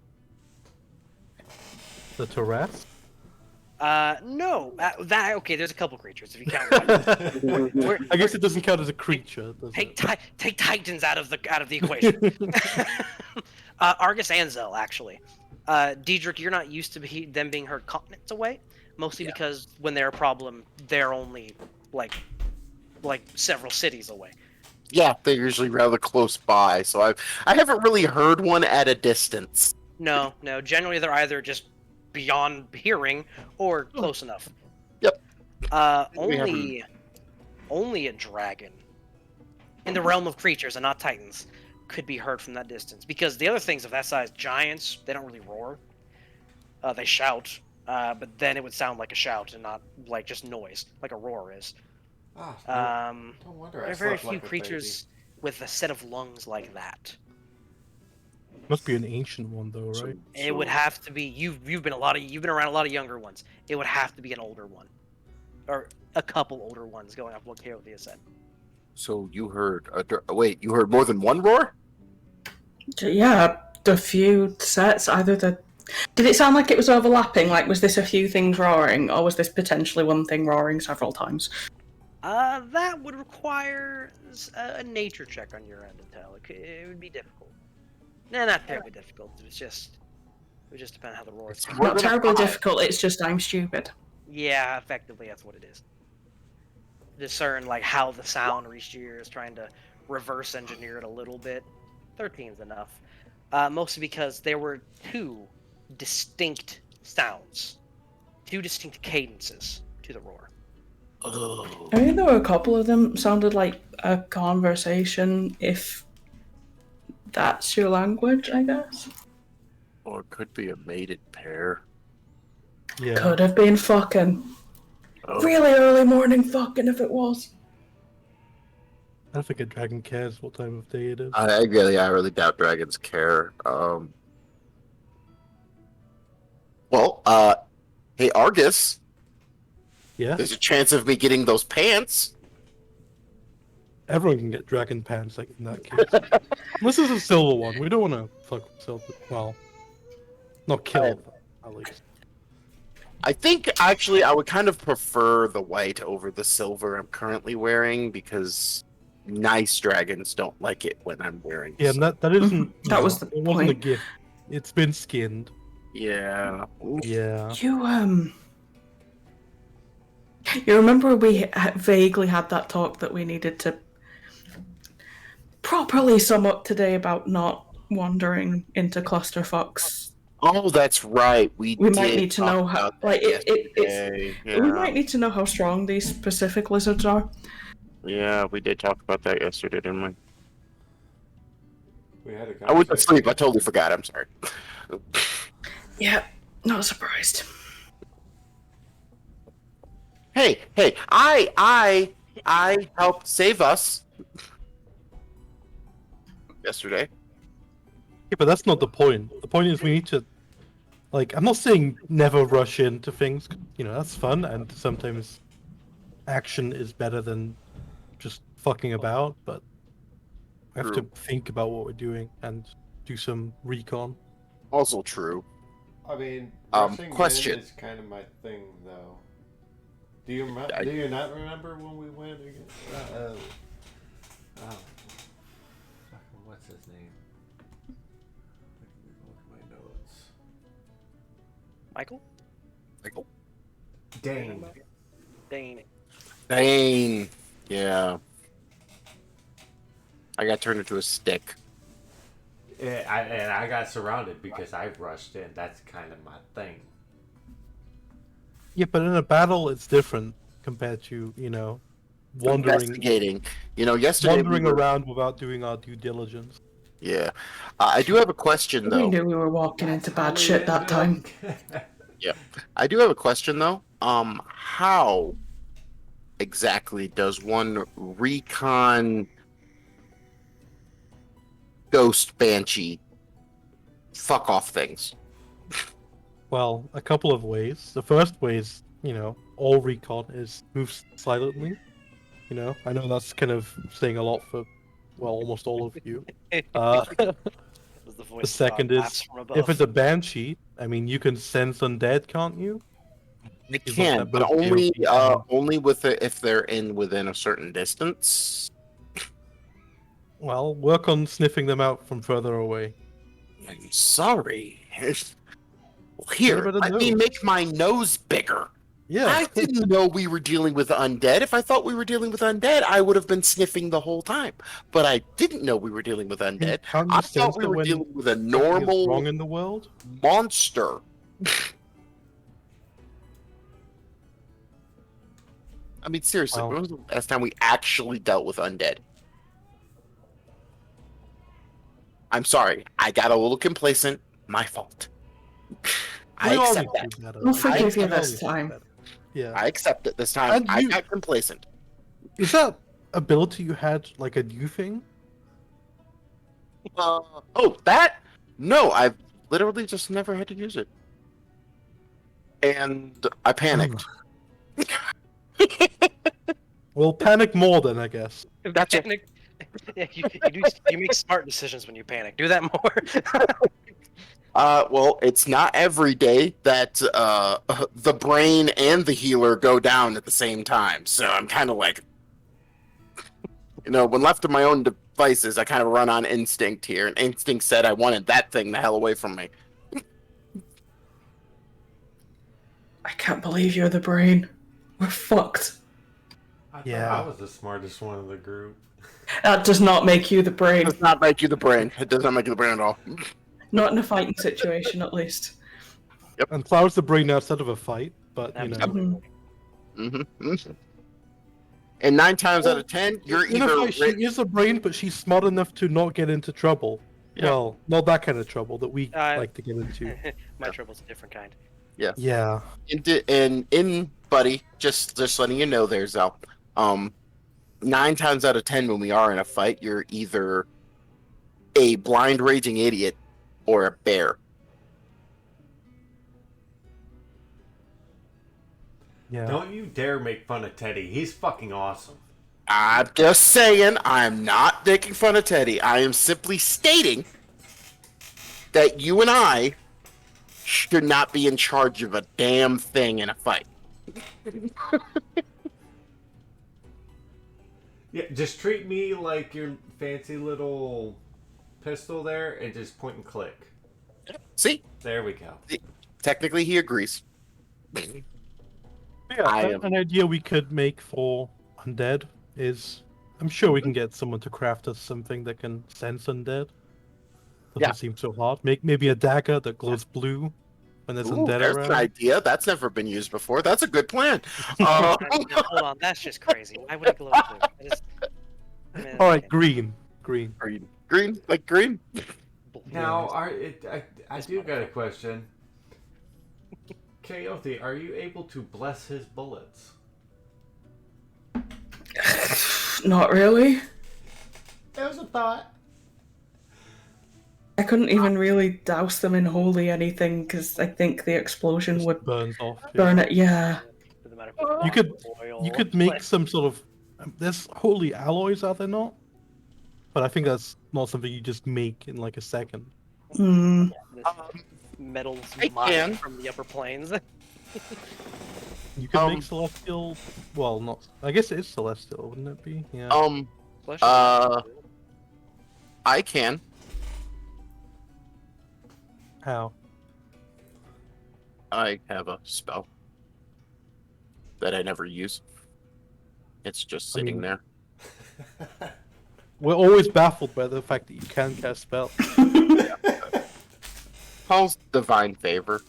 The Taras? No. Okay, there's a couple creatures if you count one. I guess it doesn't count as a creature, does Take it? take Titans out of the equation. Argus and Zell, actually. Diedrich, you're not used to them being heard continents away, mostly because when they're a problem, they're only like several cities away. Yeah, they're usually rather close by, so I haven't really heard one at a distance. No. Generally, they're either just beyond hearing or close enough. Yep. Only a dragon in the realm of creatures and not titans could be heard from that distance, because the other things of that size, giants, they don't really roar. They shout, but then it would sound like a shout and not like just noise, like a roar is. no wonder There I are very slept few like a creatures with a set of lungs like that. Must be an ancient one, though, right? It would have to be you've been around a lot of younger ones. It would have to be an older one, or a couple older ones, going off what Kaothi has said. So you heard... wait, you heard more than one roar? Yeah, the few sets, either the... Did it sound like it was overlapping? Like, was this a few things roaring, or was this potentially one thing roaring several times? That would require a nature check on your end to tell. It would be difficult. Nah, not terribly difficult. It would just depend on how the roars. Not terribly difficult, it's just I'm stupid. Yeah, effectively, that's what it is. Discern like how the sound reached your ears, trying to reverse engineer it a little bit. 13's enough. Mostly because there were two distinct sounds, two distinct cadences to the roar. Oh. I mean, there were a couple of them sounded like a conversation, if that's your language, I guess. Or it could be a mated pair. Yeah. Could have been fucking. Oh. Really early morning fucking if it was. I don't think a dragon cares what time of day it is. I really doubt dragons care. Hey Argus, Yeah? there's a chance of me getting those pants. Everyone can get dragon pants, like, in that case. This is a silver one. We don't want to fuck with silver. Well, not kill them, at least. I think actually I would kind of prefer the white over the silver I'm currently wearing because nice dragons don't like it when I'm wearing. Yeah, and that isn't... That was the It wasn't a point. gift. It's been skinned. Yeah. Yeah. You remember we vaguely had that talk that we needed to properly sum up today about not wandering into clusterfucks Oh, that's right. We We did might need to talk know how. about that Like it's. yesterday. We might need to know how strong these specific lizards are. Yeah, we did talk about that yesterday, didn't we? We had a I went to conversation. sleep. I totally forgot. I'm sorry. Yeah, not surprised. Hey, I helped save us yesterday. Yeah, but that's not the point. The point is we need to, like, I'm not saying never rush into things. You know, that's fun, and sometimes action is better than just fucking about. But we have to True. think about what we're doing and do some recon. Also true. I mean, Question. question is kind of my thing, though. Do you remember? I- Do you not remember when we went against? Fucking what's his name? Let me look at my notes. Michael? Dane. Dane. Dang. Yeah. I got turned into a stick. And I got surrounded because I rushed in. That's kind of my thing. Yeah, but in a battle, it's different compared to, you know, wandering Investigating. You know, yesterday wandering we were- around without doing our due diligence. Yeah. I do have a question We though. knew we were walking into bad shit that time. I do have a question though. How exactly does one recon ghost banshee fuck off things? Well, a couple of ways. The first way is, you know, all recon is move silently. You know, I know that's kind of saying a lot for, well, almost all of you. Was the voice The second of is, from above. if it's a banshee, I mean, you can sense undead, can't you? They Is can, that but both only AOE and- only with it if they're within a certain distance. Well, work on sniffing them out from further away. I'm sorry. Here, What about a let me nose? make my nose bigger. Yeah. I didn't know we were dealing with undead. If I thought we were dealing with undead, I would have been sniffing the whole time. But I didn't know we were dealing with undead. Can't you I sense thought we it were when dealing with a something is normal wrong in the world? monster. I mean, seriously, Wow. when was the last time we actually dealt with undead? I'm sorry. I got a little complacent. My fault. I We accept always that. do better. We'll forgive you I this always do time. better. Yeah. I accept it this time. And I you- got complacent. Is that ability you had like a new thing? Oh, that? No, I've literally just never had to use it. And I panicked. Well, panic more then, I guess. That's it. Panic. Yeah, you make smart decisions when you panic. Do that more. Well, it's not every day that the brain and the healer go down at the same time. So I'm kind of like, you know, when left to my own devices, I kind of run on instinct here. And instinct said I wanted that thing the hell away from me. I can't believe you're the brain. We're fucked. I thought Yeah. I was the smartest one in the group. That does not make you the It brain. does not make you the brain. It does not make you the brain at all. Not in a fighting situation, at least. And Cloud's the brain outside of a fight, but you know. Absolutely. Mhm. And 9 times out of 10, you're In a either fight, she is a brain, but she's smart enough to not get into trouble. Yeah. Well, not that kind of trouble that we Uh, like to get into. My trouble's a different kind. Yeah. in buddy, just letting you know there, Zell. 9 times out of 10 when we are in a fight, you're either a blind raging idiot or a bear. Yeah. Don't you dare make fun of Teddy. He's fucking awesome. I'm just saying, I'm not making fun of Teddy. I am simply stating that you and I should not be in charge of a damn thing in a fight. Yeah, just treat me like your fancy little pistol there and just point and click. See, There we go. technically he agrees. Yeah, I am- an idea we could make for undead is, I'm sure we can get someone to craft us something that can sense undead. Doesn't Yeah. seem so hard. Maybe a dagger that glows blue when there's Ooh, undead there's an around. idea. That's never been used before. That's a good plan. Now, hold on, that's just crazy. Why would it glow blue? I mean, All right, okay. green. green, green, like green. Now, I do got a question. Coyote, are you able to bless his bullets? Not really. That was a thought. I couldn't even really douse them in holy anything because I think the explosion Just would burns off. yeah. burn it. Yeah. Doesn't matter if You it's could- oil, You could make like- some sort of. There's holy alloys, are there not? But I think that's not something you just make in like a second. Mm. this Um, metal I mine can. from the upper plains. You could make Um, celestial. Well, not. I guess it is celestial, wouldn't it be? Yeah. I can. How? I have a spell that I never use. It's just I sitting mean- there. We're always baffled by the fact that you can cast spell. Calls divine favor.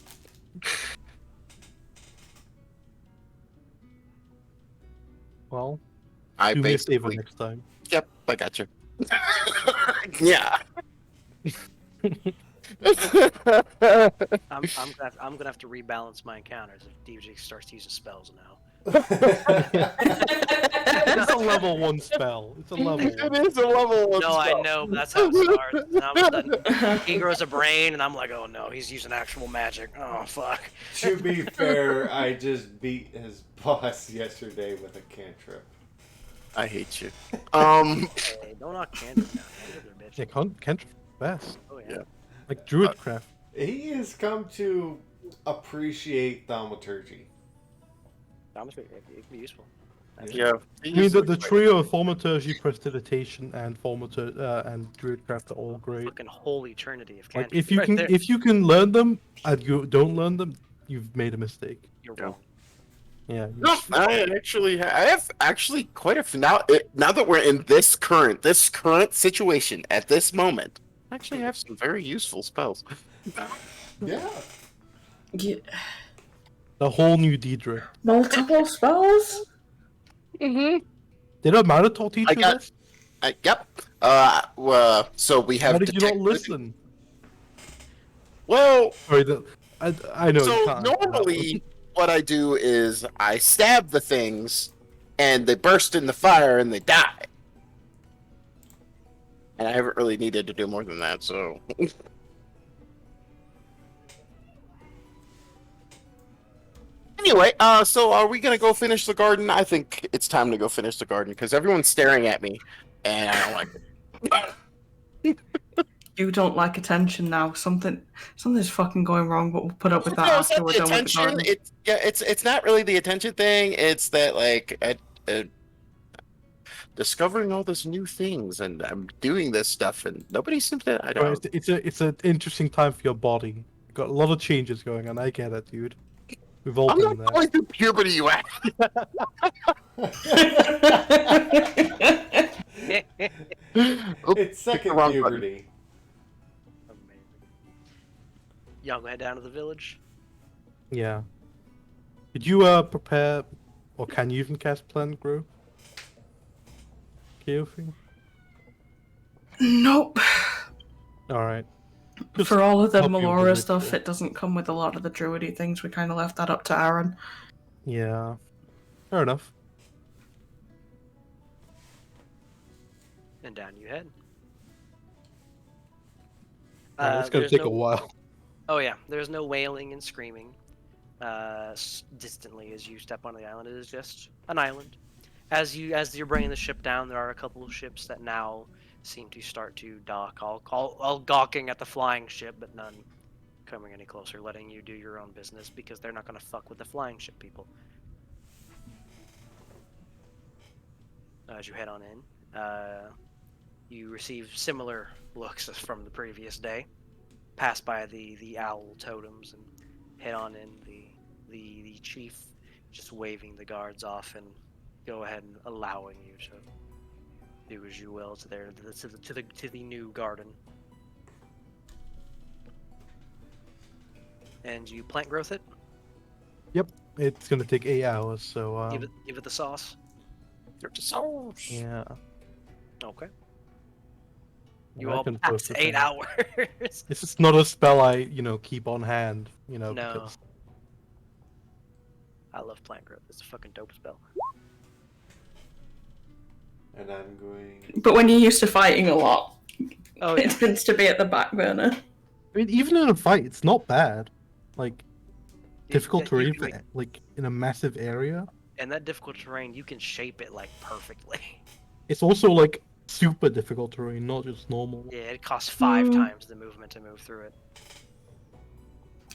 Well, I do me a favor basically. next time. Yep, I got you. Yeah. I'm gonna have to rebalance my encounters if DJ starts using spells now. It's a level 1 spell. It's a level 1. It is a level 1 No, I spell. know, but that's how it starts. And all of a sudden, he grows a brain, and I'm like, oh no, he's using actual magic. Oh fuck. To be fair, I just beat his boss yesterday with a cantrip. I hate you. Hey, don't knock cantrips down. Cantrips are bitch. Yeah, cantrip best. Oh yeah. Yeah. Like Druidcraft. He has come to appreciate thaumaturgy. It can be useful. Yeah. I mean, the trio of Thaumaturgy, Prestidigitation, and and Druidcraft are all great. Fucking holy trinity of Like, cantrips. if you right can, there. if you can learn them and you don't learn them, you've made a mistake. You're Yeah. wrong. Yeah. No, I have actually quite a few now. Now that we're in this current situation at this moment, I actually have some very useful spells. Yeah. Yeah. The whole new Deidre. Multiple spells? Mm-hmm. Did a Minotaur teach I you got- this? Yep. So we have. Why did you not detected- listen? Well, Sorry, I know. you so can't. normally what I do is I stab the things, and they burst in the fire and they die. And I haven't really needed to do more than that, so. Anyway, so are we gonna go finish the garden? I think it's time to go finish the garden because everyone's staring at me, and I don't like it. You don't like attention now. Something's fucking going wrong, but we'll put up with that No, it's after not we're the done with the attention. garden. It's not really the attention thing. It's that like discovering all these new things, and I'm doing this stuff, and nobody seems to. I Well, don't. it's an interesting time for your body. You've got a lot of changes going on. I get it, dude. We've all I'm been not there. going through puberty, you ass. It's second wrong button. puberty. Amazing. Y'all go head down to the village. Yeah. Did you prepare, or can you even cast Plant Grow? Keofi? Nope. All right. For all of the help you with the Melora stuff, ritual. it doesn't come with a lot of the druidy things. We kind of left that up to Aaron. Yeah. Fair enough. And down you head. It's gonna there's take no- a while. Oh yeah, there's no wailing and screaming. Distantly as you step onto the island, it is just an island. As you're bringing the ship down, there are a couple of ships that now seem to start to dock, all gawking at the flying ship, but none coming any closer, letting you do your own business because they're not going to fuck with the flying ship people. As you head on in, you receive similar looks as from the previous day. Pass by the owl totems and head on in. The chief just waving the guards off and go ahead and allowing you to do as you will to the new garden. And you plant growth it. It's gonna take 8 hours, so Give it the sauce. yeah. Okay. And You I all can pass focus 8 on- hours. This is not a spell I, keep on hand, No. because I love plant growth. It's a fucking dope spell. And I'm going. But when you're used to fighting a lot, Oh it yeah. tends to be at the back burner. I mean, even in a fight, it's not bad. Like difficult You terrain can for make- like in a massive area. And that difficult terrain, you can shape it like perfectly. It's also like super difficult terrain, not just normal. Yeah, it costs 5 Hmm. times the movement to move through it.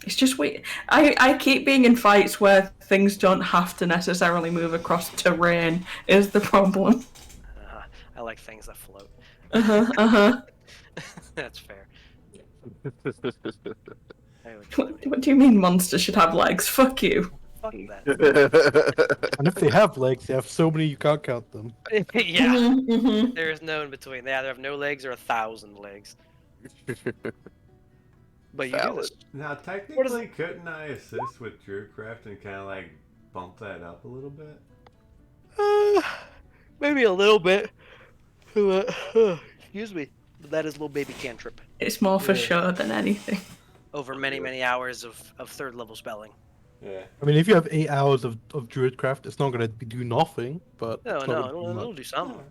It's just weird. I keep being in fights where things don't have to necessarily move across terrain is the problem. I like things that float. Uh-huh. That's fair. What do you mean monsters should have legs? Fuck you. Fuck that. And if they have legs, they have so many you can't count them. Yeah, Mhm. there is no in between. They either have no legs or 1,000 legs. But you do this. Now, What is- technically, couldn't I assist with Druidcraft and kind of like bump that up a little bit? Maybe a little bit. Excuse me. But that is little baby cantrip. It's more for Yeah. show than anything. Over many hours of 3rd level spelling. Yeah. I mean, if you have 8 hours of Druidcraft, it's not gonna do nothing, but No, it's not no, gonna do it'll much. do something.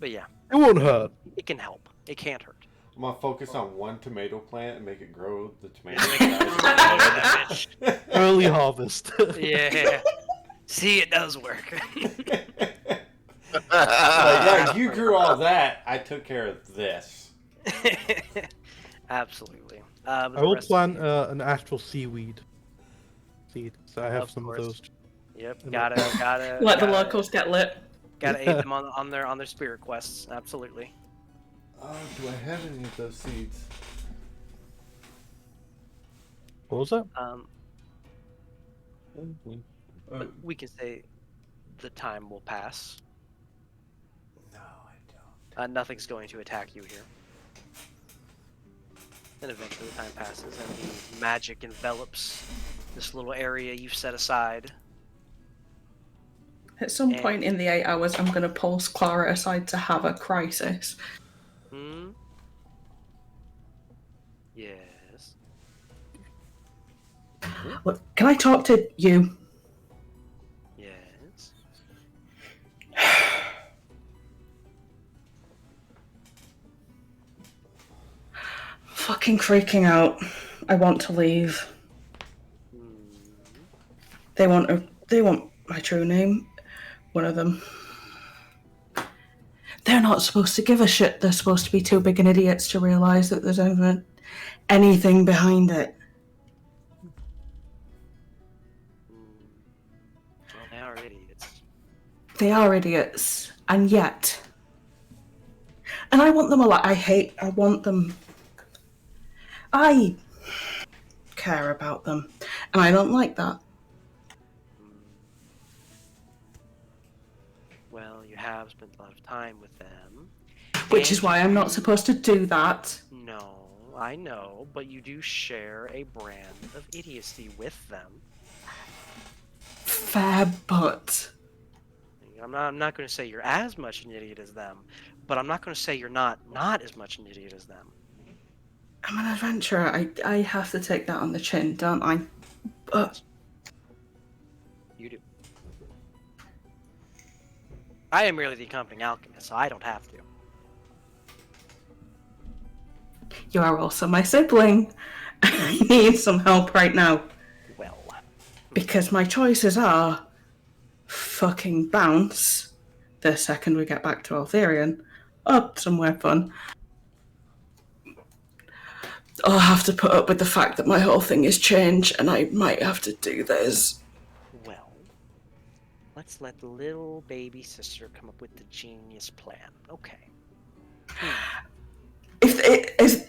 But yeah, It won't hurt. it can help. It can't hurt. I'm gonna focus on one tomato plant and make it grow the tomato. Early harvest. Yeah. See, it does work. Yeah, you grew all that. I took care of this. Absolutely. I will plant an astral seaweed seed, so I have Of some course. of those. Yep. And Gotta Let the gotta- locals get lit. Gotta Yeah. aid them on their spirit quests. Absolutely. Oh, do I have any of those seeds? What was that? But we can say the time will pass. No, I don't. Nothing's going to attack you here. And eventually the time passes and the magic envelops this little area you've set aside. At some And- point in the 8 hours, I'm going to pulse Clara aside to have a crisis. Hmm? Yes. Look, can I talk to you? Yes. Fucking freaking out. I want to leave. Hmm. They want my true name. One of them. They're not supposed to give a shit. They're supposed to be too big an idiots to realise that there's even anything behind it. Well, they are idiots. They are idiots, and yet. And I want them alive. I want them. I care about them, and I don't like that. Well, you have spent a lot of time with them. Which is And why I'm not you- supposed to do that. No, I know, but you do share a brand of idiocy with them. Fair, but. I'm not going to say you're as much an idiot as them, but I'm not going to say you're not as much an idiot as them. I'm an adventurer. I have to take that on the chin, don't I? But You do. I am merely the accompanying alchemist, so I don't have to. you are also my sibling. I need some help right now. Well, Because my choices are fucking bounce the second we get back to Altherian, or somewhere fun. I'll have to put up with the fact that my whole thing is changed and I might have to do this. well, let's let the little baby sister come up with the genius plan. Okay. If it is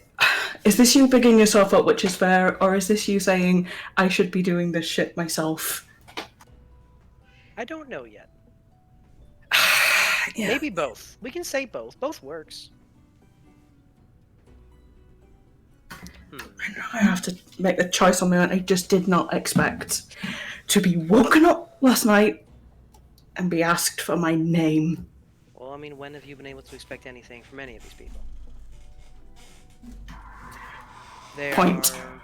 this you bigging yourself up, which is fair, or is this you saying I should be doing this shit myself? I don't know yet. Yeah. Maybe both. We can say both. Both works. I have to make the choice on my own. I just did not expect to be woken up last night and be asked for my name. Well, I mean, when have you been able to expect anything from any of these people? They Point. are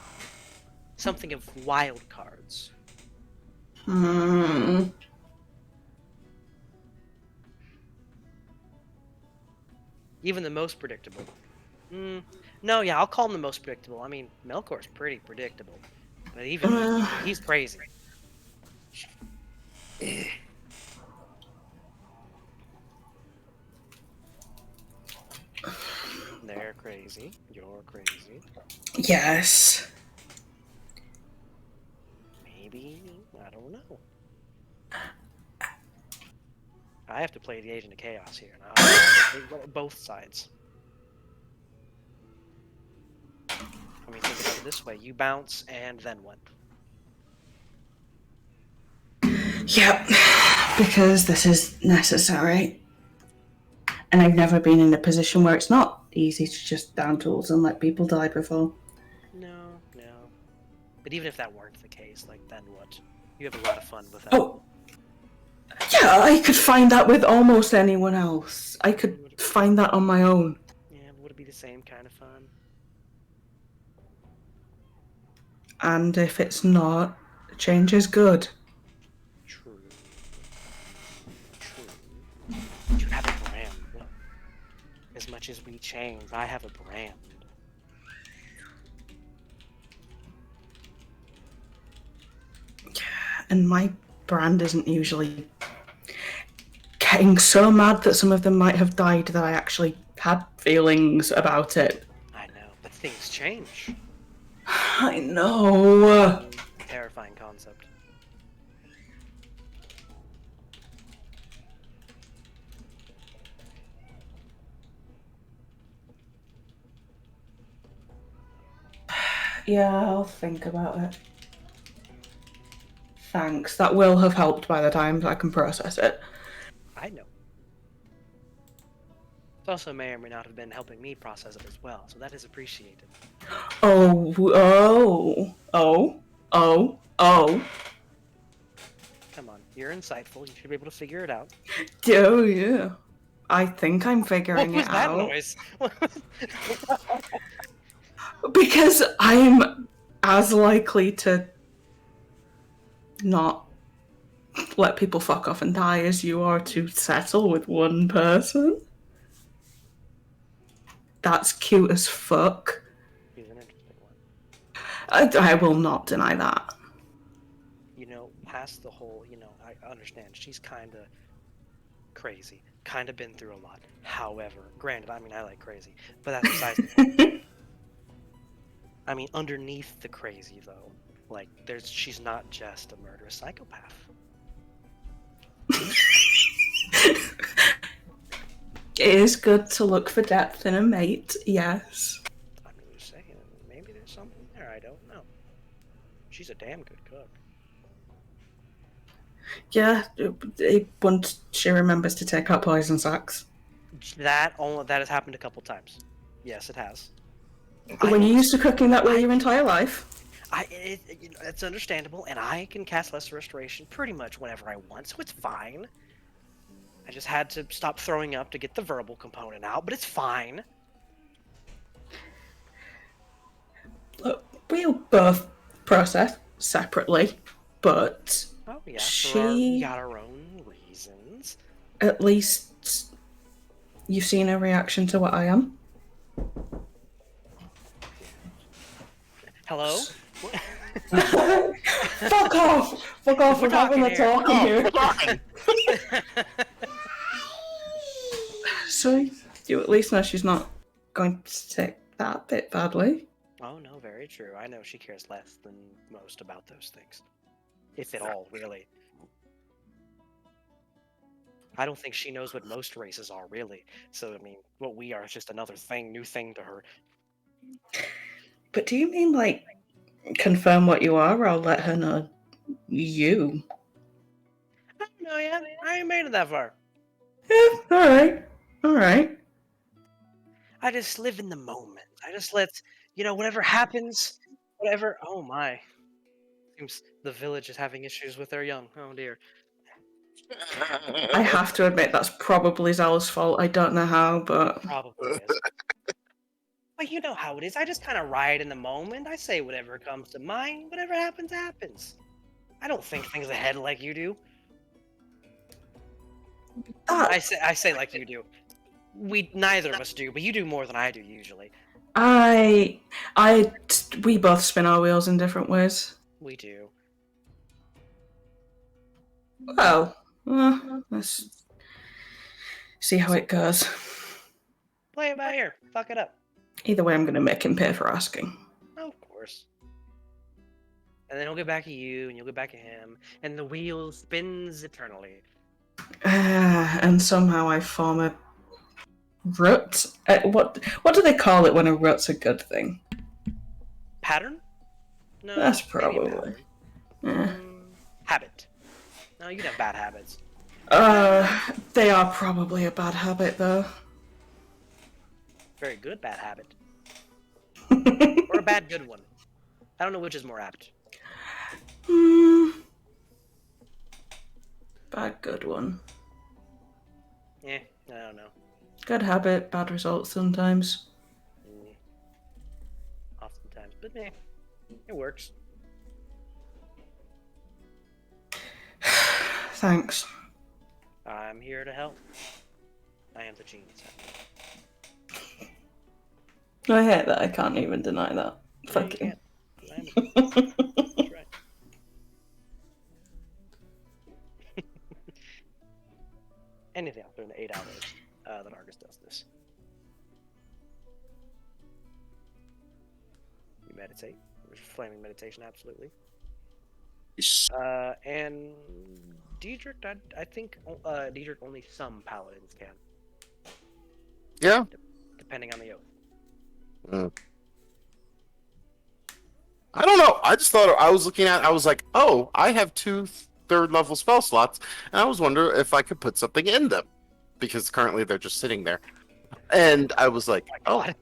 something of wild cards. Hmm. Even the most predictable. No, yeah, I'll call him the most predictable. I mean, Melkor's pretty predictable. But even he's crazy. They're crazy. You're crazy. Yes. Maybe. I don't know. I have to play the Agent of Chaos here. And both sides. I mean, think about it this way. You bounce, and then what? Yep. Because this is necessary. And I've never been in a position where it's not easy to just down tools and let people die before. No. But even if that weren't the case, like, then what? You have a lot of fun with that. Oh. Yeah, I could find that with almost anyone else. I could find that on my own. Yeah, would it be the same kind of fun? And if it's not, change is good. True. You have a brand. As much as we change, I have a brand. And my brand isn't usually getting so mad that some of them might have died that I actually had feelings about it. I know, but things change. I know. Terrifying concept. Yeah, I'll think about it. Thanks. That will have helped by the time I can process it. I know. It also may or may not have been helping me process it as well, so that is appreciated. Oh. Come on, you're insightful. You should be able to figure it out. Oh, yeah. I think I'm figuring What was it that out. noise? Because I'm as likely to not let people fuck off and die as you are to settle with one person. That's cute as fuck. He's an interesting one. I will not deny that. You know, past the whole, I understand she's kind of crazy, kind of been through a lot. However, granted, I mean, I like crazy, but that's besides the point. I mean, underneath the crazy, though, like, she's not just a murderous psychopath. It is good to look for depth in a mate, yes. I mean, just saying, maybe there's something there, I don't know. She's a damn good cook. Yeah, once she remembers to take out poison sacks. That has happened a couple times. Yes, it has. When you're used to cooking that way your entire life. It's understandable, and I can cast Lesser Restoration pretty much whenever I want, so it's fine. I just had to stop throwing up to get the verbal component out, but it's fine. Look, we'll both process separately, but Oh yeah, she we got our own reasons. At least you've seen her reaction to what I am. Hello? Fuck off! Fuck off! We're having a talk in here. So you at least know she's not going to take that bit badly. Oh no, very true. I know she cares less than most about those things. If at all, really. I don't think she knows what most races are, really. So, I mean, what we are is just another new thing to her. But do you mean, like, confirm what you are, or let her know you? I don't know yet. I ain't made it that far. Yeah, alright. I just live in the moment. I just let whatever happens, whatever. Oh my. Seems the village is having issues with their young. Oh dear. I have to admit that's probably Zal's fault. I don't know how, but Probably is. But you know how it is. I just kind of ride in the moment. I say whatever comes to mind. Whatever happens, happens. I don't think things ahead like you do. I say like you do. We neither of us do, but you do more than I do usually. we both spin our wheels in different ways. We do. Well, let's see how it goes. Play it by ear. Fuck it up. Either way, I'm going to make him pay for asking. Of course. And then he'll get back at you, and you'll get back at him, and the wheel spins eternally. And somehow I form a rut. What do they call it when a rut's a good thing? Pattern? No. That's maybe a probably. pattern. Habit. No, you can have bad habits. They are probably a bad habit, though. Very good bad habit. Or a bad good one. I don't know which is more apt. Bad good one. I don't know. Good habit, bad results sometimes. Oftentimes. But it works. Thanks. I'm here to help. I am the genius. I hate that I can't even deny that. No, you Fuck you. can't. I am a genius. That's right. Anything else during the 8 hours that Argus does this. You meditate. Flaming meditation, absolutely. And Diedrich, I think Diedrich only some paladins can. Yeah. Depending on the oath. I don't know. I just thought I was looking at. I was like, oh, I have 2 third-level spell slots, and I was wondering if I could put something in them, because currently they're just sitting there. And I was like, oh. I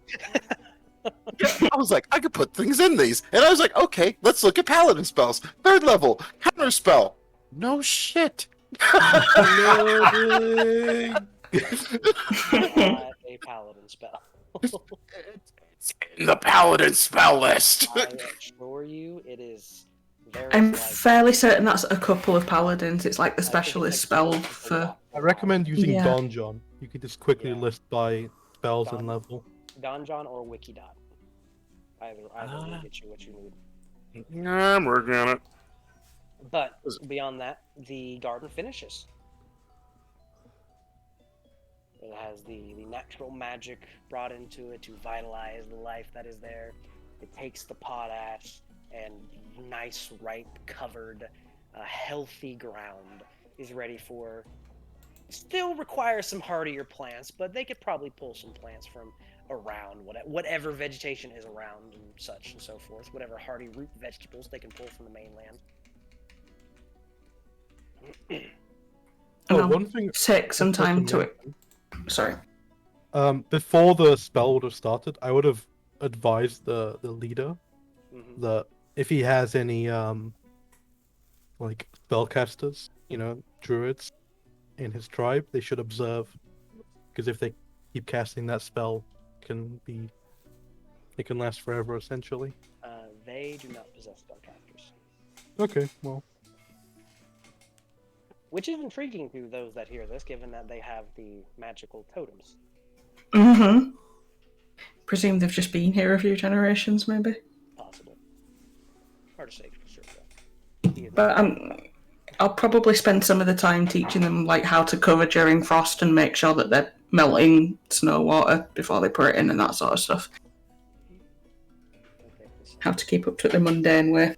was like, I could put things in these, and I was like, okay, let's look at paladin spells. 3rd level counter spell. No shit. Loading. Not a paladin spell. It's in the paladin spell list. I assure you, it is very. I'm fairly certain that's a couple of paladins. It's like the specialist spell for. I recommend using Yeah. Donjon. You can just quickly Yeah. list by spells Don- and level. Donjon or Wikidot. Either will get you what you need. Yeah, I'm working on it. But beyond that, the garden finishes. It has the natural magic brought into it to vitalize the life that is there. It takes the potash and nice, ripe, covered, healthy ground is ready for. Still requires some hardier plants, but they could probably pull some plants from around whatever vegetation is around and such and so forth. Whatever hardy root vegetables they can pull from the mainland. And Oh, I'll one thing. take some time to it. Sorry. Before the spell would have started, I would have advised the leader Mhm. that if he has any like spellcasters, druids in his tribe, they should observe, because if they keep casting that spell, it can last forever essentially. They do not possess spellcasters, Okay, well, which is intriguing to those that hear this, given that they have the magical totems. Mm-hmm. Presume they've just been here a few generations, maybe. Possible. Hard to say for sure, though. But I'll probably spend some of the time teaching them like how to cover during frost and make sure that they're melting snow water before they put it in and that sort of stuff. Okay, so How to keep up to it the mundane way.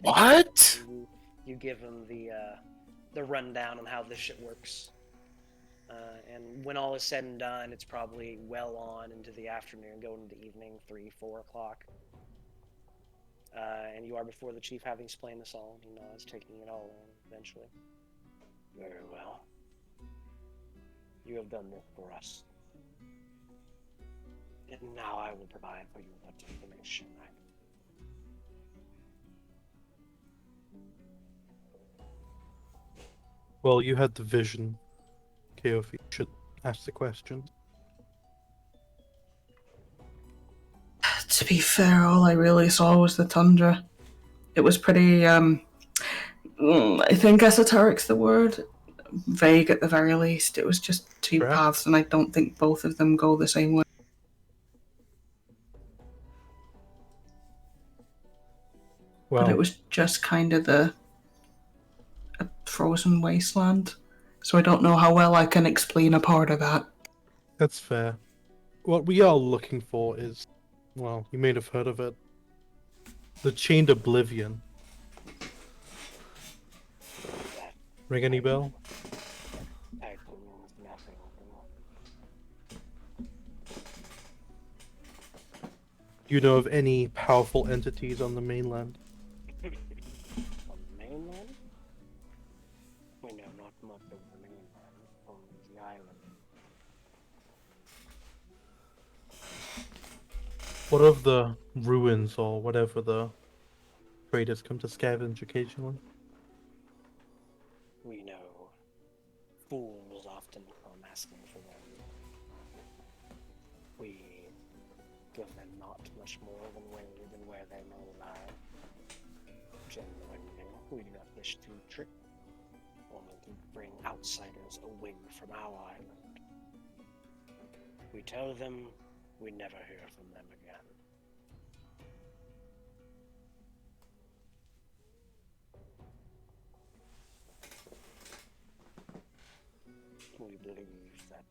What? you give them the rundown on how this shit works. And when all is said and done, it's probably well on into the afternoon, going into evening, 3-4 o'clock. And you are before the chief, having explained this all. He nods, taking it all in eventually. Very well. You have done this for us. And now I will provide for you that information. Well, you had the vision. Keofi should ask the question. To be fair, all I really saw was the tundra. It was pretty, I think esoteric's the word. Vague at the very least. It was just two Correct. paths, and I don't think both of them go the same way. Well, But it was just kind of a frozen wasteland. So I don't know how well I can explain a part of that. that's fair. What we are looking for is, well, you may have heard of it. The Chained Oblivion. Ring any bell? That means nothing. Do you know of any powerful entities on the mainland? On the mainland? We know not much of the mainland, only the island. What of the ruins or whatever the traders come to scavenge occasionally? We know fools often come asking for them. We give them not much more than where they may lie. Genuinely, we do not wish to trick, only to bring outsiders away from our island. We tell them we never hear from them again. We believe that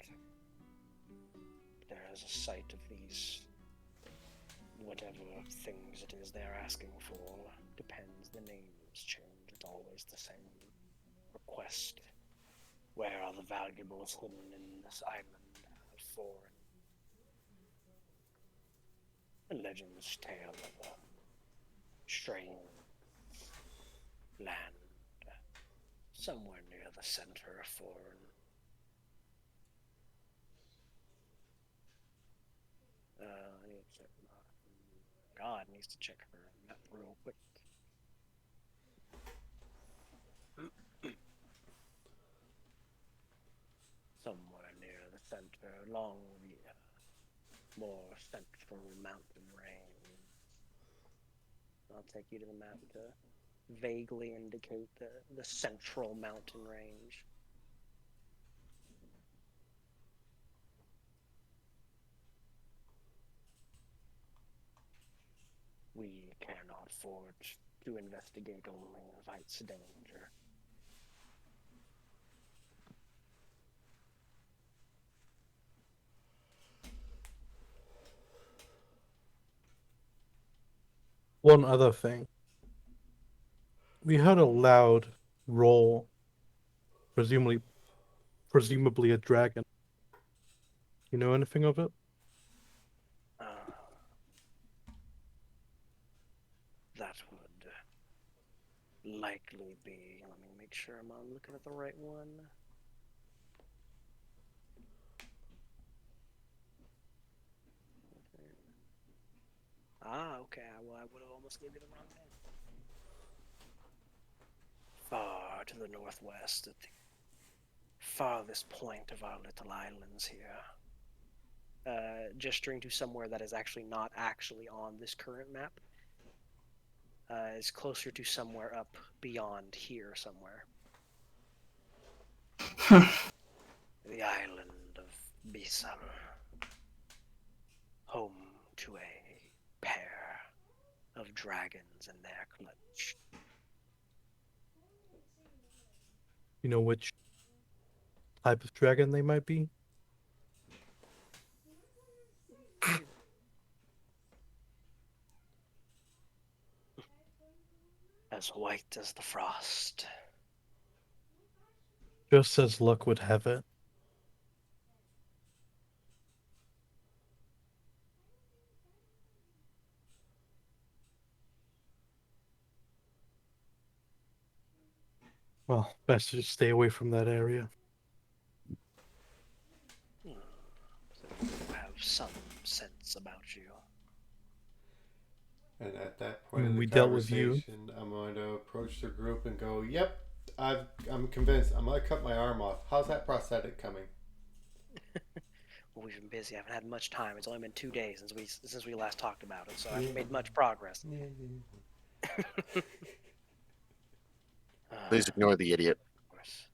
there is a site of these, whatever things it is they're asking for. Depends, the names change, it's always the same request. Where are the valuables hidden in this island of foreign? A legend's tale of a strange land somewhere near the center of foreign. I need to check. God needs to check her map real quick. Somewhere near the center, along the more central mountain range. I'll take you to the map to vaguely indicate the central mountain range. We cannot afford to investigate only invites danger. One other thing. We heard a loud roar, presumably a dragon. You know anything of it? That would likely be. Let me make sure I'm looking at the right one. Okay. Well, I would have almost gave you the wrong name. Far to the northwest, at the farthest point of our little islands here. Gesturing to somewhere that is actually not actually on this current map. Is closer to somewhere up beyond here somewhere. The island of Bisal. Home to a pair of dragons in their clutch. You know which type of dragon they might be? As white as the frost. Just as luck would have it. Well, best to just stay away from that area. So we have some sense about you. And at that point in We the dealt with you. conversation, I'm going to approach the group and go, "Yep, I'm convinced. I'm going to cut my arm off. How's that prosthetic coming?" Well, we've been busy. I haven't had much time. It's only been 2 days since we last talked about it, so I haven't made much progress. Please ignore the idiot. Of course.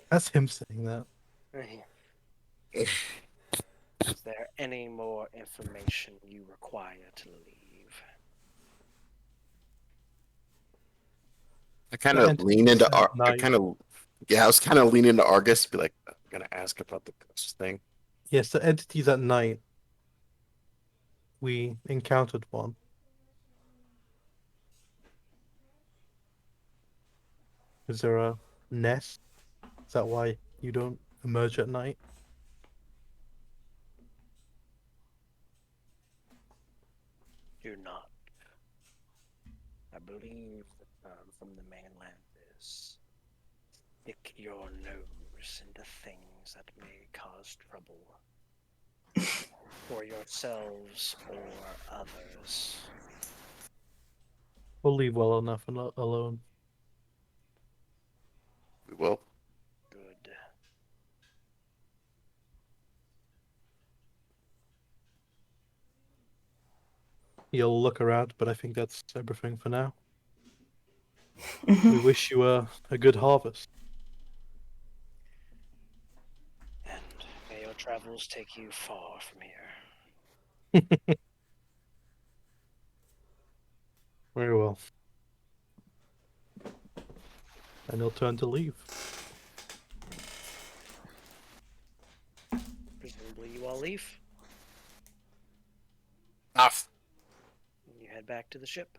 That's him saying that. Is there any more information you require to leave? I kind The of lean into entities at I night. kind of I was kind of leaning into Argus, be like, I'm gonna ask about the ghost thing. Yes, the entities at night. We encountered one. Is there a nest? Is that why you don't emerge at night? Do not. I believe the term from the mainland is stick your nose into things that may cause trouble for yourselves or others. We'll leave well enough alone. We will. Good. You'll look around, but I think that's everything for now. Mhm. We wish you a good harvest. And may your travels take you far from here. Very well. And he'll turn to leave. Presumably you all leave. Off. And you head back to the ship.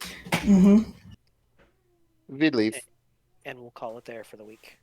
Mhm. We leave. And we'll call it there for the week.